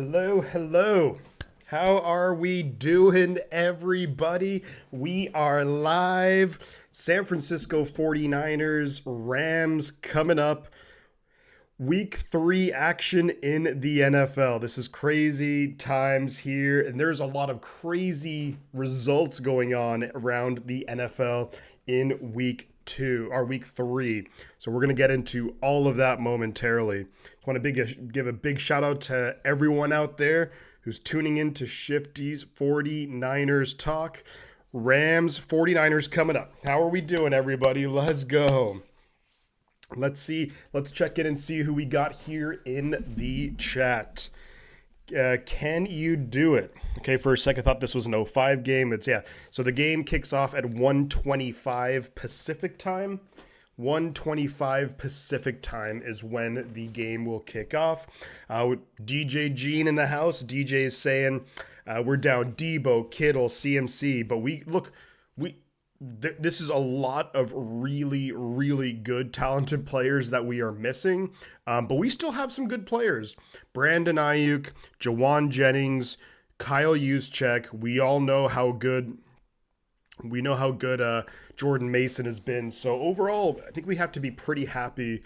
Hello, hello. How are we doing, everybody? We are live. San Francisco 49ers, Rams coming up. Week 3 action in the NFL. This is crazy times here, and there's a lot of crazy results going on around the NFL in week 2 or week 3. So we're going to get into all of that momentarily. Just want to give a big shout out to everyone out there who's tuning in to Shifty's 49ers talk. Rams 49ers coming up. How are we doing, everybody? Let's go. Let's see. Let's check in and see who we got here in the chat. Can you do it? Okay, for a second, I thought this was an 05 game. So the game kicks off at 1:25 Pacific time. 1:25 Pacific time is when the game will kick off. DJ Gene in the house. DJ is saying we're down Debo, Kittle, CMC, but this is a lot of really, really good, talented players that we are missing. But we still have some good players. Brandon Ayuk, Jawan Jennings, Kyle Juszczyk. We all know how good Jordan Mason has been. So overall, I think we have to be pretty happy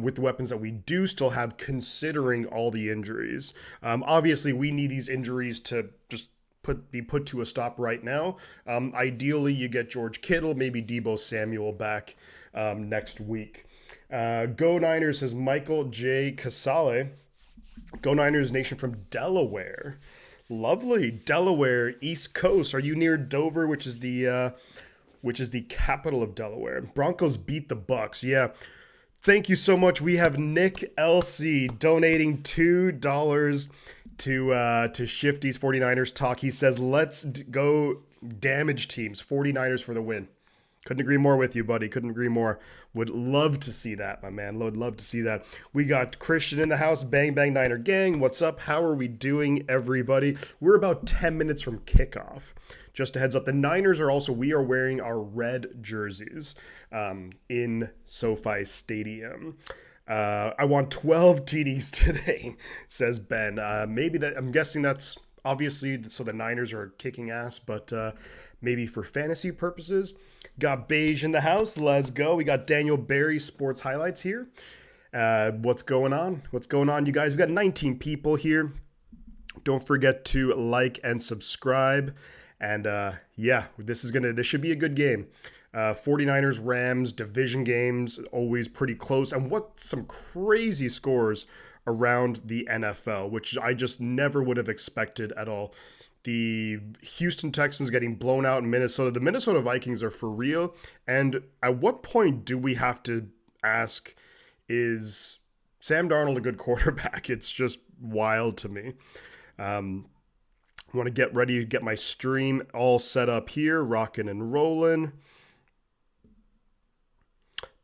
with the weapons that we do still have, considering all the injuries. Obviously, we need these injuries to just be put to a stop right now. Ideally, you get George Kittle, maybe Debo Samuel back next week. Go Niners says Michael J. Casale. Go Niners Nation from Delaware. Lovely. Delaware, East Coast. Are you near Dover, which is the capital of Delaware? Broncos beat the Bucks. Yeah. Thank you so much. We have Nick LC donating $2 to Shifty's 49ers talk. He says, let's go damage teams. 49ers for the win. Couldn't agree more with you, buddy. Couldn't agree more. Would love to see that, my man. Would love to see that. We got Christian in the house. Bang, bang, Niner gang. What's up? How are we doing, everybody? We're about 10 minutes from kickoff. Just a heads up. The Niners we are wearing our red jerseys in SoFi Stadium. I want 12 TDs today, says Ben. I'm guessing that's obviously so the Niners are kicking ass, but maybe for fantasy purposes. Got Beige in the house. Let's go. We got Daniel Barry Sports Highlights here. What's going on? What's going on, you guys? We got 19 people here. Don't forget to like and subscribe. And this should be a good game. 49ers, Rams, division games, always pretty close. And what some crazy scores around the NFL, which I just never would have expected at all. The Houston Texans getting blown out in Minnesota. The Minnesota Vikings are for real. And at what point do we have to ask, is Sam Darnold a good quarterback? It's just wild to me. I want to get ready to get my stream all set up here, rocking and rolling.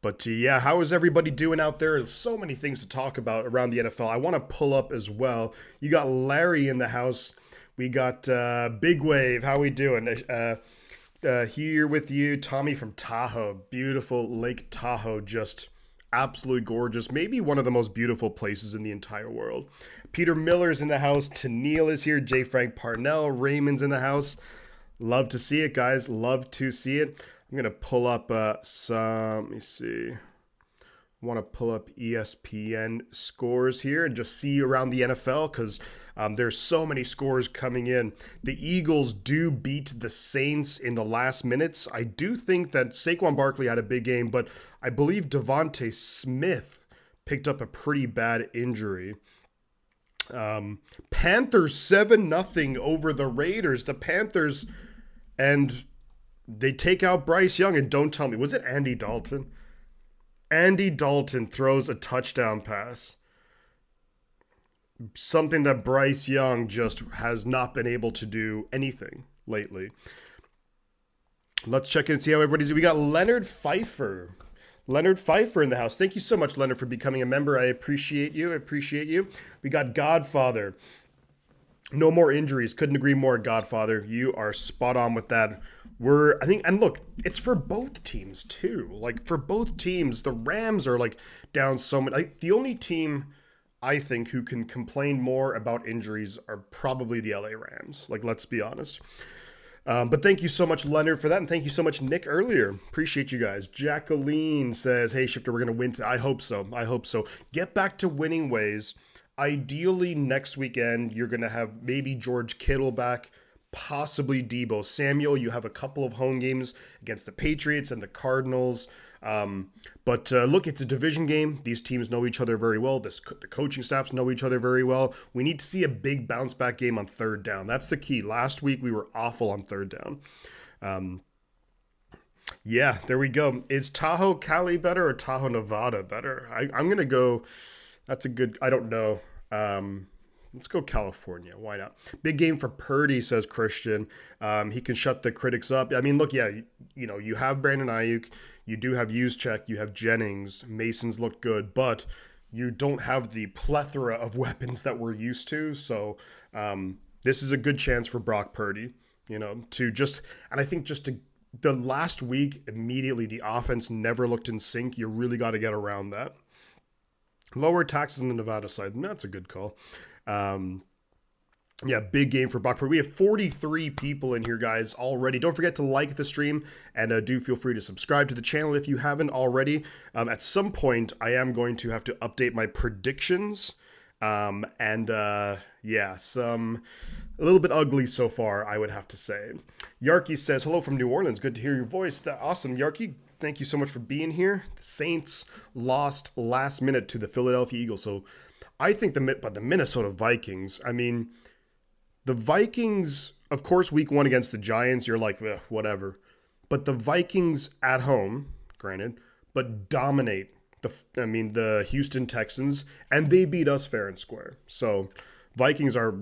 But yeah, how is everybody doing out there? There's so many things to talk about around the NFL. I want to pull up as well. You got Larry in the house. We got Big Wave. How we doing? Here with you, Tommy from Tahoe. Beautiful Lake Tahoe, just absolutely gorgeous. Maybe one of the most beautiful places in the entire world. Peter Miller's in the house. Tennille is here. J. Frank Parnell. Raymond's in the house. Love to see it, guys. Love to see it. I'm going to pull up let me see. I want to pull up ESPN scores here and just see around the NFL because there's so many scores coming in. The Eagles do beat the Saints in the last minutes. I do think that Saquon Barkley had a big game, but I believe Devontae Smith picked up a pretty bad injury. Panthers 7-0 over the Raiders. The Panthers, and they take out Bryce Young, and don't tell me, was it Andy Dalton? Andy Dalton throws a touchdown pass. Something that Bryce Young just has not been able to do anything lately. Let's check in and see how everybody's doing. We got Leonard Pfeiffer. Leonard Pfeiffer in the house. Thank you so much, Leonard, for becoming a member. I appreciate you. We got Godfather. No more injuries. Couldn't agree more, Godfather. You are spot on with that. And look, it's for both teams too. Like for both teams, the Rams are like down so much. Like the only team I think, who can complain more about injuries are probably the LA Rams. Like, let's be honest. But thank you so much, Leonard, for that. And thank you so much, Nick, earlier. Appreciate you guys. Jacqueline says, hey, Shifter, we're going to win. I hope so. I hope so. Get back to winning ways. Ideally, next weekend, you're going to have maybe George Kittle back, possibly Debo Samuel. You have a couple of home games against the Patriots and the Cardinals. But look, it's a division game. These teams know each other very well. The coaching staffs know each other very well. We need to see a big bounce back game on third down. That's the key. Last week we were awful on third down. Yeah, there we go. Is Tahoe Cali better or Tahoe Nevada better? I'm gonna go. That's a good. I don't know. Let's go California. Why not? Big game for Purdy, says Christian. He can shut the critics up. I mean, look, yeah, you have Brandon Ayuk, you do have Juszczyk, you have Jennings, Mason's looked good, but you don't have the plethora of weapons that we're used to. So this is a good chance for Brock Purdy, to just, and I think just to the last week, immediately the offense never looked in sync. You really got to get around that. Lower taxes on the Nevada side. That's a good call. Yeah, big game for Brock Purdy. We have 43 people in here, guys, already. Don't forget to like the stream, and do feel free to subscribe to the channel if you haven't already. At some point, I am going to have to update my predictions. Yeah, a little bit ugly so far, I would have to say. Yarky says, hello from New Orleans. Good to hear your voice. Awesome, Yarky. Thank you so much for being here. The Saints lost last minute to the Philadelphia Eagles. So I think the Minnesota Vikings, I mean, the Vikings, of course, week one against the Giants, you're like, whatever. But the Vikings at home, granted, but dominate the Houston Texans, and they beat us fair and square. So Vikings are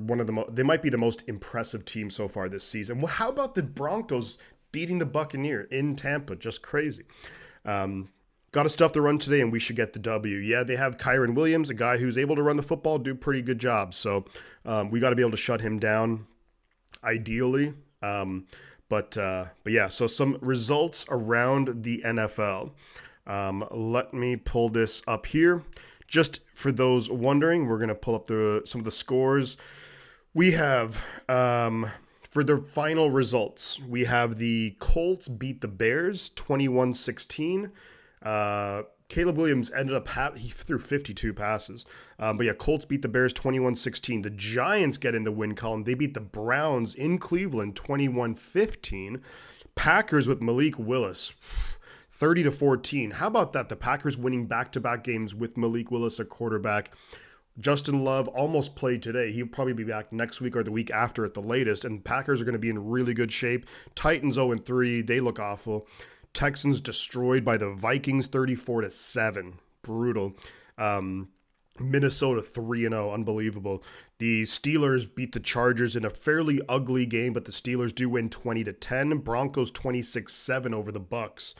they might be the most impressive team so far this season. Well, how about the Broncos beating the Buccaneers in Tampa? Just crazy. Got to stuff the run today, and we should get the W. Yeah, they have Kyron Williams, a guy who's able to run the football, do a pretty good job. So we got to be able to shut him down, ideally. But yeah, so some results around the NFL. Let me pull this up here. Just for those wondering, we're going to pull up some of the scores. We have, for the final results, we have the Colts beat the Bears 21-16. Caleb Williams ended up, he threw 52 passes. But yeah, Colts beat the Bears 21-16. The Giants get in the win column. They beat the Browns in Cleveland 21-15. Packers with Malik Willis 30-14. How about that? The Packers winning back-to-back games with Malik Willis at quarterback. Justin Love almost played today. He'll probably be back next week or the week after at the latest. And Packers are going to be in really good shape. Titans 0-3. They look awful. Texans destroyed by the Vikings 34-7. Brutal. Minnesota 3-0. Unbelievable. The Steelers beat the Chargers in a fairly ugly game, but the Steelers do win 20-10. Broncos 26-7 over the Bucks.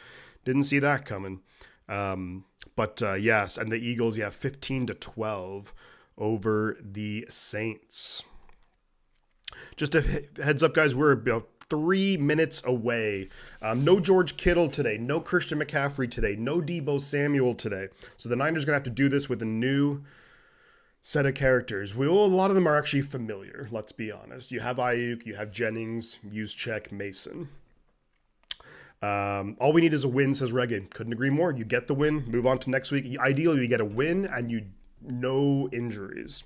Didn't see that coming. Yes, and the Eagles, 15-12 over the Saints. Just a heads up, guys, we're about 3 minutes away. No George Kittle today. No Christian McCaffrey today. No Debo Samuel today. So the Niners are going to have to do this with a new set of characters. A lot of them are actually familiar, let's be honest. You have Ayuk, you have Jennings, Juszczyk, Mason. All we need is a win, says Reggae. Couldn't agree more. You get the win, move on to next week. Ideally, you get a win and no injuries.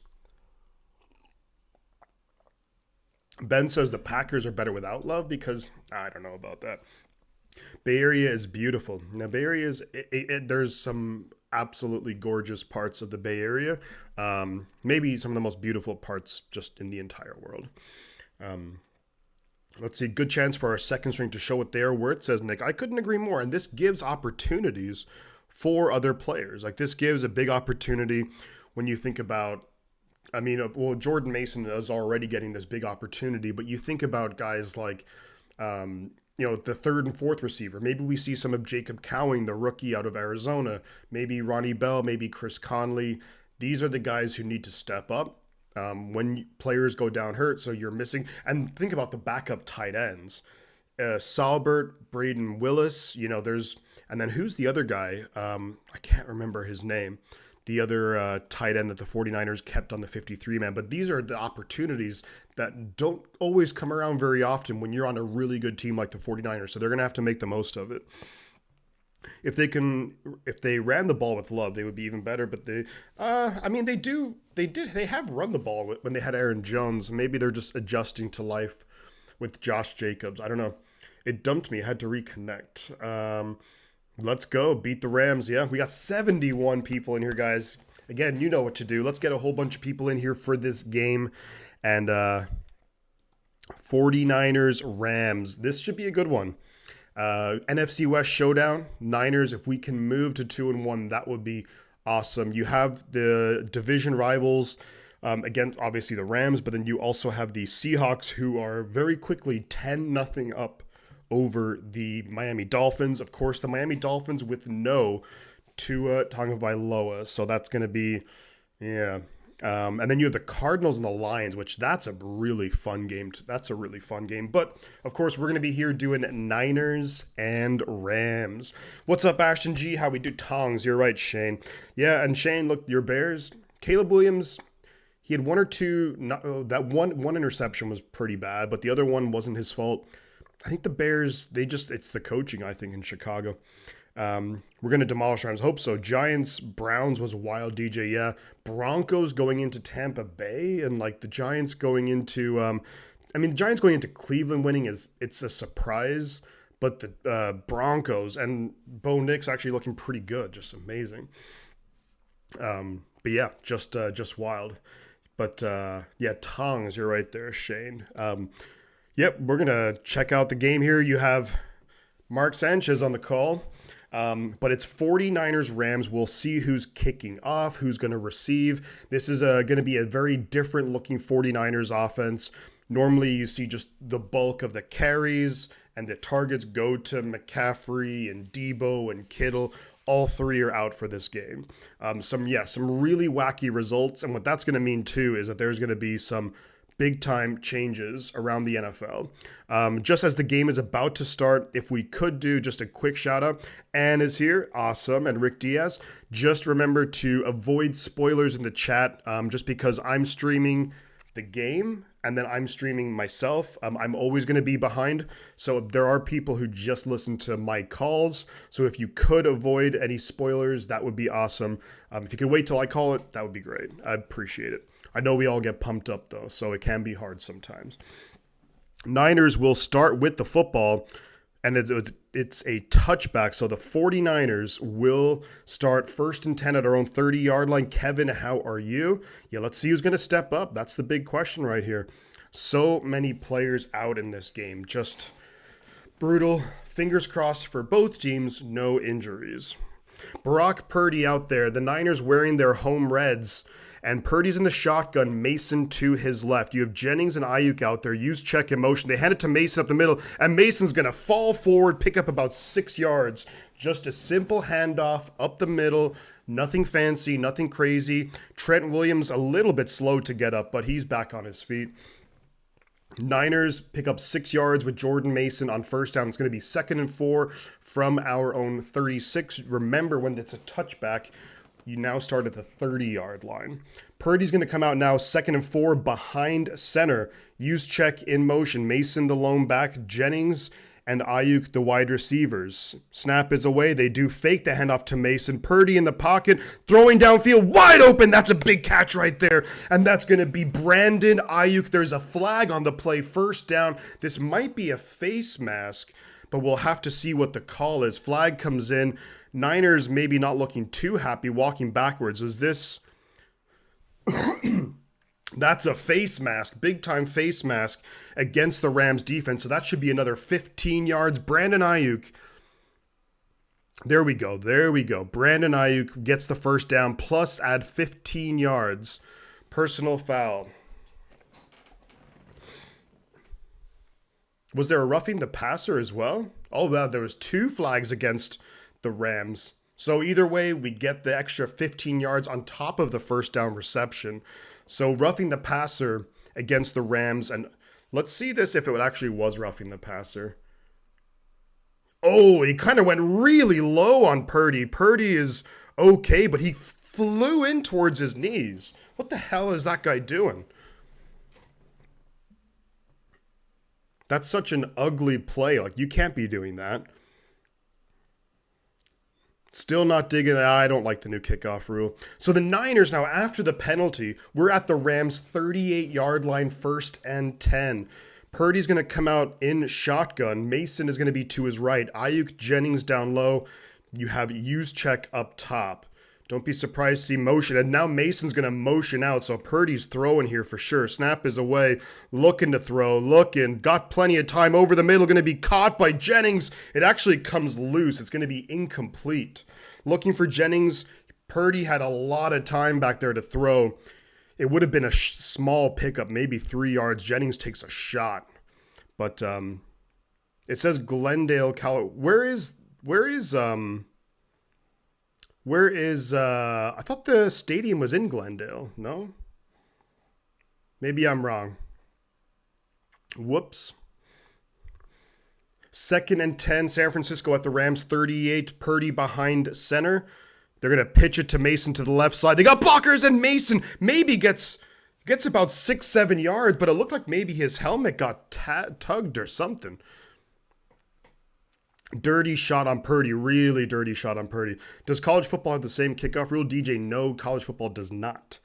Ben says the Packers are better without Love because I don't know about that. Bay Area is beautiful. Now, Bay Area there's some absolutely gorgeous parts of the Bay Area. Maybe some of the most beautiful parts just in the entire world. Let's see, good chance for our second string to show what they are worth, says Nick. I couldn't agree more. And this gives opportunities for other players. Like, this gives a big opportunity when you think about, Jordan Mason is already getting this big opportunity, but you think about guys like, the third and fourth receiver. Maybe we see some of Jacob Cowing, the rookie out of Arizona. Maybe Ronnie Bell, maybe Chris Conley. These are the guys who need to step up. When players go down hurt, so you're missing. And think about the backup tight ends. Salbert, Braden Willis, and then who's the other guy? I can't remember his name. the other tight end that the 49ers kept on the 53 man. But these are the opportunities that don't always come around very often when you're on a really good team like the 49ers. So they're going to have to make the most of it. If they ran the ball with Love, they would be even better. But they have run the ball when they had Aaron Jones. Maybe they're just adjusting to life with Josh Jacobs. I don't know. It dumped me. I had to reconnect. Let's go. Beat the Rams. Yeah, we got 71 people in here, guys. Again, you know what to do. Let's get a whole bunch of people in here for this game. And 49ers, Rams. This should be a good one. NFC West showdown. Niners, if we can move to 2-1, that would be awesome. You have the division rivals against, obviously, the Rams, but then you also have the Seahawks, who are very quickly 10-0 up over the Miami Dolphins. Of course, the Miami Dolphins with no Tua Tagovailoa. So that's going to be, yeah. And then you have the Cardinals and the Lions, which that's a really fun game. That's a really fun game. But, of course, we're going to be here doing Niners and Rams. What's up, Ashton G? How we do? Tongs. You're right, Shane. Yeah, and Shane, look, your Bears, Caleb Williams, he had one or two, that one interception was pretty bad, but the other one wasn't his fault. I think the Bears, it's the coaching, I think, in Chicago. We're going to demolish Rams. Hope so. Giants, Browns was wild, DJ. Yeah. Broncos going into Tampa Bay, and like the Giants going into, the Giants going into Cleveland winning it's a surprise, but the Broncos and Bo Nix actually looking pretty good. Just amazing. But yeah, just wild. But yeah, Tongs, you're right there, Shane. Yep, we're going to check out the game here. You have Mark Sanchez on the call, but it's 49ers Rams. We'll see who's kicking off, who's going to receive. This is going to be a very different looking 49ers offense. Normally you see just the bulk of the carries and the targets go to McCaffrey and Debo and Kittle. All three are out for this game. Some really wacky results. And what that's going to mean too is that there's going to be some big-time changes around the NFL. Just as the game is about to start, if we could do just a quick shout-out. Ann is here. Awesome. And Rick Diaz. Just remember to avoid spoilers in the chat just because I'm streaming the game and then I'm streaming myself. I'm always going to be behind. So there are people who just listen to my calls. So if you could avoid any spoilers, that would be awesome. If you could wait till I call it, that would be great. I'd appreciate it. I know we all get pumped up, though, so it can be hard sometimes. Niners will start with the football, and it's a touchback. So the 49ers will start 1st and 10 at our own 30-yard line. Kevin, how are you? Yeah, let's see who's going to step up. That's the big question right here. So many players out in this game. Just brutal. Fingers crossed for both teams. No injuries. Brock Purdy out there. The Niners wearing their home reds. And Purdy's in the shotgun, Mason to his left. You have Jennings and Ayuk out there. Use check in motion. They hand it to Mason up the middle, and Mason's going to fall forward, pick up about 6 yards. Just a simple handoff up the middle. Nothing fancy, nothing crazy. Trent Williams a little bit slow to get up, but he's back on his feet. Niners pick up 6 yards with Jordan Mason on first down. It's going to be 2nd and 4 from our own 36. Remember, when it's a touchback, you now start at the 30-yard line. Purdy's going to come out now 2nd and 4 behind center. Use check in motion. Mason the lone back. Jennings and Ayuk the wide receivers. Snap is away. They do fake the handoff to Mason. Purdy in the pocket. Throwing downfield. Wide open. That's a big catch right there. And that's going to be Brandon Ayuk. There's a flag on the play. 1st down. This might be a face mask, but we'll have to see what the call is. Flag comes in. Niners maybe not looking too happy walking backwards. Was this... That's a face mask, big-time face mask against the Rams defense. So that should be another 15 yards. Brandon Ayuk. There we go. Brandon Ayuk gets the 1st down, plus add 15 yards. Personal foul. Was there a roughing the passer as well? Oh, wow, there was 2 flags against the Rams. So either way, we get the extra 15 yards on top of the 1st down reception. So roughing the passer against the Rams. And let's see this if it actually was roughing the passer. Oh, he kind of went really low on Purdy. Purdy is okay, but he flew in towards his knees. What the hell is that guy doing? That's such an ugly play. Like, you can't be doing that. Still not digging it. I don't like the new kickoff rule. So the Niners now, after the penalty, we're at the Rams' 38-yard line, 1st and 10. Purdy's going to come out in shotgun. Mason is going to be to his right. Ayuk, Jennings down low. You have Juszczyk up top. Don't be surprised to see motion. And now Mason's going to motion out, so Purdy's throwing here for sure. Snap is away, looking to throw, looking. Got plenty of time over the middle, going to be caught by Jennings. It actually comes loose. It's going to be incomplete. Looking for Jennings. Purdy had a lot of time back there to throw. It would have been a small pickup, maybe 3 yards. Jennings takes a shot. But it says Glendale, I thought the stadium was in Glendale. No? Maybe I'm wrong. Whoops. 2nd and 10, San Francisco at the Rams 38. Purdy behind center. They're going to pitch it to Mason to the left side. They got blockers, and Mason maybe gets about 6-7 yards, but it looked like maybe his helmet got tugged or something. Dirty shot on Purdy. Really dirty shot on Purdy. Does college football have the same kickoff rule? DJ, no, college football does not.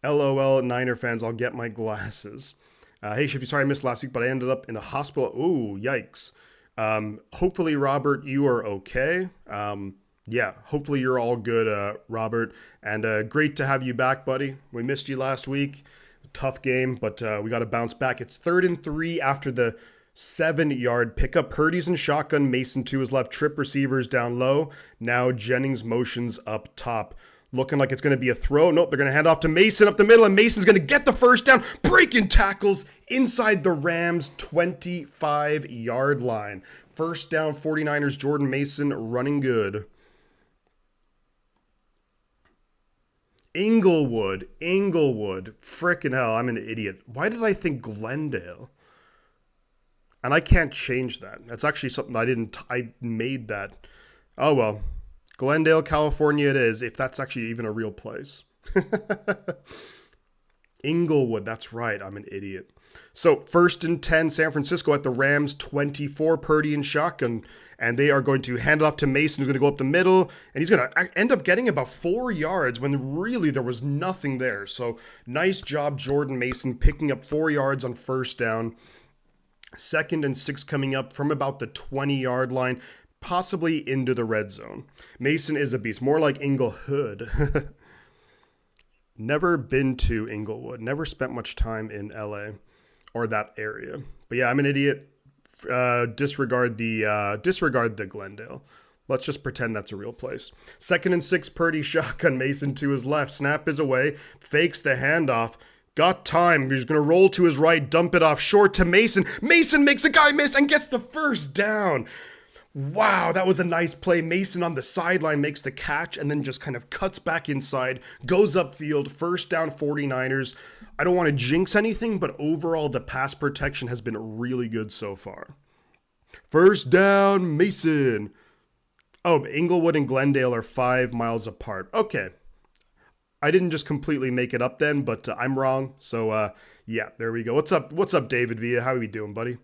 LOL, Niner fans, I'll get my glasses. Hey, Shifty, sorry I missed last week, but I ended up in the hospital. Ooh, yikes. Hopefully, Robert, you are okay. Yeah, hopefully you're all good, Robert. And great to have you back, buddy. We missed you last week. Tough game, but we got to bounce back. It's 3rd and 3 after the 7-yard pickup. Purdy's in shotgun. Mason to his left. Trip receivers down low. Now Jennings motions up top. Looking like it's going to be a throw. Nope, they're going to hand off to Mason up the middle, and Mason's going to get the first down. Breaking tackles inside the Rams' 25-yard line. First down, 49ers. Jordan Mason running good. Inglewood. Frickin' hell, I'm an idiot. Why did I think Glendale? And I can't change that. That's actually something I made that. Oh, well. Glendale, California it is, if that's actually even a real place. Inglewood, that's right. I'm an idiot. So 1st and 10, San Francisco at the Rams 24, Purdy in shotgun. And they are going to hand it off to Mason, who's going to go up the middle. And he's going to end up getting about 4 yards when really there was nothing there. So nice job, Jordan Mason, picking up 4 yards on first down. 2nd and 6 coming up from about the 20-yard line, possibly into the red zone. Mason is a beast, more like Inglewood. Never been to Inglewood, never spent much time in LA or that area. But yeah, I'm an idiot. Disregard the Glendale. Let's just pretend that's a real place. 2nd and 6, Purdy shotgun, Mason to his left. Snap is away, fakes the handoff. Got time. He's going to roll to his right, dump it off short to Mason. Mason makes a guy miss and gets the first down. Wow, that was a nice play. Mason on the sideline makes the catch and then just kind of cuts back inside, goes upfield, first down 49ers. I don't want to jinx anything, but overall the pass protection has been really good so far. First down, Mason. Oh, Inglewood and Glendale are 5 miles apart. Okay. I didn't just completely make it up then, but I'm wrong. So, yeah, there we go. What's up, David Villa? How are we doing, buddy?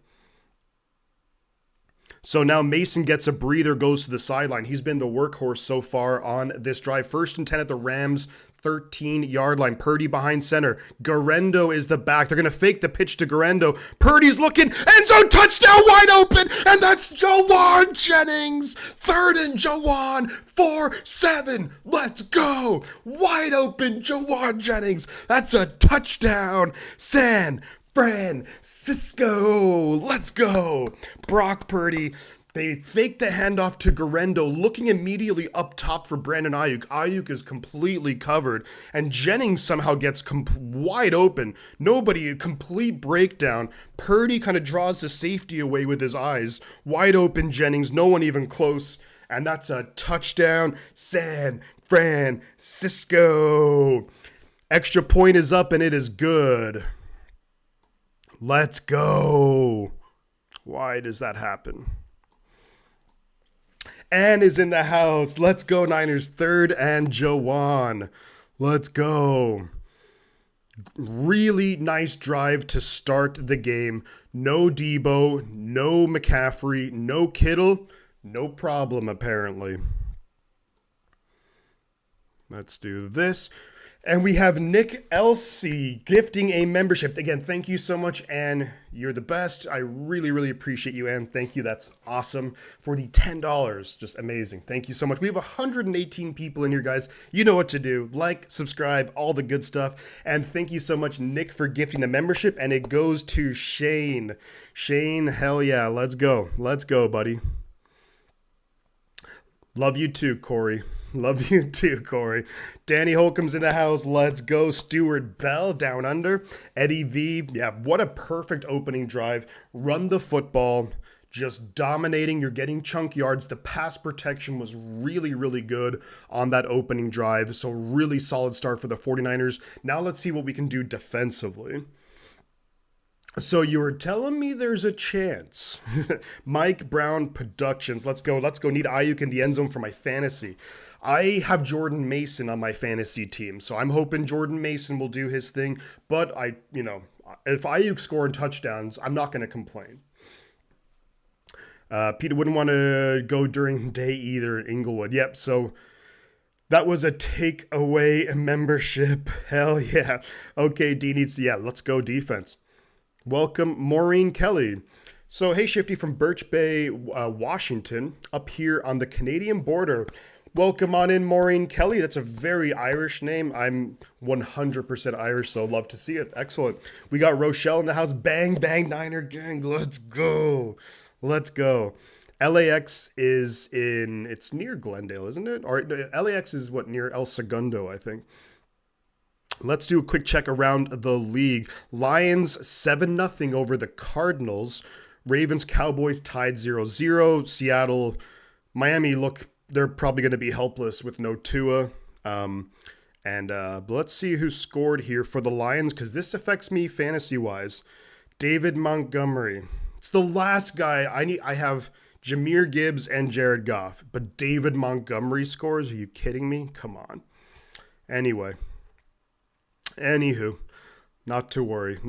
So now Mason gets a breather, goes to the sideline. He's been the workhorse so far on this drive. 1st and 10 at the Rams' 13-yard line. Purdy behind center. Garendo is the back. They're going to fake the pitch to Garendo. Purdy's looking. End zone touchdown wide open. And that's Jawan Jennings. 3rd and Jawan. 4-7. Let's go. Wide open Jawan Jennings. That's a touchdown. San Francisco. Let's go. Brock Purdy. They fake the handoff to Garendo, looking immediately up top for Brandon Ayuk. Ayuk is completely covered, and Jennings somehow gets wide open. Nobody, a complete breakdown. Purdy kind of draws the safety away with his eyes. Wide open Jennings, no one even close, and that's a touchdown. San Francisco. Extra point is up, and it is good. Let's go. Why does that happen? Ann is in the house. Let's go, Niners. Third and Jawan. Let's go. Really nice drive to start the game. No Debo, no McCaffrey, no Kittle. No problem, apparently. Let's do this. And we have Nick Elsey gifting a membership. Again, thank you so much, Ann. You're the best. I really, really appreciate you, Ann. Thank you. That's awesome. For the $10. Just amazing. Thank you so much. We have 118 people in here, guys. You know what to do. Like, subscribe, all the good stuff. And thank you so much, Nick, for gifting the membership. And it goes to Shane. Shane, hell yeah. Let's go. Let's go, buddy. Love you too, Corey. Love you too, Corey. Danny Holcomb's in the house. Let's go. Stuart Bell down under. Eddie V. Yeah, what a perfect opening drive. Run the football. Just dominating. You're getting chunk yards. The pass protection was really, really good on that opening drive. So really solid start for the 49ers. Now let's see what we can do defensively. So you were telling me there's a chance. Mike Brown Productions. Let's go. Let's go. Need Ayuk in the end zone for my fantasy. I have Jordan Mason on my fantasy team, so I'm hoping Jordan Mason will do his thing. But if Ayuk scoring touchdowns, I'm not going to complain. Peter wouldn't want to go during the day either in Inglewood. Yep, so that was a takeaway membership. Hell yeah. Okay, D needs to, let's go defense. Welcome, Maureen Kelly. So, hey, Shifty from Birch Bay, Washington, up here on the Canadian border. Welcome on in, Maureen Kelly. That's a very Irish name. I'm 100% Irish, so love to see it. Excellent. We got Rochelle in the house. Bang, bang, Niner gang. Let's go. Let's go. LAX is it's near Glendale, isn't it? Or LAX is near El Segundo, I think. Let's do a quick check around the league. Lions 7-0 over the Cardinals. Ravens, Cowboys tied 0-0. Seattle, Miami they're probably going to be helpless with no Tua. Let's see who scored here for the Lions, because this affects me fantasy-wise. David Montgomery. It's the last guy. I have Jahmyr Gibbs and Jared Goff, but David Montgomery scores? Are you kidding me? Come on. Anywho. Not to worry.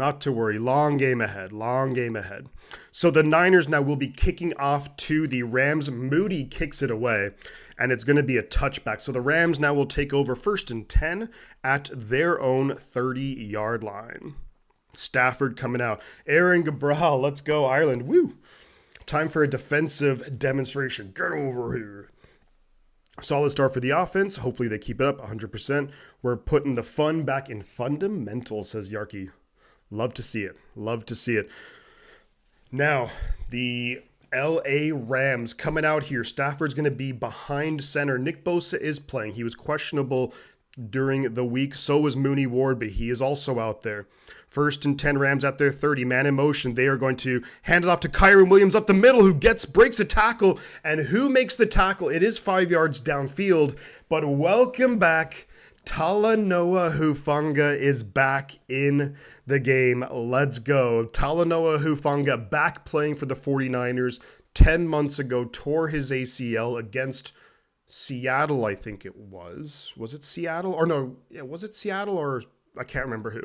Long game ahead. So the Niners now will be kicking off to the Rams. Moody kicks it away, and it's going to be a touchback. So the Rams now will take over 1st and 10 at their own 30-yard line. Stafford coming out. Aaron Cabral, let's go, Ireland. Woo! Time for a defensive demonstration. Get over here. Solid start for the offense. Hopefully they keep it up 100%. We're putting the fun back in fundamentals, says Yarky. Love to see it. Now, the LA Rams coming out here. Stafford's going to be behind center. Nick Bosa is playing. He was questionable during the week. So was Mooney Ward, but he is also out there. 1st and 10, Rams at their 30. Man in motion. They are going to hand it off to Kyren Williams up the middle, who breaks a tackle. And who makes the tackle? It is 5 yards downfield. But welcome back. Talanoa Hufanga is back in the game. Let's go. Talanoa Hufanga back playing for the 49ers. 10 months ago, tore his ACL against Seattle, I think it was. Was it Seattle? Or no, was it Seattle or I can't remember who.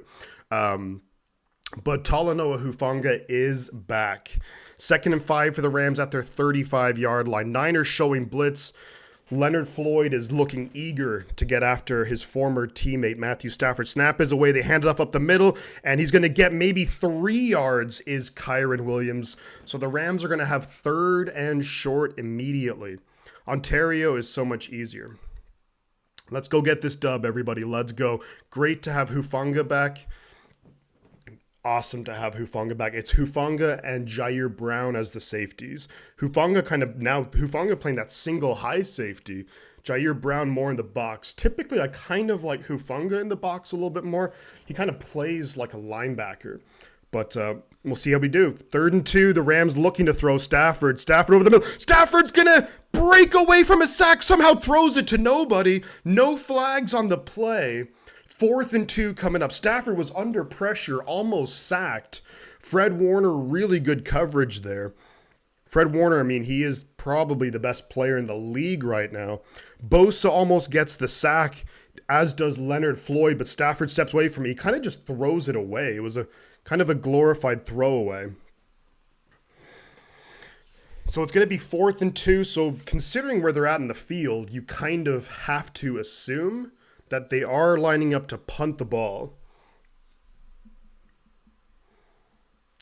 But Talanoa Hufanga is back. 2nd and 5 for the Rams at their 35-yard line. Niners showing blitz. Leonard Floyd is looking eager to get after his former teammate, Matthew Stafford. Snap is away. They hand it off up the middle, and he's going to get maybe 3 yards is Kyren Williams. So the Rams are going to have 3rd and short immediately. Ontario is so much easier. Let's go get this dub, everybody. Let's go. Great to have Hufanga back. Awesome to have Hufanga back. It's Hufanga and Jair Brown as the safeties. Hufanga playing that single high safety. Jair Brown more in the box. Typically, I kind of like Hufanga in the box a little bit more. He kind of plays like a linebacker. But we'll see how we do. 3rd and 2, the Rams looking to throw Stafford. Stafford over the middle. Stafford's going to break away from a sack. Somehow throws it to nobody. No flags on the play. 4th and 2 coming up. Stafford was under pressure, almost sacked. Fred Warner, really good coverage there. Fred Warner, I mean, he is probably the best player in the league right now. Bosa almost gets the sack, as does Leonard Floyd, but Stafford steps away from it. He kind of just throws it away. It was a kind of a glorified throwaway. So it's going to be 4th and 2. So considering where they're at in the field, you kind of have to assume that they are lining up to punt the ball.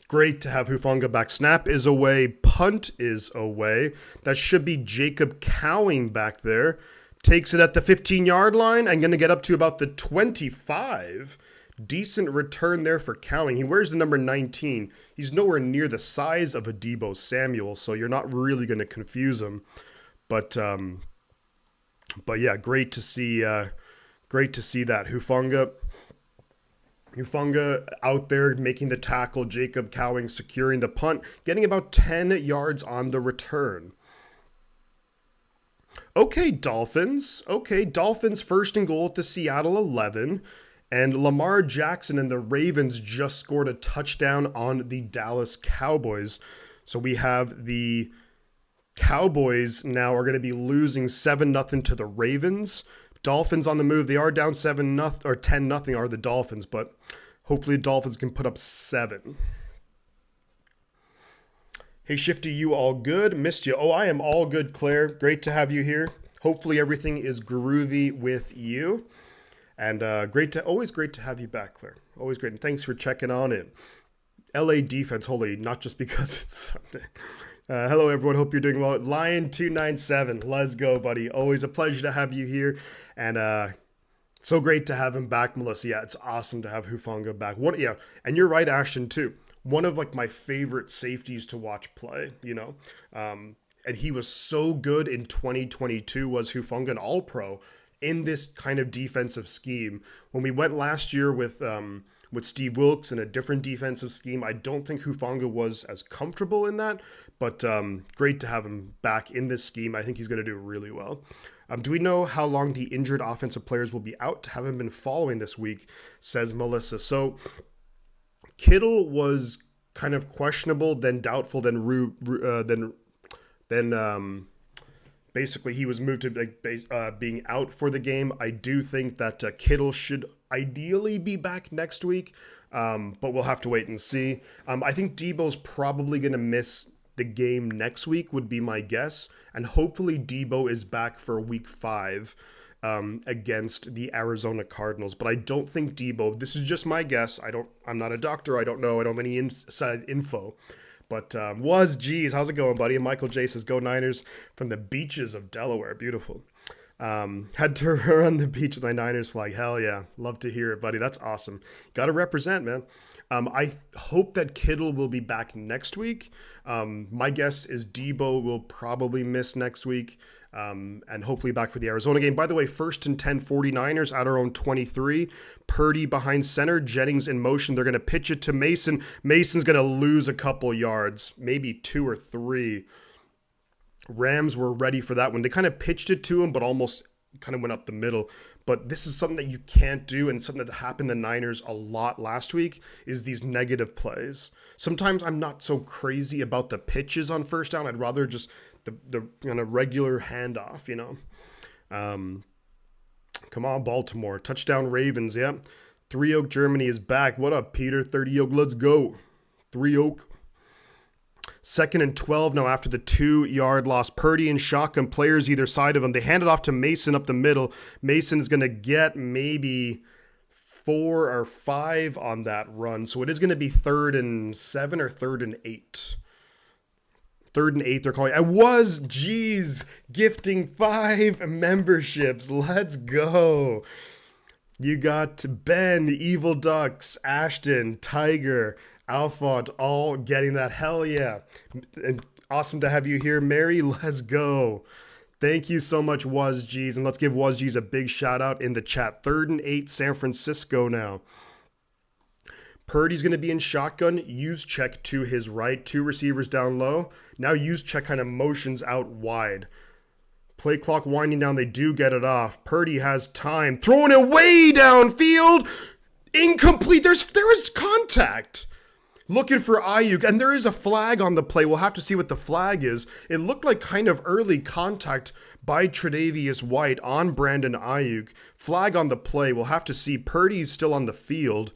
Great to have Hufanga back. Snap is away. Punt is away. That should be Jacob Cowing back there. Takes it at the 15-yard line. I'm going to get up to about the 25. Decent return there for Cowing. He wears the number 19. He's nowhere near the size of a Deebo Samuel, so you're not really going to confuse him. But yeah, great to see that. Hufanga out there making the tackle. Jacob Cowing securing the punt, getting about 10 yards on the return. Okay, Dolphins. First and goal at the Seattle 11. And Lamar Jackson and the Ravens just scored a touchdown on the Dallas Cowboys. So we have the Cowboys now are going to be losing 7-0 to the Ravens. Dolphins on the move. They are down 7-0 or 10-0 are the Dolphins, but hopefully the Dolphins can put up 7. Hey Shifty, you all good? Missed you. Oh, I am all good, Claire. Great to have you here. Hopefully everything is groovy with you. And always great to have you back, Claire. Always great. And thanks for checking on in. LA defense, holy, not just because it's Sunday. Hello, everyone. Hope you're doing well. Lion297, let's go, buddy. Always a pleasure to have you here. And so great to have him back, Melissa. Yeah, it's awesome to have Hufanga back. And you're right, Ashton, too. One of like my favorite safeties to watch play, you know. And he was so good in 2022 was Hufanga, an all-pro in this kind of defensive scheme. When we went last year with Steve Wilkes in a different defensive scheme, I don't think Hufanga was as comfortable in that, but great to have him back in this scheme. I think he's going to do really well. Do we know how long the injured offensive players will be out? Haven't been following this week, says Melissa. So Kittle was kind of questionable, then doubtful, then basically he was moved to being out for the game. I do think that Kittle should ideally be back next week, but we'll have to wait and see. I think Debo's probably going to miss the game next week would be my guess, and hopefully Debo is back for week 5 against the Arizona Cardinals. But I don't think Debo, this is just my guess. I'm not a doctor. I don't know. I don't have any inside info. But geez, how's it going, buddy? And Michael J says, go Niners from the beaches of Delaware. Beautiful. Had to run the beach with my Niners flag. Hell yeah. Love to hear it, buddy. That's awesome. Got to represent, man. I hope that Kittle will be back next week. My guess is Debo will probably miss next week. And hopefully back for the Arizona game. By the way, 1st and 10 49ers at our own 23. Purdy behind center. Jennings in motion. They're going to pitch it to Mason. Mason's going to lose a couple yards, maybe 2 or 3. Rams were ready for that one. They kind of pitched it to him, but almost kind of went up the middle. But this is something that you can't do, and something that happened to the Niners a lot last week is these negative plays. Sometimes I'm not so crazy about the pitches on first down. I'd rather just the kind of regular handoff, you know. Come on, Baltimore. Touchdown Ravens, yeah. 3 Oak Germany is back. What up, Peter? 30 Oak, let's go. 3 Oak. 2nd and 12 now after the 2-yard loss. Purdy and shotgun players either side of him. They hand it off to Mason up the middle. Mason is going to get maybe 4 or 5 on that run. So it is going to be 3rd and 7 or 3rd and 8. 3rd and 8 they're calling. Gifting 5 memberships. Let's go. You got Ben, Evil Ducks, Ashton, Tiger, Alphont, all getting that. Hell yeah. And awesome to have you here, Mary. Let's go. Thank you so much, WazG's. And let's give WazG's a big shout out in the chat. 3rd and 8, San Francisco now. Purdy's going to be in shotgun. Juszczyk to his right. 2 receivers down low. Now Juszczyk kind of motions out wide. Play clock winding down. They do get it off. Purdy has time. Throwing it way downfield. Incomplete. There was contact. Looking for Ayuk, and there is a flag on the play. We'll have to see what the flag is. It looked like kind of early contact by Tre'Davious White on Brandon Ayuk. Flag on the play. We'll have to see. Purdy's still on the field.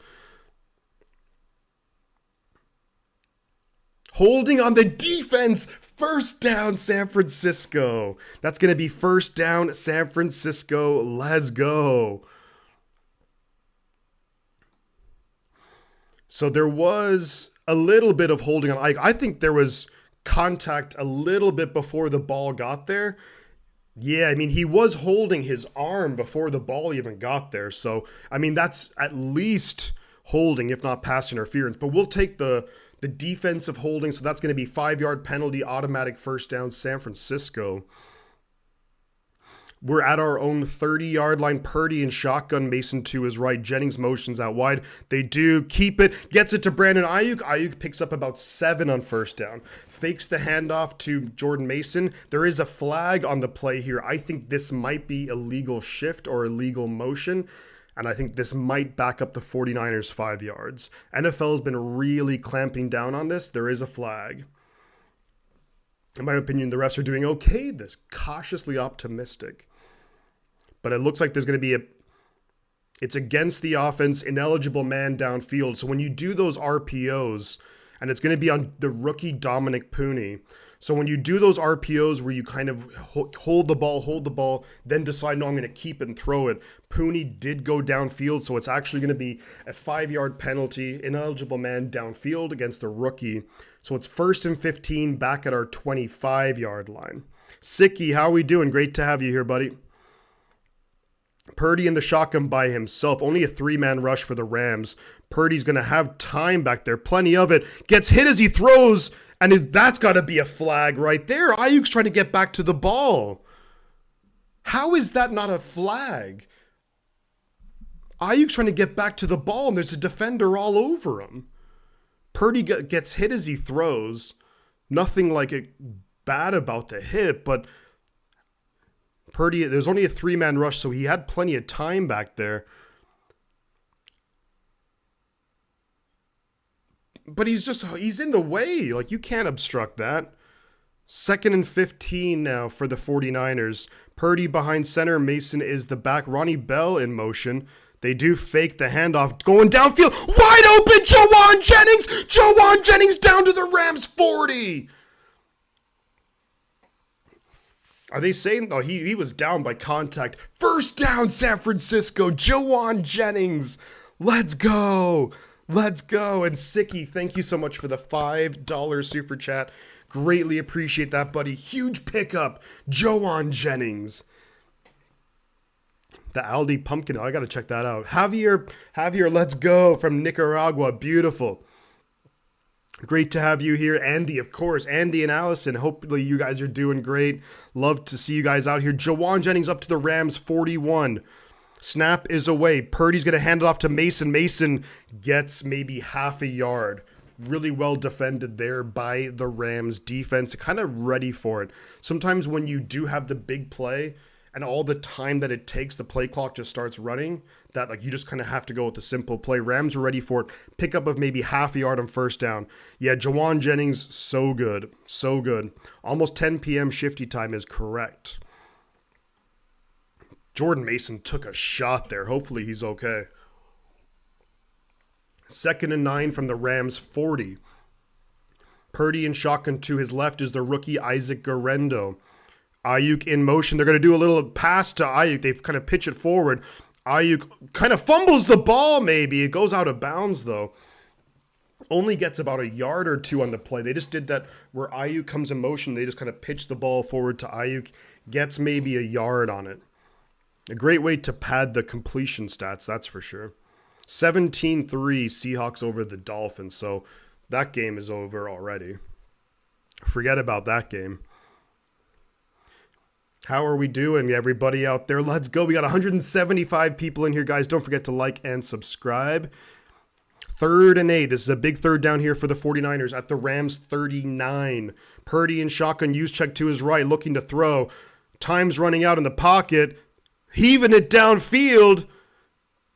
Holding on the defense. First down, San Francisco. That's going to be first down, San Francisco. Let's go. So there was a little bit of holding on Ike. I think there was contact a little bit before the ball got there. Yeah, I mean, he was holding his arm before the ball even got there. So, I mean, that's at least holding, if not pass interference. But we'll take the defensive holding. So that's going to be 5-yard penalty, automatic first down, San Francisco. We're at our own 30-yard line. Purdy and shotgun. Mason to his right. Jennings motions out wide. They do keep it. Gets it to Brandon Ayuk. Ayuk picks up about 7 on first down. Fakes the handoff to Jordan Mason. There is a flag on the play here. I think this might be a legal shift or a legal motion. And I think this might back up the 49ers 5 yards. NFL has been really clamping down on this. There is a flag. In my opinion, the refs are doing okay. This cautiously optimistic. But it looks like there's going to be it's against the offense, ineligible man downfield. So when you do those RPOs, and it's going to be on the rookie Dominic Pooney. So when you do those RPOs where you kind of hold the ball, then decide, no, I'm going to keep it and throw it. Pooney did go downfield, so it's actually going to be a 5-yard penalty, ineligible man downfield against the rookie. So it's 1st and 15 back at our 25-yard line. Sicky, how are we doing? Great to have you here, buddy. Purdy in the shotgun by himself. Only a 3-man rush for the Rams. Purdy's going to have time back there. Plenty of it. Gets hit as he throws, and that's got to be a flag right there. Ayuk's trying to get back to the ball. How is that not a flag? Ayuk's trying to get back to the ball, and there's a defender all over him. Purdy gets hit as he throws. Nothing like it bad about the hit, but Purdy, there's only a 3-man rush, so he had plenty of time back there. But he's in the way. Like, you can't obstruct that. 2nd and 15 now for the 49ers. Purdy behind center. Mason is the back. Ronnie Bell in motion. They do fake the handoff. Going downfield. Wide open. Jawan Jennings. Jawan Jennings down to the Rams 40. Are they saying, oh, he was down by contact. First down, San Francisco. Jawan Jennings. Let's go. Let's go. And Sicky, thank you so much for the $5 super chat. Greatly appreciate that, buddy. Huge pickup. Jawan Jennings. The Aldi Pumpkin. Oh, I got to check that out. Javier, let's go from Nicaragua. Beautiful. Great to have you here. Andy, of course. Andy and Allison. Hopefully you guys are doing great. Love to see you guys out here. Jawan Jennings up to the Rams 41. Snap is away. Purdy's going to hand it off to Mason. Mason gets maybe half a yard. Really well defended there by the Rams defense. Kind of ready for it. Sometimes when you do have the big play and all the time that it takes, the play clock just starts running, that like you just kind of have to go with the simple play. Rams are ready for it. Pickup of maybe half a yard on first down. Yeah, Jawan Jennings, so good. So good. Almost 10 p.m. shifty time is correct. Jordan Mason took a shot there. Hopefully he's okay. 2nd and 9 from the Rams 40. Purdy in shotgun to his left is the rookie Isaac Guerrero. Ayuk in motion. They're going to do a little pass to Ayuk. They've kind of pitch it forward. Ayuk kind of fumbles the ball maybe. It goes out of bounds though. Only gets about a yard or 2 on the play. They just did that where Ayuk comes in motion. They just kind of pitch the ball forward to Ayuk. Gets maybe a yard on it. A great way to pad the completion stats, that's for sure. 17-3 Seahawks over the Dolphins. So that game is over already. Forget about that game. How are we doing, everybody out there? Let's go. We got 175 people in here, guys. Don't forget to like and subscribe. 3rd and 8. This is a big third down here for the 49ers at the Rams 39. Purdy in shotgun, use check to his right, looking to throw. Time's running out in the pocket. Heaving it downfield.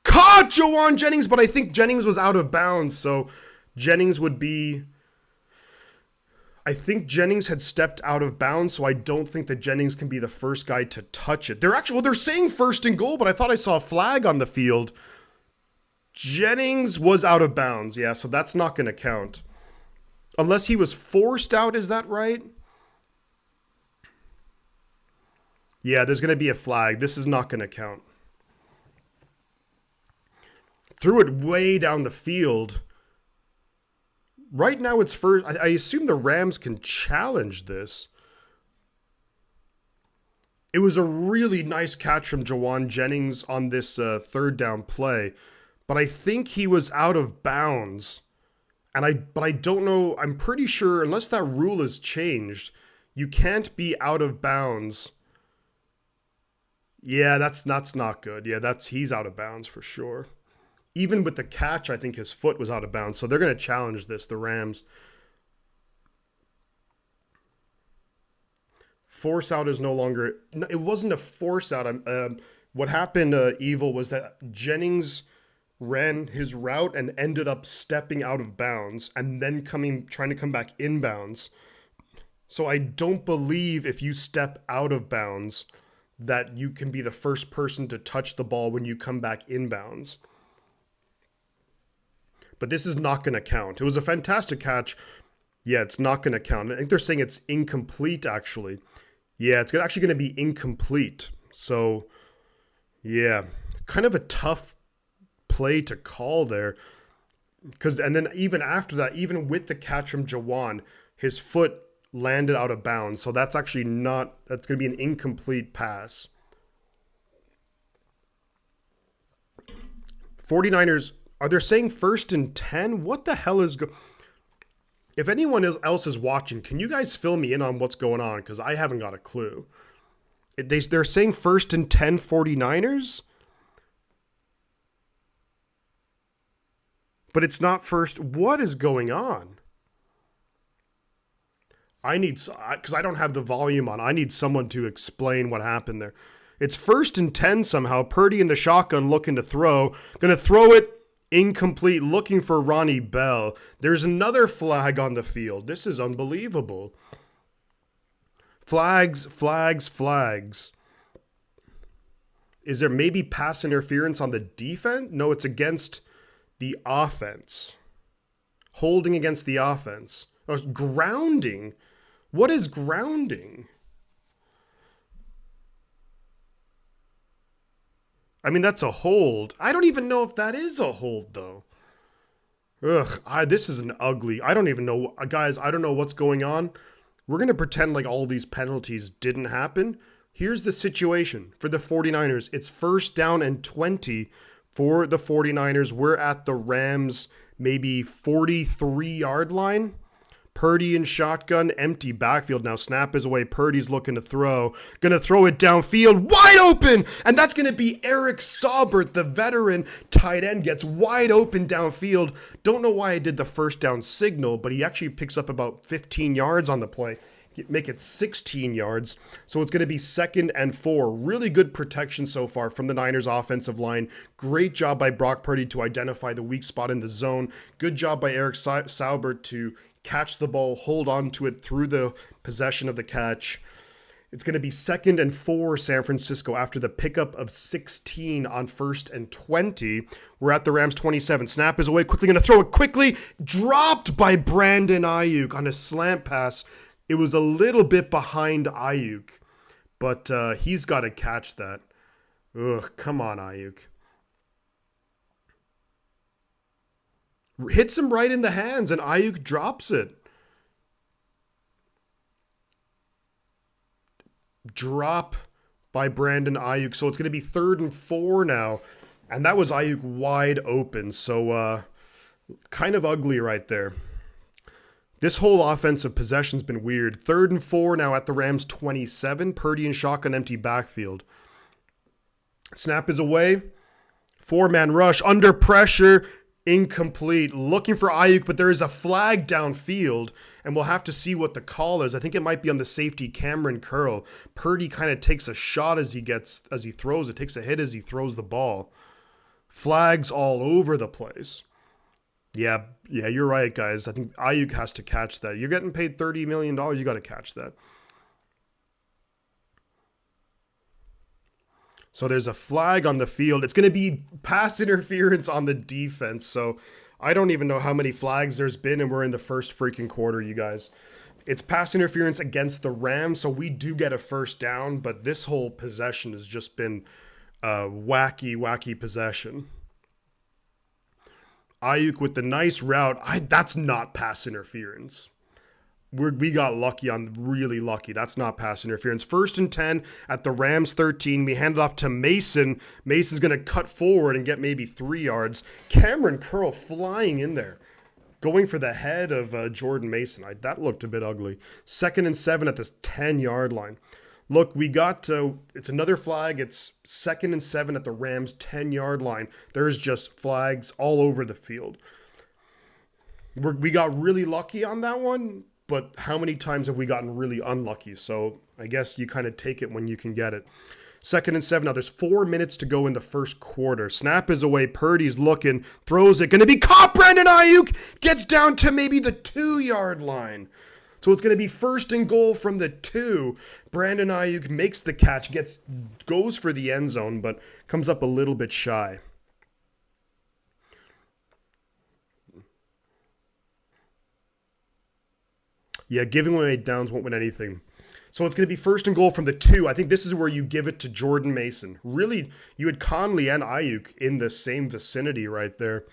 Caught Jawan Jennings, but I think Jennings was out of bounds. So Jennings would be... I think Jennings had stepped out of bounds, so I don't think that Jennings can be the first guy to touch it. They're saying first and goal, but I thought I saw a flag on the field. Jennings was out of bounds, yeah, so that's not going to count. Unless he was forced out, is that right? Yeah, there's going to be a flag. This is not going to count. Threw it way down the field. Right now it's first. I assume the Rams can challenge this. It was a really nice catch from Jauan Jennings on this third down play. But I think he was out of bounds. But I don't know. I'm pretty sure, unless that rule is changed, you can't be out of bounds. Yeah, that's not good. Yeah, he's out of bounds for sure. Even with the catch, I think his foot was out of bounds. So they're going to challenge this, the Rams. Force out is no longer... No, it wasn't a force out. What happened, Evil, was that Jennings ran his route and ended up stepping out of bounds and then trying to come back inbounds. So I don't believe if you step out of bounds that you can be the first person to touch the ball when you come back inbounds. But this is not going to count. It was a fantastic catch. Yeah, it's not going to count. I think they're saying it's incomplete, actually. Yeah, it's actually going to be incomplete. So, yeah, kind of a tough play to call there. And then even after that, even with the catch from Jauan, his foot landed out of bounds. So that's actually not, that's going to be an incomplete pass. 49ers... Are they saying first and 10? What the hell is If anyone else is watching, can you guys fill me in on what's going on? Because I haven't got a clue. They're saying first and 10 49ers? But it's not first. What is going on? Because I don't have the volume on. I need someone to explain what happened there. It's first and 10 somehow. Purdy in the shotgun looking to throw. Going to throw it. Incomplete, looking for Ronnie Bell. There's another flag on the field. This is unbelievable. Flags, flags, flags. Is there maybe pass interference on the defense? No, it's against the offense. Holding against the offense. Oh, grounding. What is grounding? I mean, that's a hold. I don't even know if that is a hold, though. Ugh, this is an ugly... I don't even know... Guys, I don't know what's going on. We're going to pretend like all these penalties didn't happen. Here's the situation for the 49ers. It's first down and 20 for the 49ers. We're at the Rams' maybe 43-yard line. Purdy in shotgun, empty backfield. Now snap is away. Purdy's looking to throw. Going to throw it downfield. Wide open! And that's going to be Eric Saubert, the veteran tight end, gets wide open downfield. Don't know why I did the first down signal, but he actually picks up about 15 yards on the play. Make it 16 yards. So it's going to be 2nd and 4. Really good protection so far from the Niners offensive line. Great job by Brock Purdy to identify the weak spot in the zone. Good job by Eric Saubert to catch the ball, hold on to it through the possession of the catch. It's going to be 2nd and 4 San Francisco after the pickup of 16 on 1st and 20. We're at the Rams 27. Snap is away, quickly going to throw it quickly. Dropped by Brandon Ayuk on a slant pass. It was a little bit behind Ayuk, but he's got to catch that. Ugh, come on, Ayuk. Hits him right in the hands, and Ayuk drops it. Drop by Brandon Ayuk. So it's going to be 3rd and 4 now. And that was Ayuk wide open. So kind of ugly right there. This whole offensive possession's been weird. 3rd and 4 now at the Rams 27. Purdy and shotgun empty backfield. Snap is away. 4-man rush under pressure. Incomplete. Looking for Ayuk, but there is a flag downfield, and we'll have to see what the call is. I think it might be on the safety Cameron Curl. Purdy kind of takes a shot as he throws it, takes a hit as he throws the ball. Flags all over the place. Yeah, yeah, you're right, guys. I think Ayuk has to catch that. You're getting paid $30 million. You got to catch that. So there's a flag on the field. It's going to be pass interference on the defense. So I don't even know how many flags there's been, and we're in the first freaking quarter, you guys. It's pass interference against the Rams, so we do get a first down, but this whole possession has just been a wacky, wacky possession. Ayuk with the nice route. That's not pass interference. We got lucky on really lucky. That's not pass interference. 1st and 10 at the Rams 13. We hand it off to Mason. Mason's going to cut forward and get maybe 3 yards. Cameron Curl flying in there, going for the head of Jordan Mason. That looked a bit ugly. 2nd and 7 at this 10-yard line. Look, we got it's another flag. It's 2nd and 7 at the Rams 10-yard line. There's just flags all over the field. We got really lucky on that one, but how many times have we gotten really unlucky? So I guess you kind of take it when you can get it. 2nd and 7. Now there's 4 minutes to go in the first quarter. Snap is away. Purdy's looking, throws it. Going to be caught. Brandon Ayuk gets down to maybe the 2-yard line. So it's going to be 1st and goal from the 2. Brandon Ayuk makes the catch, goes for the end zone, but comes up a little bit shy. Yeah, giving away downs won't win anything. So it's going to be 1st and goal from the 2. I think this is where you give it to Jordan Mason. Really, you had Conley and Ayuk in the same vicinity right there.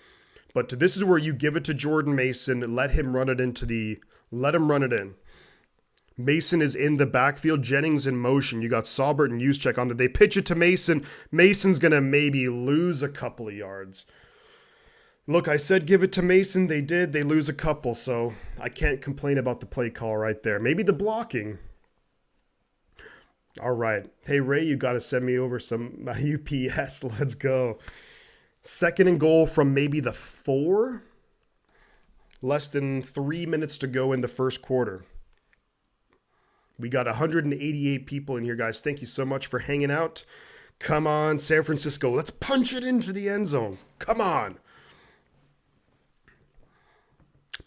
But this is where you give it to Jordan Mason, let him run it in. Mason is in the backfield. Jennings in motion. You got Saubert and Juszczyk on there. They pitch it to Mason. Mason's going to maybe lose a couple of yards. Look, I said give it to Mason. They did. They lose a couple, so I can't complain about the play call right there. Maybe the blocking. All right. Hey, Ray, you got to send me over some UPS. Let's go. 2nd and goal from maybe the 4. Less than 3 minutes to go in the first quarter. We got 188 people in here, guys. Thank you so much for hanging out. Come on, San Francisco. Let's punch it into the end zone. Come on.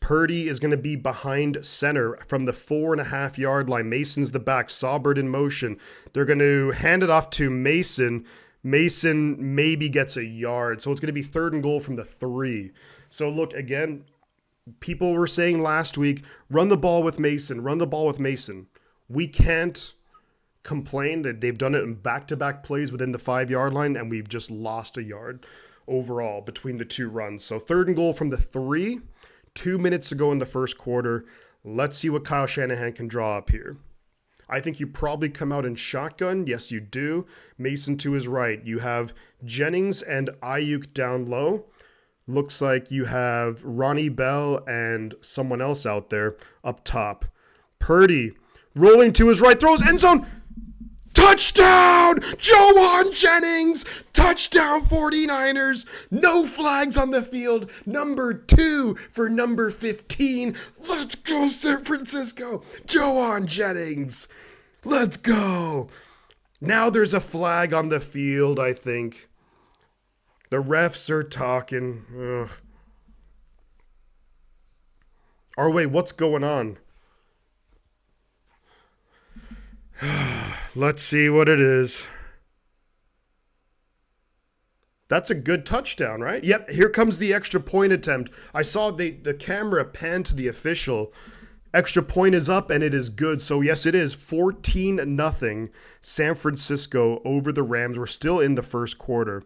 Purdy is going to be behind center from the 4.5-yard line. Mason's the back. Saubert in motion. They're going to hand it off to Mason. Mason maybe gets a yard. So it's going to be 3rd and goal from the 3. So look, again, people were saying last week, run the ball with Mason. We can't complain that they've done it in back-to-back plays within the 5-yard line, and we've just lost a yard overall between the 2 runs. So 3rd and goal from the 3. 2 minutes to go in the first quarter. Let's see what Kyle Shanahan can draw up here. I think you probably come out in shotgun. Yes, you do. Mason to his right. You have Jennings and Ayuk down low. Looks like you have Ronnie Bell and someone else out there up top. Purdy rolling to his right. Throws end zone. Touchdown! Jennings! Touchdown 49ers! No flags on the field. Number 2 for number 15. Let's go, San Francisco! Jennings! Let's go! Now there's a flag on the field, I think. The refs are talking. Ugh. Or wait, what's going on? Let's see what it is. That's a good touchdown, right? Yep, here comes the extra point attempt. I saw the camera pan to the official. Extra point is up, and it is good. So, yes, it is 14-0 San Francisco over the Rams. We're still in the first quarter.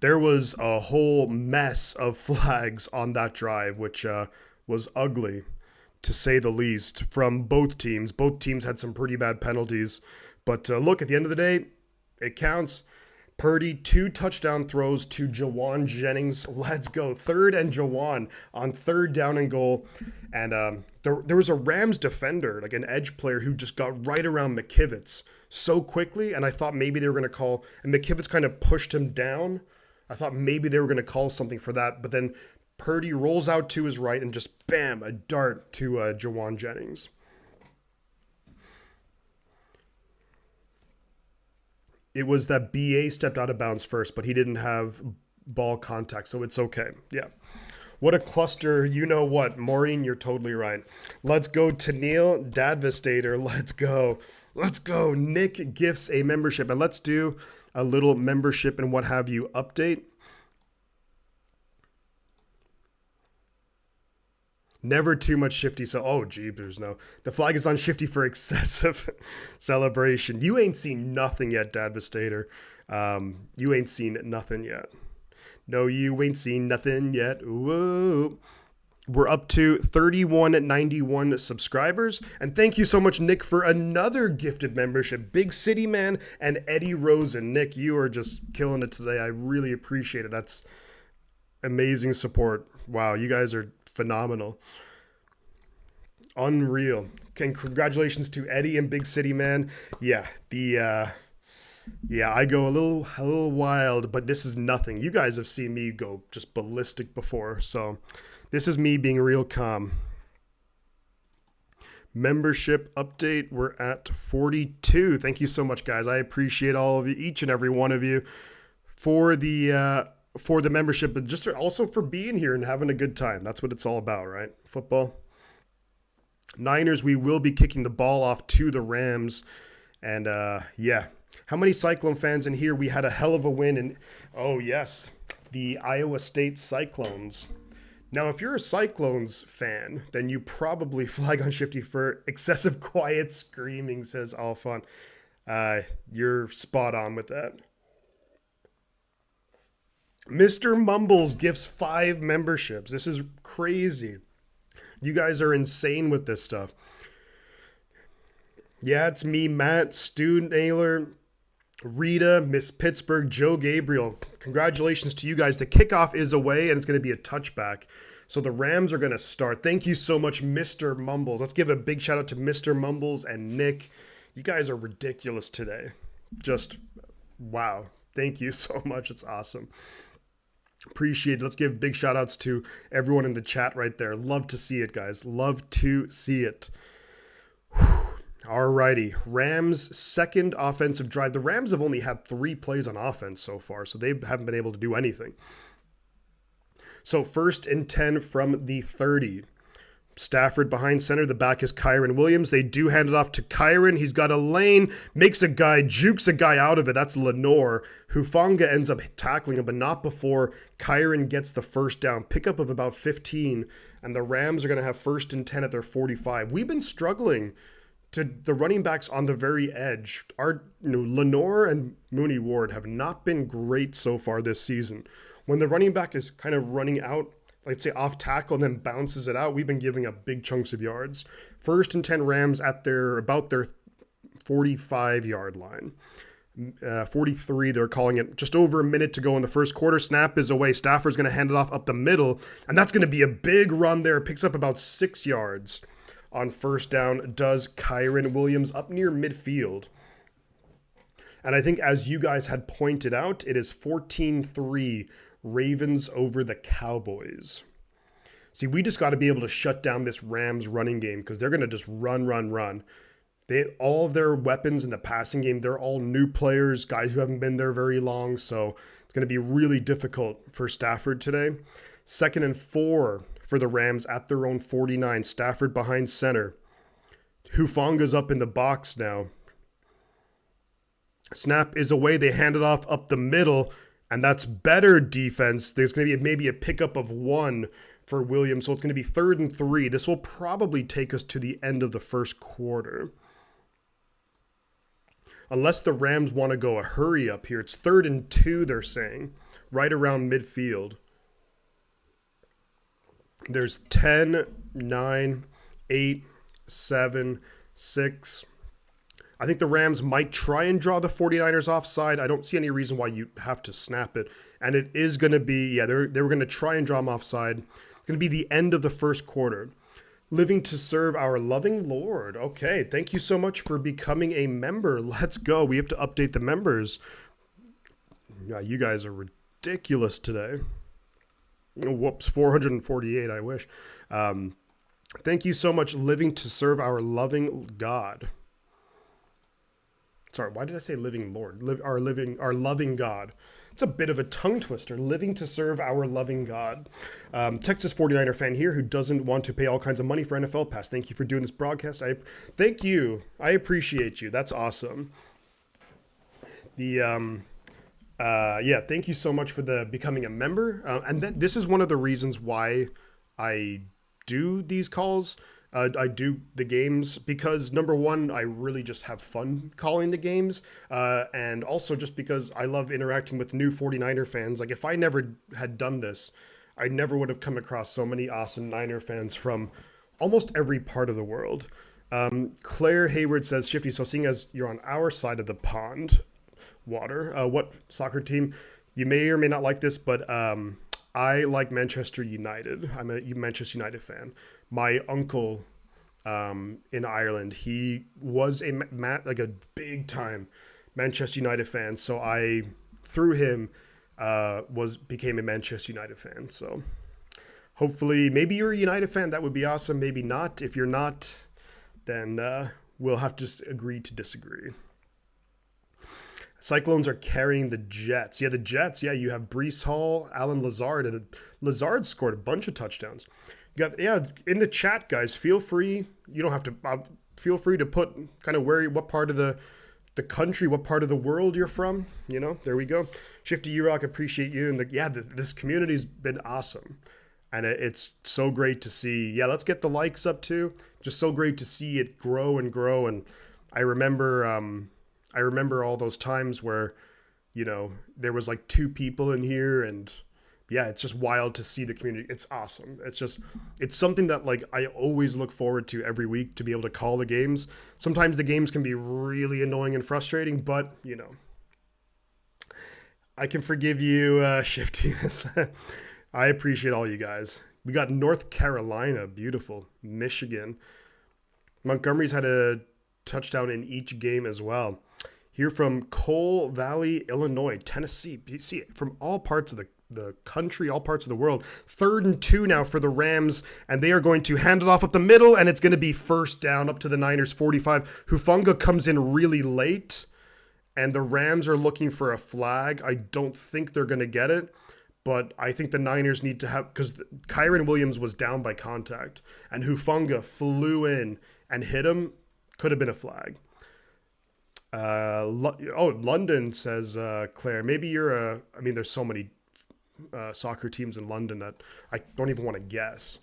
There was a whole mess of flags on that drive, which was ugly, to say the least, from both teams. Both teams had some pretty bad penalties. But look, at the end of the day, it counts. Purdy, 2 touchdown throws to Jennings. Let's go. 3rd and Jawan on 3rd down and goal. And there was a Rams defender, like an edge player, who just got right around McKivitz so quickly. And I thought maybe they were going to call, and McKivitz kind of pushed him down. I thought maybe they were going to call something for that. But then Purdy rolls out to his right and just, bam, a dart to Jennings. It was that BA stepped out of bounds first, but he didn't have ball contact, so it's okay. Yeah. What a cluster. You know what? Maureen, you're totally right. Let's go to Neil Dadvastator. Let's go. Let's go. Nick gifts a membership. And let's do a little membership and what have you update. Never too much Shifty. So, oh, jeepers, no. The flag is on Shifty for excessive celebration. You ain't seen nothing yet, Dadvastator. You ain't seen nothing yet. No, you ain't seen nothing yet. Whoa. We're up to 3191 subscribers. And thank you so much, Nick, for another gifted membership. Big City Man and Eddie Rosen. Nick, you are just killing it today. I really appreciate it. That's amazing support. Wow, you guys are phenomenal. Unreal. Okay, congratulations to Eddie and Big City Man. Yeah, I go a little wild, but this is nothing. You guys have seen me go just ballistic before, so this is me being real calm. Membership update, we're at 42. Thank you so much, guys. I appreciate all of you, each and every one of you, for the membership, but just also for being here and having a good time. That's what it's all about, right? Football. Niners, we will be kicking the ball off to the Rams, and yeah. How many Cyclone fans in here? We had a hell of a win, and oh yes, the Iowa State Cyclones. Now, if you're a Cyclones fan, then you probably flag on Shifty for excessive quiet screaming, says Alphon. You're spot on with that. Mr. Mumbles gifts 5 memberships. This is crazy. You guys are insane with this stuff. Yeah, it's me, Matt, Stu Naylor, Rita, Miss Pittsburgh, Joe Gabriel. Congratulations to you guys. The kickoff is away, and it's going to be a touchback. So the Rams are going to start. Thank you so much, Mr. Mumbles. Let's give a big shout out to Mr. Mumbles and Nick. You guys are ridiculous today. Just, wow. Thank you so much. It's awesome. Appreciate it. Let's give big shout outs to everyone in the chat right there. Love to see it, guys. Love to see it. Alrighty, Rams' second offensive drive. The Rams have only had 3 plays on offense so far, so they haven't been able to do anything. So 1st and 10 from the 30. Stafford behind center. The back is Kyron Williams. They do hand it off to Kyron. He's got a lane, makes a guy, jukes a guy out of it. That's Lenore. Hufanga ends up tackling him, but not before Kyron gets the first down. Pickup of about 15, and the Rams are going to have 1st and 10 at their 45. We've been struggling to the running backs on the very edge. Lenore and Mooney Ward have not been great so far this season. When the running back is kind of running out, let's say off tackle, and then bounces it out, we've been giving up big chunks of yards. 1st and 10 Rams at about their 45-yard line. 43, they're calling it. Just over a minute to go in the first quarter. Snap is away. Stafford's going to hand it off up the middle, and that's going to be a big run there. Picks up about 6 yards. On 1st down, does Kyron Williams up near midfield. And I think as you guys had pointed out, it is 14-3 Ravens over the Cowboys. See, we just got to be able to shut down this Rams running game because they're going to just run. All of their weapons in the passing game, they're all new players, guys who haven't been there very long. So it's going to be really difficult for Stafford today. 2nd and 4 for the Rams at their own 49. Stafford behind center. Hufanga's up in the box now. Snap is away. They hand it off up the middle, and that's better defense. There's going to be maybe a pickup of 1 for Williams, so it's going to be 3rd and 3. This will probably take us to the end of the first quarter. Unless the Rams want to go a hurry up here. It's 3rd and 2, they're saying, right around midfield. There's 10, 9, 8, 7, 6. I think the Rams might try and draw the 49ers offside. I don't see any reason why you have to snap it. And it is going to be, they were going to try and draw them offside. It's going to be the end of the first quarter. Living to serve our loving Lord. Okay, thank you so much for becoming a member. Let's go. We have to update the members. Yeah, you guys are ridiculous today. Whoops, 448, I wish. Thank you so much, living to serve our loving God. Sorry, why did I say living Lord? Our loving God. It's a bit of a tongue twister. Living to serve our loving God. Texas 49er fan here who doesn't want to pay all kinds of money for NFL Pass. Thank you for doing this broadcast. Thank you. I appreciate you. That's awesome. Thank you so much for the becoming a member. And this is one of the reasons why I do these calls. I do the games because, number one, I really just have fun calling the games. And also just because I love interacting with new 49er fans. Like, if I never had done this, I never would have come across so many awesome Niner fans from almost every part of the world. Claire Hayward says, Shifty, so seeing as you're on our side of the pond, water, what soccer team? You may or may not like this, but I like Manchester United. I'm a Manchester United fan. My uncle in Ireland, he was a big time Manchester United fan. So I, through him, became a Manchester United fan. So hopefully, maybe you're a United fan. That would be awesome. Maybe not. If you're not, then we'll have to just agree to disagree. Cyclones are carrying the Jets. Yeah, the Jets. Yeah, you have Breece Hall, Alan Lazard, and Lazard scored a bunch of touchdowns. In the chat, guys, feel free. You don't have to. Feel free to put kind of what part of the country, what part of the world you're from. You know, there we go. Shifty U-Rock, appreciate you. And this community's been awesome. And it's so great to see. Yeah, let's get the likes up too. Just so great to see it grow and grow. And I remember all those times where, you know, there was like 2 people in here, and yeah, it's just wild to see the community. It's awesome. It's something that like I always look forward to every week, to be able to call the games. Sometimes the games can be really annoying and frustrating, but you know, I can forgive you, Shiftiness. I appreciate all you guys. We got North Carolina, beautiful. Michigan. Montgomery's had a touchdown in each game as well. Here from Coal Valley, Illinois, Tennessee. You see it from all parts of the country, all parts of the world. 3rd and 2 now for the Rams, and they are going to hand it off up the middle, and it's going to be first down up to the Niners 45. Hufanga comes in really late, and the Rams are looking for a flag. I don't think they're going to get it, but I think the Niners need to have, because Kyron Williams was down by contact, and Hufanga flew in and hit him. Could have been a flag. London, says Claire. Maybe you're there's so many soccer teams in London that I don't even want to guess.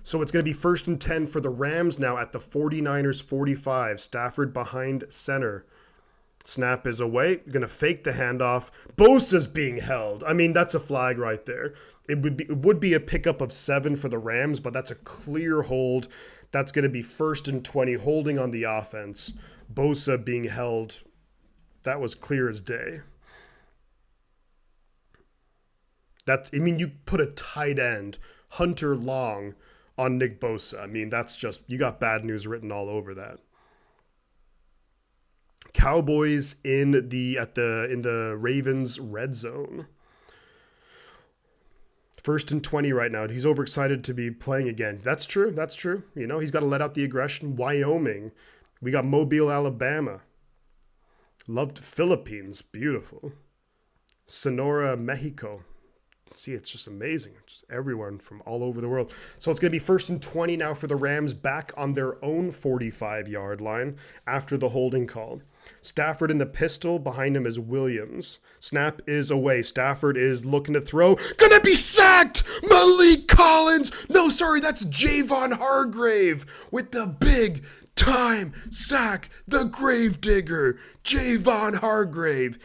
So it's going to be 1st and 10 for the Rams now at the 49ers 45. Stafford behind center. Snap is away. Going to fake the handoff. Bosa's being held. I mean, that's a flag right there. It would be a pickup of 7 for the Rams, but that's a clear hold. That's going to be 1st and 20, holding on the offense. Bosa being held. That was clear as day. You put a tight end, Hunter Long, on Nick Bosa. I mean, that's just, you got bad news written all over that. Cowboys in the Ravens red zone. 1st and 20 right now. He's overexcited to be playing again. That's true. You know, he's got to let out the aggression. Wyoming. We got Mobile, Alabama. Loved Philippines. Beautiful. Sonora, Mexico. See, it's just amazing. Just everyone from all over the world. So it's going to be 1st and 20 now for the Rams, back on their own 45-yard line after the holding call. Stafford in the pistol. Behind him is Williams. Snap is away. Stafford is looking to throw. Gonna be sacked! Malik Collins! No, sorry, that's Javon Hargrave with the big time sack. The Gravedigger. Javon Hargrave.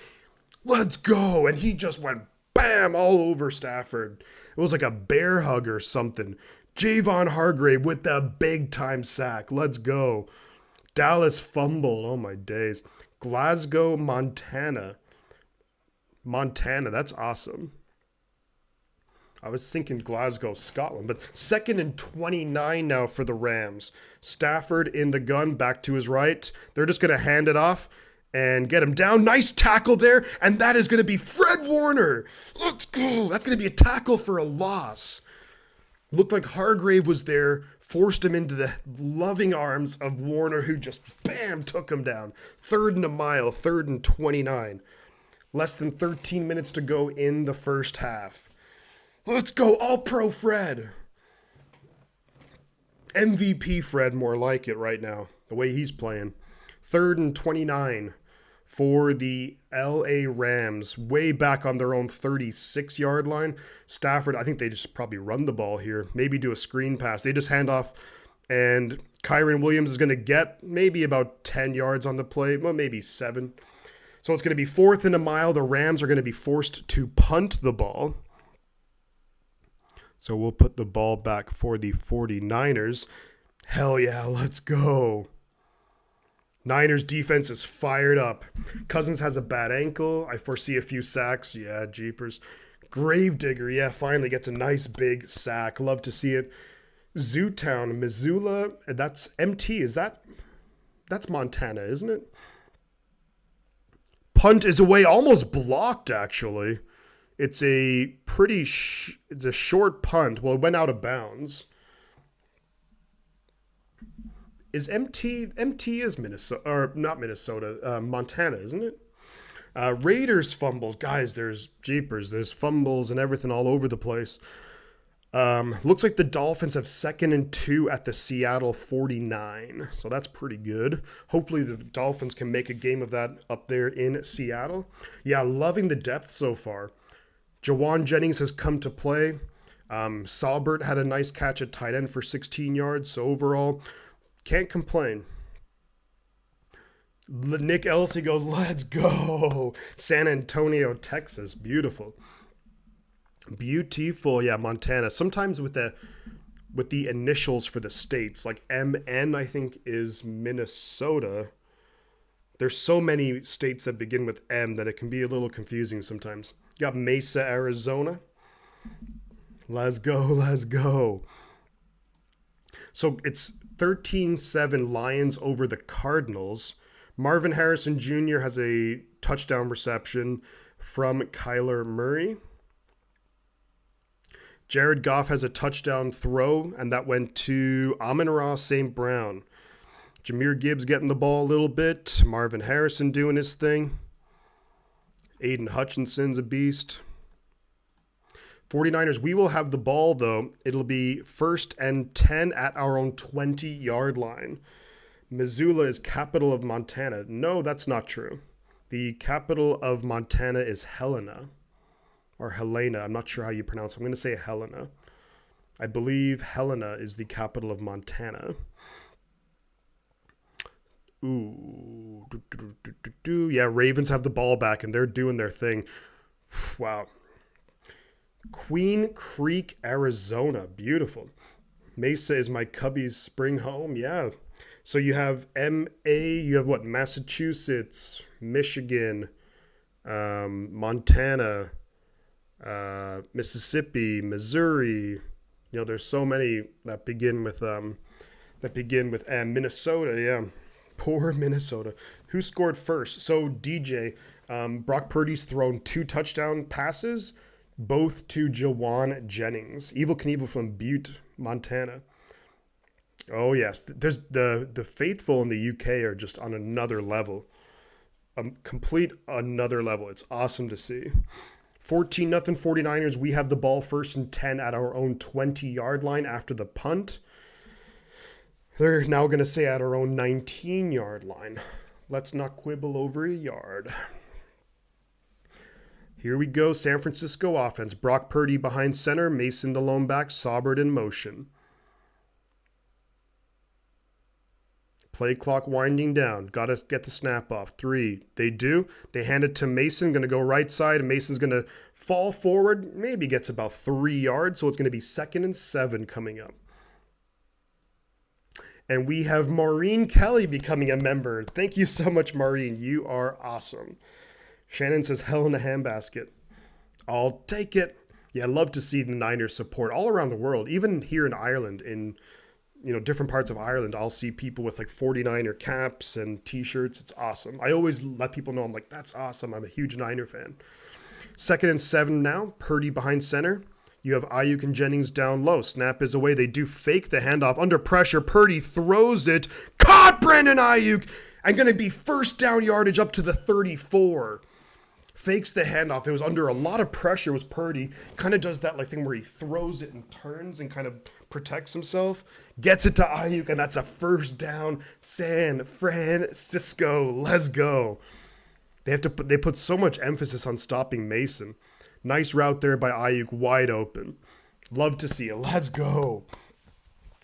Let's go. And he just went bam all over Stafford. It was like a bear hug or something. Javon Hargrave with the big time sack. Let's go. Dallas fumbled. Oh my days. Glasgow, Montana. That's awesome. I was thinking Glasgow, Scotland, but 2nd and 29 now for the Rams. Stafford in the gun, back to his right. They're just going to hand it off and get him down. Nice tackle there, and that is going to be Fred Warner. Let's go. That's going to be a tackle for a loss. Looked like Hargrave was there, forced him into the loving arms of Warner, who just bam took him down. Third and a mile, third and 29. Less than 13 minutes to go in the first half. Let's go, all pro Fred. MVP Fred, more like it right now, the way he's playing. Third and 29 for the LA Rams, way back on their own 36-yard line. Stafford, I think they just probably run the ball here, maybe do a screen pass. They just hand off, and Kyron Williams is going to get maybe about 10 yards on the play, well, maybe 7. So it's going to be fourth and a mile. The Rams are going to be forced to punt the ball. So we'll put the ball back for the 49ers. Hell yeah, let's go. Niners defense is fired up. Cousins has a bad ankle. I foresee a few sacks. Yeah, jeepers. Gravedigger, yeah, finally gets a nice big sack. Love to see it. Zootown, Missoula, that's MT. That's Montana, isn't it? Punt is away, almost blocked, actually. It's a it's a short punt. Well, it went out of bounds. Is MT is Minnesota, or not Minnesota, Montana, isn't it? Raiders fumbles. Guys, there's fumbles and everything all over the place. Looks like the Dolphins have 2nd and 2 at the Seattle 49. So that's pretty good. Hopefully the Dolphins can make a game of that up there in Seattle. Yeah, loving the depth so far. Jennings has come to play. Saubert had a nice catch at tight end for 16 yards. So overall, can't complain. Nick Elsie goes, let's go. San Antonio, Texas. Beautiful. Beautiful. Yeah, Montana. Sometimes with the initials for the states, like MN, I think, is Minnesota. There's so many states that begin with M that it can be a little confusing sometimes. You got Mesa, Arizona. Let's go, let's go. So it's 13-7 Lions over the Cardinals. Marvin Harrison Jr. has a touchdown reception from Kyler Murray. Jared Goff has a touchdown throw, and that went to Amon-Ra St. Brown. Jahmyr Gibbs getting the ball a little bit. Marvin Harrison doing his thing. Aiden Hutchinson's a beast. 49ers, we will have the ball, though. It'll be 1st and 10 at our own 20-yard line. Missoula is capital of Montana. No, that's not true. The capital of Montana is Helena. Or Helena. I'm not sure how you pronounce it. I'm going to say Helena. I believe Helena is the capital of Montana. Ooh. Yeah, Ravens have the ball back, and they're doing their thing. Wow. Queen Creek, Arizona. Beautiful. Mesa is my Cubbies spring home. Yeah. So you have MA, you have what? Massachusetts, Michigan, Montana, Mississippi, Missouri. You know, there's so many that begin with M. Minnesota, yeah. Poor Minnesota. Who scored first? So DJ, Brock Purdy's thrown 2 touchdown passes, both to Jennings. Evil Knievel from Butte, Montana. Oh yes, there's the faithful in the UK are just on another level, complete another level. It's awesome to see. 14-0 49ers. We have the ball 1st and 10 at our own 20-yard line after the punt. They're now going to say at our own 19-yard line. Let's not quibble over a yard. Here we go, San Francisco offense. Brock Purdy behind center, Mason the lone back, Saubert in motion. Play clock winding down. Got to get the snap off. 3. They do. They hand it to Mason. Going to go right side. And Mason's going to fall forward. Maybe gets about 3 yards. So it's going to be 2nd and 7 coming up. And we have Maureen Kelly becoming a member. Thank you so much, Maureen. You are awesome. Shannon says, hell in a handbasket. I'll take it. Yeah, I love to see the Niners support all around the world. Even here in Ireland, in different parts of Ireland, I'll see people with like 49er caps and t-shirts. It's awesome. I always let people know, I'm like, that's awesome. I'm a huge Niner fan. 2nd and 7 now. Purdy behind center. You have Ayuk and Jennings down low. Snap is away. They do fake the handoff. Under pressure, Purdy throws it. Caught Brandon Ayuk! And going to be first down yardage up to the 34. Fakes the handoff. It was under a lot of pressure. It was Purdy. Kind of does that like thing where he throws it and turns and kind of protects himself. Gets it to Ayuk, and that's a first down. San Francisco. Let's go. They put so much emphasis on stopping Mason. Nice route there by Ayuk, wide open. Love to see it. Let's go.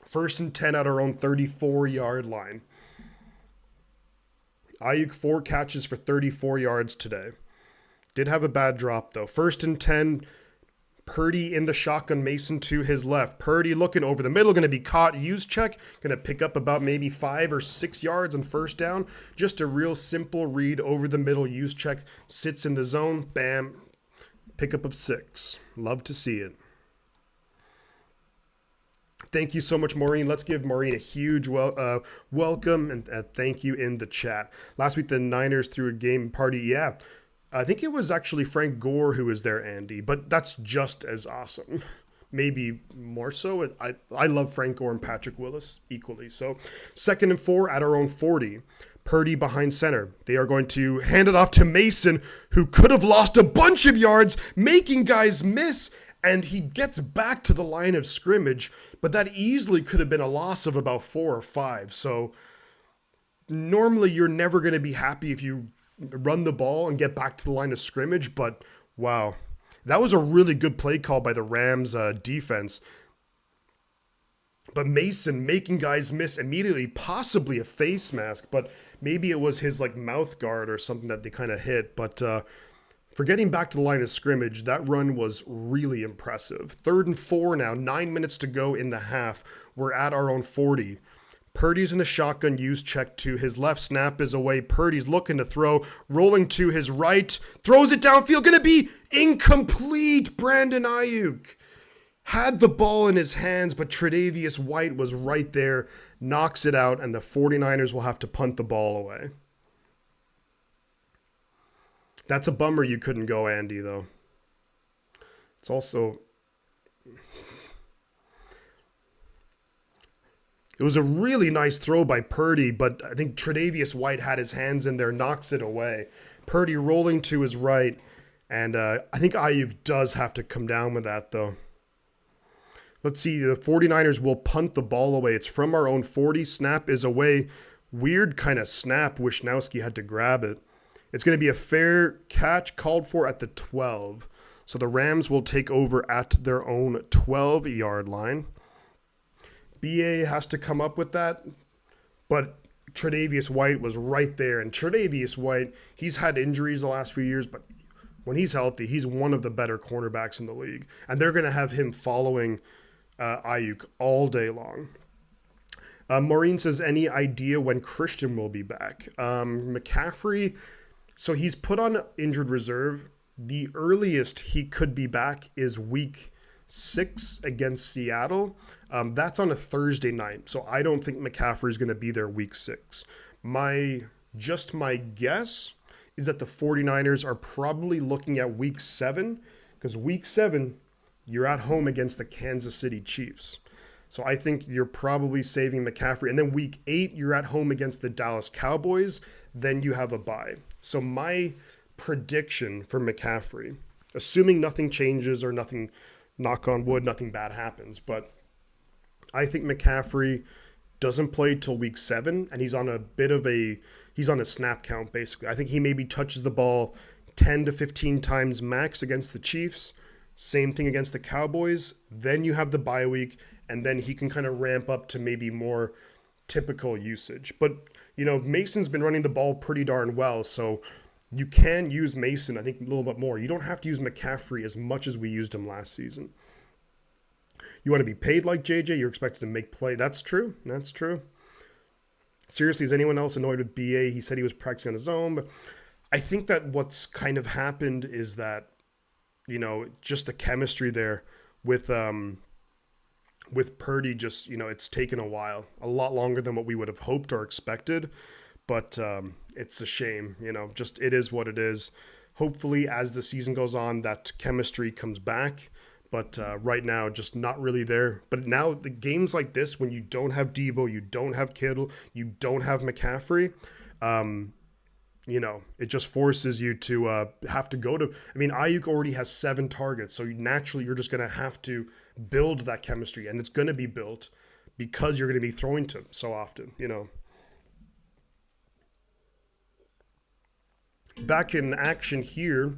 1st and 10 at our own 34-yard line. Ayuk 4 catches for 34 yards today. Did have a bad drop, though. 1st and 10, Purdy in the shotgun, Mason to his left. Purdy looking over the middle, going to be caught. Use check, going to pick up about maybe 5 or 6 yards on first down. Just a real simple read over the middle. Use check, sits in the zone, bam, pickup of 6. Love to see it. Thank you so much, Maureen. Let's give Maureen a huge welcome and thank you in the chat. Last week, the Niners threw a game party. Yeah. I think it was actually Frank Gore who was there, Andy, but that's just as awesome. Maybe more so. I love Frank Gore and Patrick Willis equally. So 2nd and 4 at our own 40. Purdy behind center. They are going to hand it off to Mason, who could have lost a bunch of yards, making guys miss, and he gets back to the line of scrimmage, but that easily could have been a loss of about 4 or 5. So normally you're never going to be happy if you run the ball and get back to the line of scrimmage, but wow, that was a really good play call by the Rams defense. But Mason making guys miss immediately, possibly a face mask, but maybe it was his like mouth guard or something that they kind of hit. But for getting back to the line of scrimmage, that run was really impressive. 3rd and 4 now, 9 minutes to go in the half. We're at our own 40. Purdy's in the shotgun, use check to his left, snap is away. Purdy's looking to throw, rolling to his right, throws it downfield, going to be incomplete. Brandon Ayuk had the ball in his hands, but Tre'Davious White was right there, knocks it out, and the 49ers will have to punt the ball away. That's a bummer you couldn't go, Andy, though. It's also... It was a really nice throw by Purdy, but I think Tre'Davious White had his hands in there, knocks it away. Purdy rolling to his right, and I think Ayuk does have to come down with that, though. Let's see, the 49ers will punt the ball away. It's from our own 40. Snap is away. Weird kind of snap. Wisnowski had to grab it. It's going to be a fair catch called for at the 12. So the Rams will take over at their own 12-yard line. BA has to come up with that, but Tre'Davious White was right there. And Tre'Davious White, he's had injuries the last few years, but when he's healthy, he's one of the better cornerbacks in the league. And they're going to have him following Ayuk all day long. Maureen says, any idea when Christian will be back? McCaffrey, so he's put on injured reserve. The earliest he could be back is week 6 against Seattle. That's on a Thursday night, so I don't think McCaffrey is going to be there week 6. My guess is that the 49ers are probably looking at week 7, because week 7, you're at home against the Kansas City Chiefs. So I think you're probably saving McCaffrey. And then week 8, you're at home against the Dallas Cowboys. Then you have a bye. So my prediction for McCaffrey, assuming nothing changes or nothing, knock on wood, nothing bad happens, but I think McCaffrey doesn't play till week 7, and he's on a snap count, basically. I think he maybe touches the ball 10 to 15 times max against the Chiefs. Same thing against the Cowboys. Then you have the bye week, and then he can kind of ramp up to maybe more typical usage. But, Mason's been running the ball pretty darn well, so you can use Mason, I think, a little bit more. You don't have to use McCaffrey as much as we used him last season. You want to be paid like JJ, you're expected to make play. That's true. That's true. Seriously, is anyone else annoyed with BA? He said he was practicing on his own, but I think that what's kind of happened is that, just the chemistry there with Purdy, just, it's taken a while, a lot longer than what we would have hoped or expected, but it's a shame, just it is what it is. Hopefully, as the season goes on, that chemistry comes back. But right now, just not really there. But now the games like this, when you don't have Debo, you don't have Kittle, you don't have McCaffrey, it just forces you to have to go to. I mean, Ayuk already has 7 targets, so naturally you're just going to have to build that chemistry, and it's going to be built because you're going to be throwing to so often. Back in action here,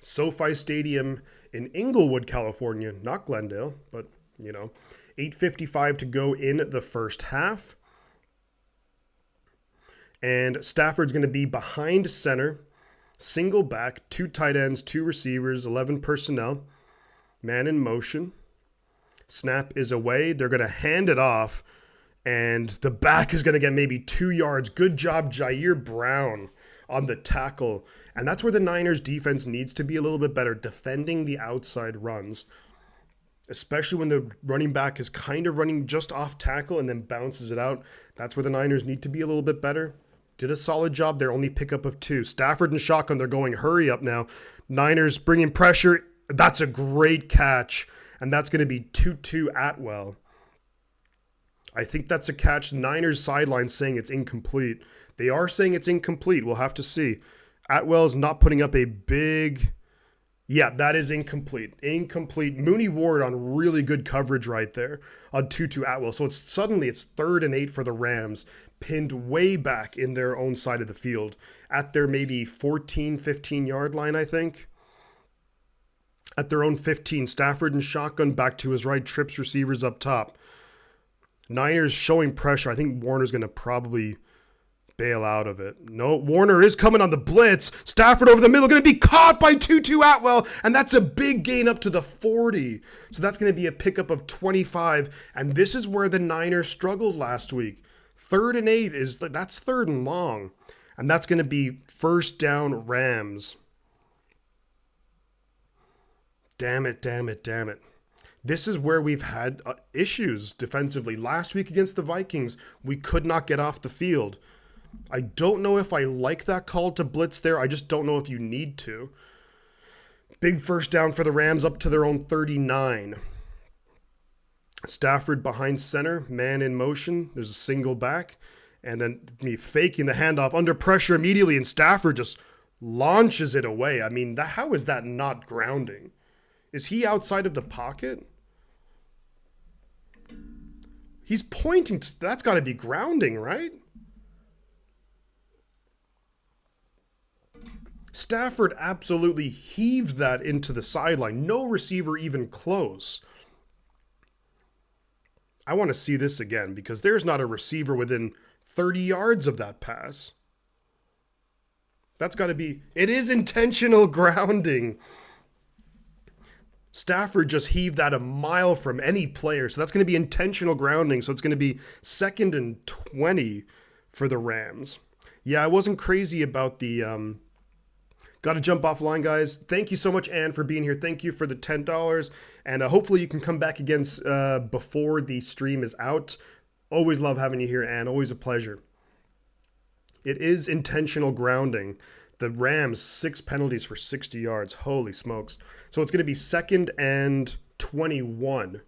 SoFi Stadium in Inglewood, California, not Glendale, but 8:55 to go in the first half. And Stafford's going to be behind center, single back, 2 tight ends, 2 receivers, 11 personnel, man in motion. Snap is away. They're going to hand it off, and the back is going to get maybe 2 yards. Good job, Jair Brown, on the tackle. And that's where the Niners defense needs to be a little bit better, defending the outside runs, especially when the running back is kind of running just off tackle and then bounces it out. That's where the Niners need to be a little bit better. Did a solid job there, only pickup of 2. Stafford and shotgun, they're going hurry up now. Niners bringing pressure. That's a great catch, and that's going to be Tutu Atwell. I think that's a catch. Niners sideline saying it's incomplete. They are saying it's incomplete. We'll have to see. Atwell is not putting up a big... Yeah, that is incomplete. Incomplete. Mooney Ward on really good coverage right there on Tutu Atwell. So it's 3rd and 8 for the Rams, pinned way back in their own side of the field at their maybe 14, 15-yard line, I think. At their own 15, Stafford and shotgun back to his right, trips receivers up top. Niners showing pressure. I think Warner's going to probably bail out of it. No, Warner is coming on the blitz. Stafford over the middle, going to be caught by Tutu Atwell, and that's a big gain up to the 40. So that's going to be a pickup of 25, and this is where the Niners struggled last week. 3rd and 8 that's 3rd and long, and that's going to be first down Rams. Damn it. This is where we've had issues defensively. Last week against the Vikings, we could not get off the field. I don't know if I like that call to blitz there. I just don't know if you need to. Big first down for the Rams up to their own 39. Stafford behind center, man in motion. There's a single back. And then me faking the handoff under pressure immediately, and Stafford just launches it away. I mean, how is that not grounding? Is he outside of the pocket? He's pointing. That's got to be grounding, right? Stafford absolutely heaved that into the sideline. No receiver even close. I want to see this again because there's not a receiver within 30 yards of that pass. That's got to be... It is intentional grounding. Stafford just heaved that a mile from any player. So that's going to be intentional grounding. So it's going to be 2nd and 20 for the Rams. Yeah, I wasn't crazy about the... Got to jump offline, guys. Thank you so much, Ann, for being here. Thank you for the $10. And hopefully you can come back again before the stream is out. Always love having you here, Ann. Always a pleasure. It is intentional grounding. The Rams, 6 penalties for 60 yards. Holy smokes. So it's going to be 2nd and 21.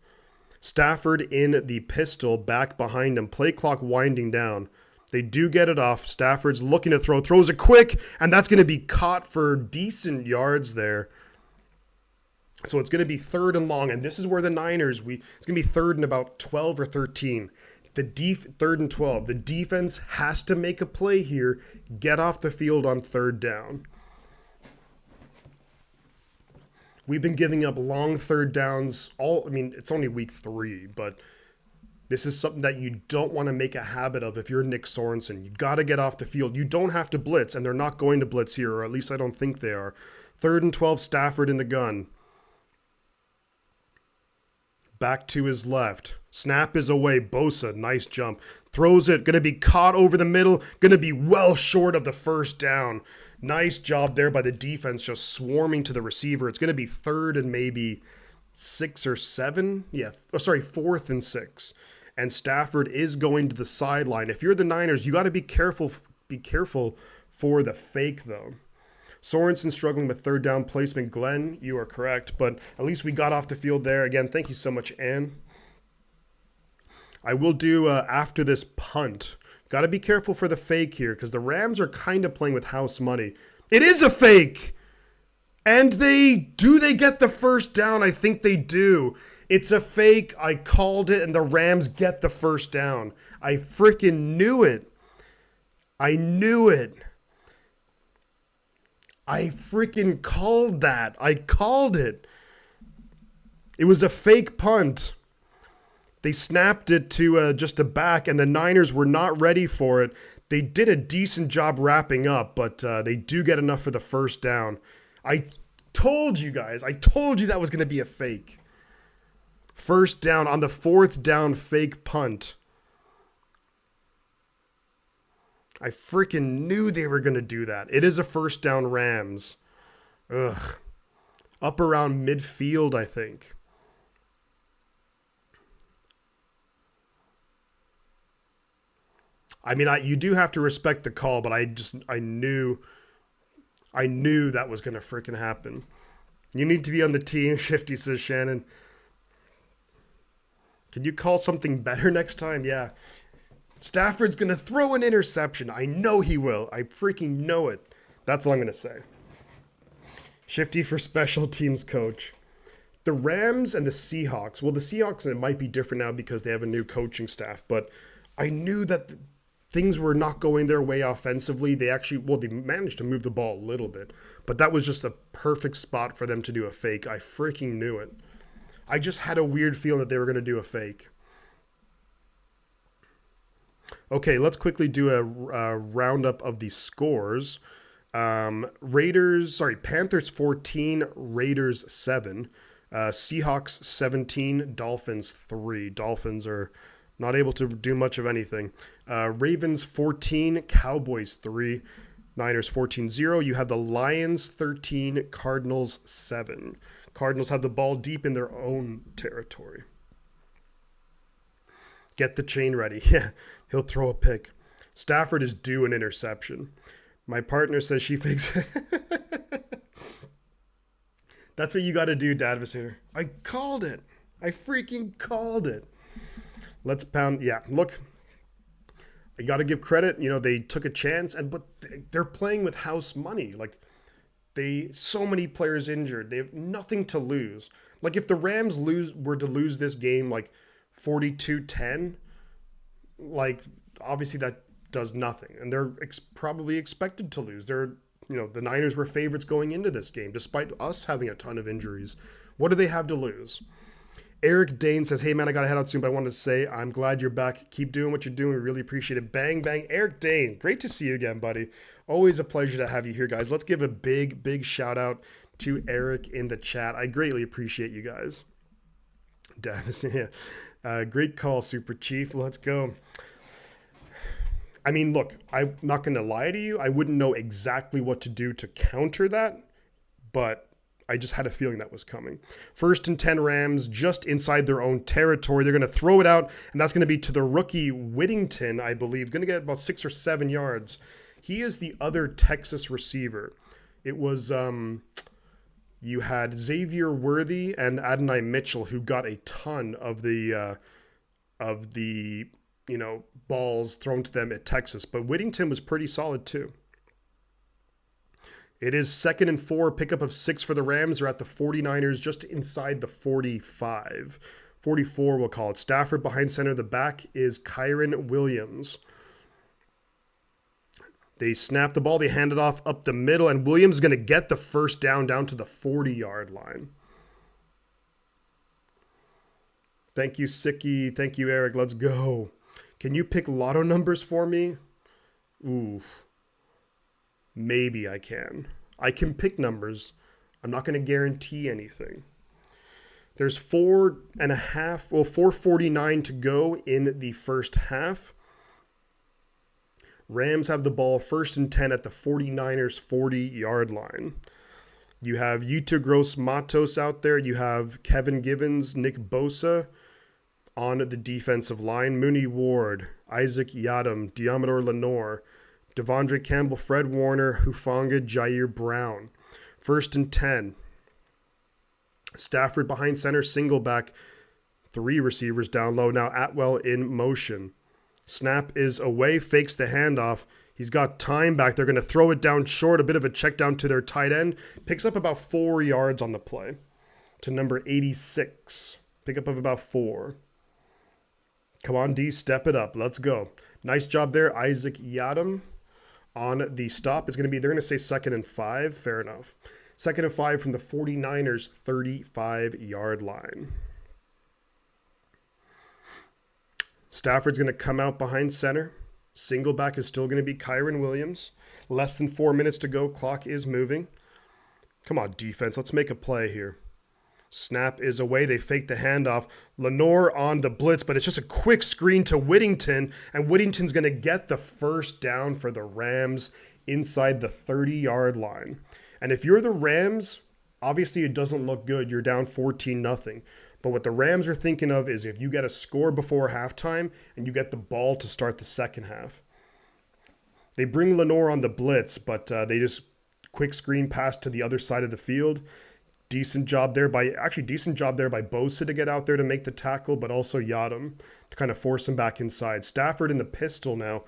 Stafford in the pistol, back behind him. Play clock winding down. They do get it off. Stafford's looking to throw. Throws it quick, and that's going to be caught for decent yards there. So it's going to be 3rd and long, and this is where the Niners, it's going to be 3rd and about 12 or 13. 3rd and 12. The defense has to make a play here, get off the field on 3rd down. We've been giving up long 3rd downs. It's only week 3, but this is something that you don't want to make a habit of if you're Nick Sorensen. You got to get off the field. You don't have to blitz, and they're not going to blitz here, or at least I don't think they are. 3rd and 12, Stafford in the gun. Back to his left. Snap is away. Bosa, nice jump. Throws it. Going to be caught over the middle. Going to be well short of the first down. Nice job there by the defense, just swarming to the receiver. It's going to be 3rd and maybe 6 or 7. 4th and 6. And Stafford is going to the sideline. If you're the Niners, you got to be careful. Be careful for the fake, though. Sorensen struggling with third down placement. Glenn, you are correct, but at least we got off the field there. Again, thank you so much, Ann. I will do after this punt. Got to be careful for the fake here because the Rams are kind of playing with house money. It is a fake! And they get the first down? I think they do. It's a fake. I called it, and the Rams get the first down. I freaking knew it. I knew it. I freaking called that. I called it. It was a fake punt. They snapped it to just a back, and the Niners were not ready for it. They did a decent job wrapping up, but they do get enough for the first down. I told you guys. I told you that was going to be a fake. First down on the fourth down fake punt. I freaking knew they were going to do that. It is a first down Rams. Ugh. Up around midfield, I think. I mean, you do have to respect the call, but I knew that was going to freaking happen. You need to be on the team, Shifty, says Shannon. Can you call something better next time? Yeah. Stafford's going to throw an interception. I know he will. I freaking know it. That's all I'm going to say. Shifty for special teams coach. The Rams and the Seahawks. Well, the Seahawks, it might be different now because they have a new coaching staff, but I knew that things were not going their way offensively. They managed to move the ball a little bit, but that was just a perfect spot for them to do a fake. I freaking knew it. I just had a weird feeling that they were going to do a fake. Okay, let's quickly do a roundup of the scores. Panthers 14, Raiders 7, Seahawks 17, Dolphins 3. Dolphins are not able to do much of anything. Ravens 14, Cowboys 3, Niners 14-0. You have the Lions 13, Cardinals 7. Cardinals have the ball deep in their own territory. Get the chain ready. Yeah, he'll throw a pick. Stafford is due an interception. My partner says she fakes. That's what you got to do, Dadvisitor. I called it. I freaking called it. Let's pound. Yeah, look. You got to give credit. You know, they took a chance, but they're playing with house money. Like, so many players injured. They have nothing to lose. Like, if the Rams were to lose this game, like 42-10, like, obviously that does nothing. And they're probably expected to lose. The Niners were favorites going into this game, despite us having a ton of injuries. What do they have to lose? Eric Dane says, hey, man, I got to head out soon, but I wanted to say I'm glad you're back. Keep doing what you're doing. We really appreciate it. Bang, bang. Eric Dane, great to see you again, buddy. Always a pleasure to have you here, guys. Let's give a big, big shout out to Eric in the chat. I greatly appreciate you guys. Davis, yeah. Great call, Super Chief. Let's go. I mean, look, I'm not going to lie to you. I wouldn't know exactly what to do to counter that, but I just had a feeling that was coming. 1st and 10 Rams, just inside their own territory. They're going to throw it out, and that's going to be to the rookie Whittington, I believe. Going to get about 6 or 7 yards. He is the other Texas receiver. It was, you had Xavier Worthy and Adonai Mitchell, who got a ton of the balls thrown to them at Texas. But Whittington was pretty solid too. It is 2nd and 4, pickup of 6 for the Rams. They're at the 49ers, just inside the 45. 44, we'll call it. Stafford behind center. The back is Kyron Williams. They snap the ball. They hand it off up the middle, and Williams is going to get the first down to the 40-yard line. Thank you, Sicky. Thank you, Eric. Let's go. Can you pick lotto numbers for me? Oof. Maybe I can. I can pick numbers. I'm not going to guarantee anything. There's 4:49 to go in the first half. Rams have the ball 1st and 10 at the 49ers 40-yard line. You have Yuta Gross-Matos out there. You have Kevin Givens, Nick Bosa on the defensive line. Mooney Ward, Isaac Yadam, Diamador Lenore, Devondre Campbell, Fred Warner, Hufanga, Jair Brown. 1st and 10. Stafford behind center, single back, 3 receivers down low. Now Atwell in motion. Snap is away, fakes the handoff. He's got time back. They're going to throw it down short, a bit of a check down to their tight end. Picks up about 4 yards on the play to number 86. Pickup of about 4. Come on, D, step it up. Let's go. Nice job there, Isaac Yadam. On the stop, it's going to be, they're going to say 2nd and 5. Fair enough. 2nd and 5 from the 49ers 35-yard line. Stafford's going to come out behind center. Single back is still going to be Kyron Williams. Less than 4 minutes to go. Clock is moving. Come on, defense. Let's make a play here. Snap is away. They fake the handoff. Lenore on the blitz, but it's just a quick screen to Whittington, and Whittington's going to get the first down for the Rams inside the 30-yard line. And if you're the Rams, obviously it doesn't look good. You're down 14-0. But what the Rams are thinking of is if you get a score before halftime and you get the ball to start the second half. They bring Lenore on the blitz, but they just quick screen pass to the other side of the field. Decent job there by Bosa to get out there to make the tackle, but also Yadam to kind of force him back inside. Stafford in the pistol now.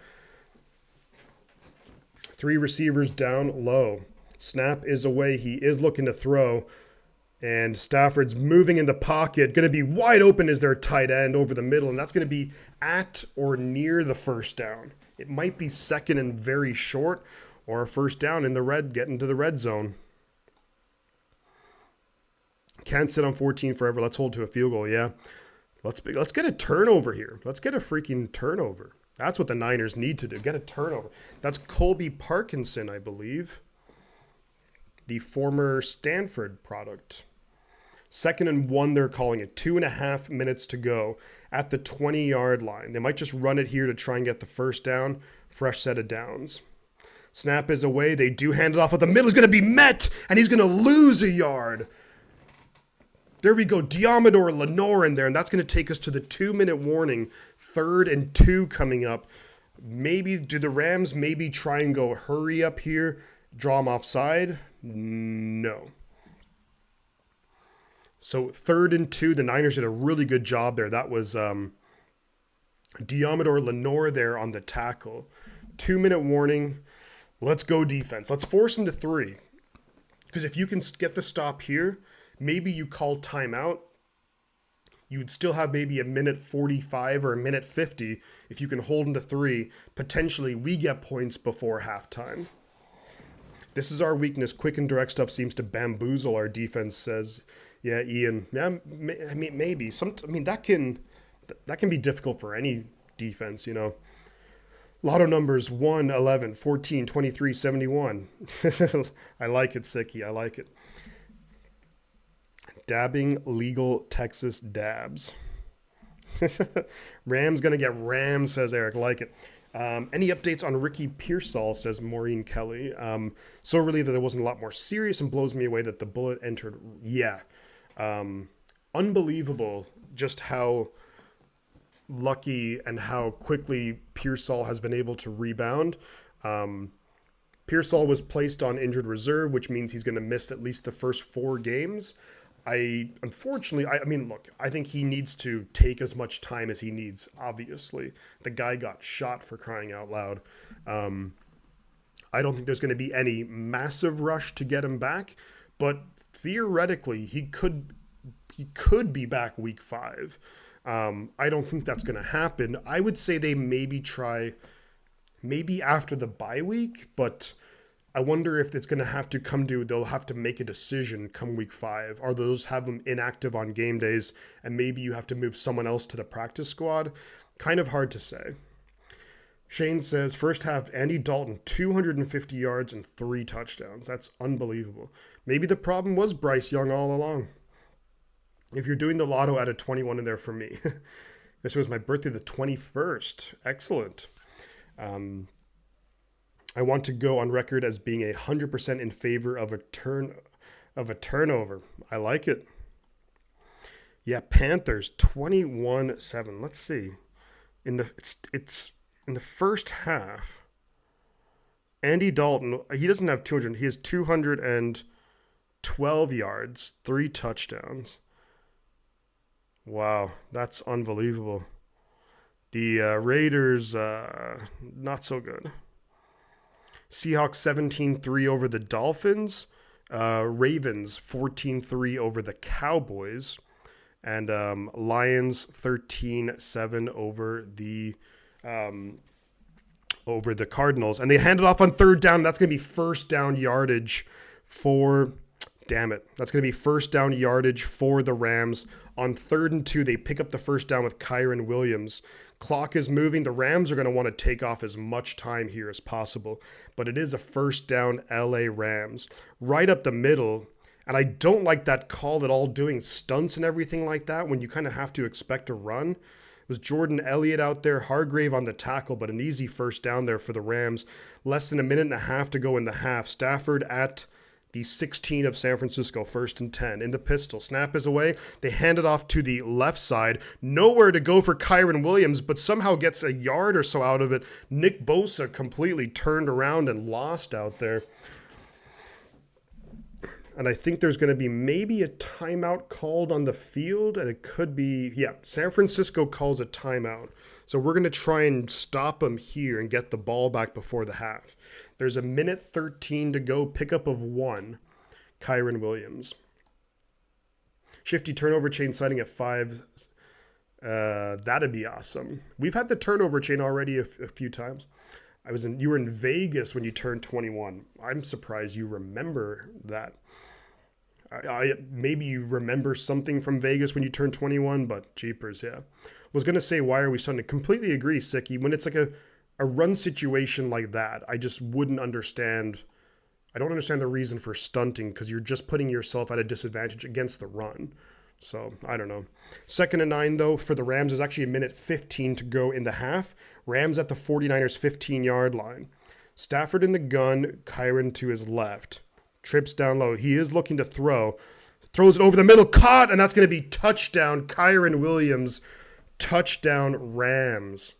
3 receivers down low. Snap is away. He is looking to throw. And Stafford's moving in the pocket. Going to be wide open as their tight end over the middle. And that's going to be at or near the first down. It might be 2nd and very short, or a first down in the red, getting to the red zone. Can't sit on 14 forever. Let's hold to a field goal. Yeah. Let's get a turnover here. Let's get a freaking turnover. That's what the Niners need to do. Get a turnover. That's Colby Parkinson, I believe. The former Stanford product. 2nd and 1, they're calling it. 2.5 minutes to go at the 20-yard line. They might just run it here to try and get the first down. Fresh set of downs. Snap is away. They do hand it off at the middle. He's going to be met, and he's going to lose a yard. There we go. Diamador Lenore in there, and that's going to take us to the 2-minute warning. 3rd and 2 coming up. Maybe, do the Rams maybe try and go hurry up here, draw them offside? No. So 3rd and 2, the Niners did a really good job there. That was Diamador Lenore there on the tackle. 2-minute warning. Let's go defense. Let's force them to 3. Because if you can get the stop here, maybe you call timeout. You would still have maybe a minute 45 or a minute 50 if you can hold them to 3. Potentially, we get points before halftime. This is our weakness. Quick and direct stuff seems to bamboozle our defense, says, yeah, Ian. Yeah, I mean, maybe. That can be difficult for any defense, you know. Lotto numbers 1, 11, 14, 23, 71. I like it, Sicky. I like it. Dabbing legal Texas dabs. Rams going to get Rams, says Eric. Like it. Any updates on Ricky Pearsall, says Maureen Kelly. So relieved that there wasn't a lot more serious and blows me away that the bullet entered. Yeah. Unbelievable just how lucky and how quickly Pearsall has been able to rebound. Pearsall was placed on injured reserve, which means he's going to miss at least the first 4 games. I mean, look, I think he needs to take as much time as he needs, obviously. The guy got shot, for crying out loud. I don't think there's going to be any massive rush to get him back, but theoretically, he could be back week 5. I don't think that's going to happen. I would say they maybe try after the bye week, but I wonder if it's going to have to come to, they'll have to make a decision come week 5. Or they'll just have them inactive on game days, and maybe you have to move someone else to the practice squad. Kind of hard to say. Shane says, first half, Andy Dalton, 250 yards and 3 touchdowns. That's unbelievable. Maybe the problem was Bryce Young all along. If you're doing the lotto, add a 21 in there for me. This was my birthday, the 21st. Excellent. I want to go on record as being 100% in favor of a turnover. I like it. Yeah, Panthers 21-7. Let's see. It's in the first half. Andy Dalton, he doesn't have 200. He has 212 yards, 3 touchdowns. Wow, that's unbelievable. The Raiders, not so good. Seahawks 17-3 over the Dolphins. Ravens 14-3 over the Cowboys. And Lions 13-7 over the Cardinals. And they handed off on third down. That's going to be first down yardage for... Damn it. That's going to be first down yardage for the Rams. On 3rd and 2, they pick up the first down with Kyren Williams. Clock is moving. The Rams are going to want to take off as much time here as possible. But it is a first down LA Rams. Right up the middle. And I don't like that call at all, doing stunts and everything like that when you kind of have to expect a run. It was Jordan Elliott out there, Hargrave on the tackle, but an easy first down there for the Rams. Less than a minute and a half to go in the half. Stafford at the 16 of San Francisco, 1st and 10. In the pistol, snap is away. They hand it off to the left side. Nowhere to go for Kyren Williams, but somehow gets a yard or so out of it. Nick Bosa completely turned around and lost out there. And I think there's going to be maybe a timeout called on the field, and it could be, yeah, San Francisco calls a timeout. So we're going to try and stop them here and get the ball back before the half. There's a minute 13 to go, pickup of 1, Kyren Williams. Shifty turnover chain sighting at 5. That'd be awesome. We've had the turnover chain already a few times. You were in Vegas when you turned 21. I'm surprised you remember that. Maybe you remember something from Vegas when you turned 21, but jeepers, yeah. Was going to say, why are we stunting? Completely agree, Sicky. When it's like a run situation like that, I just wouldn't understand. I don't understand the reason for stunting, because you're just putting yourself at a disadvantage against the run. So, I don't know. 2nd and 9, though, for the Rams. There's actually a minute 15 to go in the half. Rams at the 49ers' 15-yard line. Stafford in the gun, Kyren to his left. Trips down low. He is looking to throw. Throws it over the middle. Caught, and that's going to be touchdown. Kyren Williams. Touchdown Rams.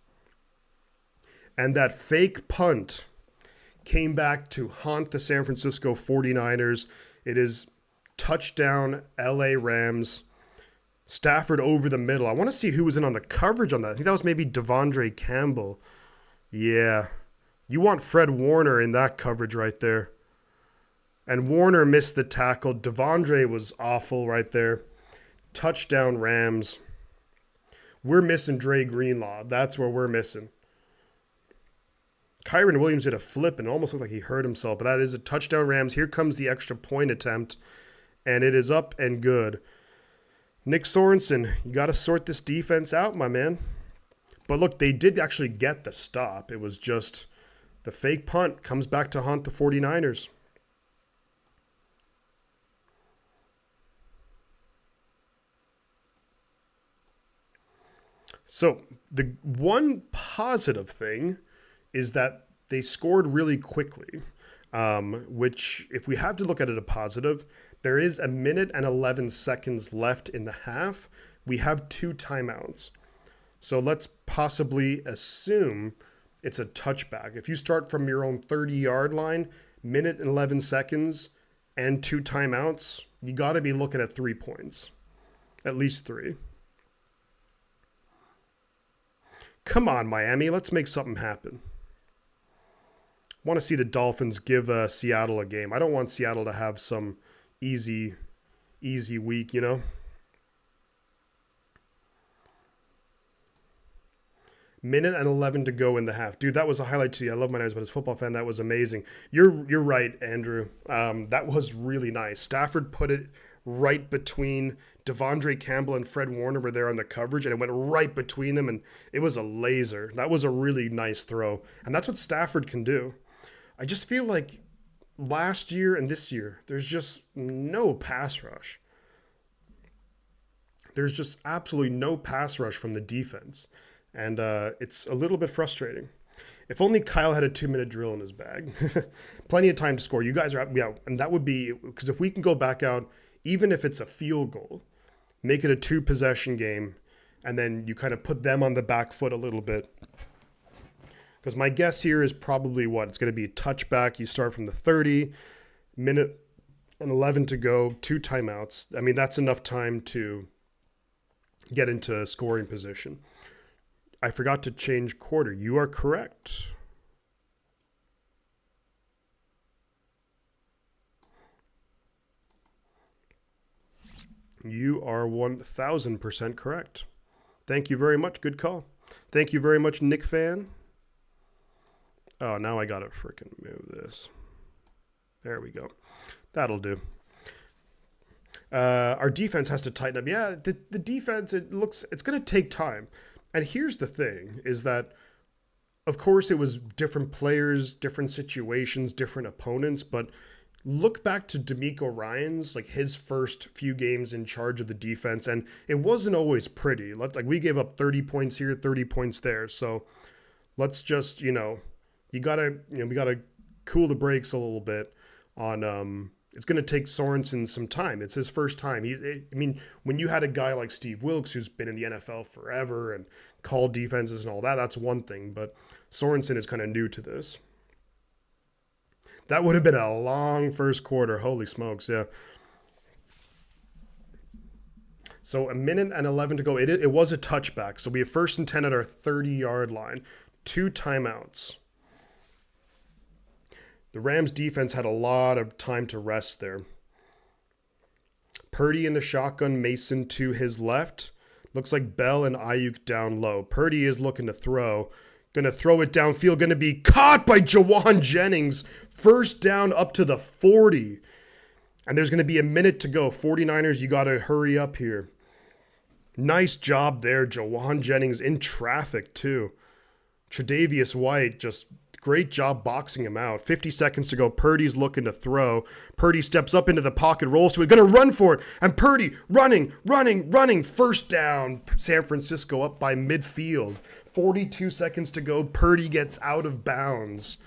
And that fake punt came back to haunt the San Francisco 49ers. It is touchdown LA Rams. Stafford over the middle. I want to see who was in on the coverage on that. I think that was maybe Devondre Campbell. Yeah. You want Fred Warner in that coverage right there. And Warner missed the tackle. Devondre was awful right there. Touchdown Rams. We're missing Dre Greenlaw. That's where we're missing. Kyren Williams did a flip and almost looked like he hurt himself. But that is a touchdown Rams. Here comes the extra point attempt. And it is up and good. Nick Sorensen, you got to sort this defense out, my man. But look, they did actually get the stop. It was just the fake punt comes back to haunt the 49ers. So the one positive thing is that they scored really quickly, which if we have to look at it a positive, there is a minute and 11 seconds left in the half. We have 2 timeouts. So let's possibly assume it's a touchback. If you start from your own 30-yard line, minute and 11 seconds, and 2 timeouts, you got to be looking at 3 points. At least 3. Come on, Miami. Let's make something happen. I want to see the Dolphins give Seattle a game. I don't want Seattle to have some easy week, you know? Minute and 11 to go in the half. Dude, that was a highlight to you. I love my Niners, but as a football fan, that was amazing. You're right, Andrew. That was really nice. Stafford put it right between Devondre Campbell and Fred Warner were there on the coverage, and it went right between them, and it was a laser. That was a really nice throw, and that's what Stafford can do. I just feel like last year and this year, there's just no pass rush. There's just absolutely no pass rush from the defense. And it's a little bit frustrating. If only Kyle had a 2-minute drill in his bag. Plenty of time to score. You guys are out. Yeah, and that would be, because if we can go back out, even if it's a field goal, make it a 2-possession game, and then you kind of put them on the back foot a little bit. Because my guess here is probably what? It's going to be a touchback. You start from the 30, minute and 11 to go, 2 timeouts. I mean, that's enough time to get into scoring position. I forgot to change quarter. You are correct. You are 1,000% correct. Thank you very much. Good call. Thank you very much, Nick Fan. Oh, now I gotta freaking move this. There we go. That'll do. Our defense has to tighten up. Yeah, the defense, it's going to take time. And here's the thing, is that, of course, it was different players, different situations, different opponents, but look back to D'Amico Ryans, like his first few games in charge of the defense, and it wasn't always pretty. Like we gave up 30 points here, 30 points there. So let's just, we gotta cool the brakes a little bit on. It's going to take Sorensen some time. It's his first time. When you had a guy like Steve Wilkes, who's been in the NFL forever and called defenses and all that, that's one thing. But Sorensen is kind of new to this. That would have been a long first quarter. Holy smokes, yeah. So 1:11 to go. It was a touchback. So we have 1st and 10 at our 30-yard line. 2 timeouts. The Rams defense had a lot of time to rest there. Purdy in the shotgun, Mason to his left. Looks like Bell and Ayuk down low. Purdy is looking to throw. Going to throw it downfield. Going to be caught by Jawan Jennings. First down up to the 40. And there's going to be a minute to go. 49ers, you got to hurry up here. Nice job there. Jawan Jennings in traffic too. Tre'Davious White just great job boxing him out. 50 seconds to go. Purdy's looking to throw. Purdy steps up into the pocket, rolls to it, going to run for it. And Purdy running. First down. San Francisco up by midfield. 42 seconds to go. Purdy gets out of bounds.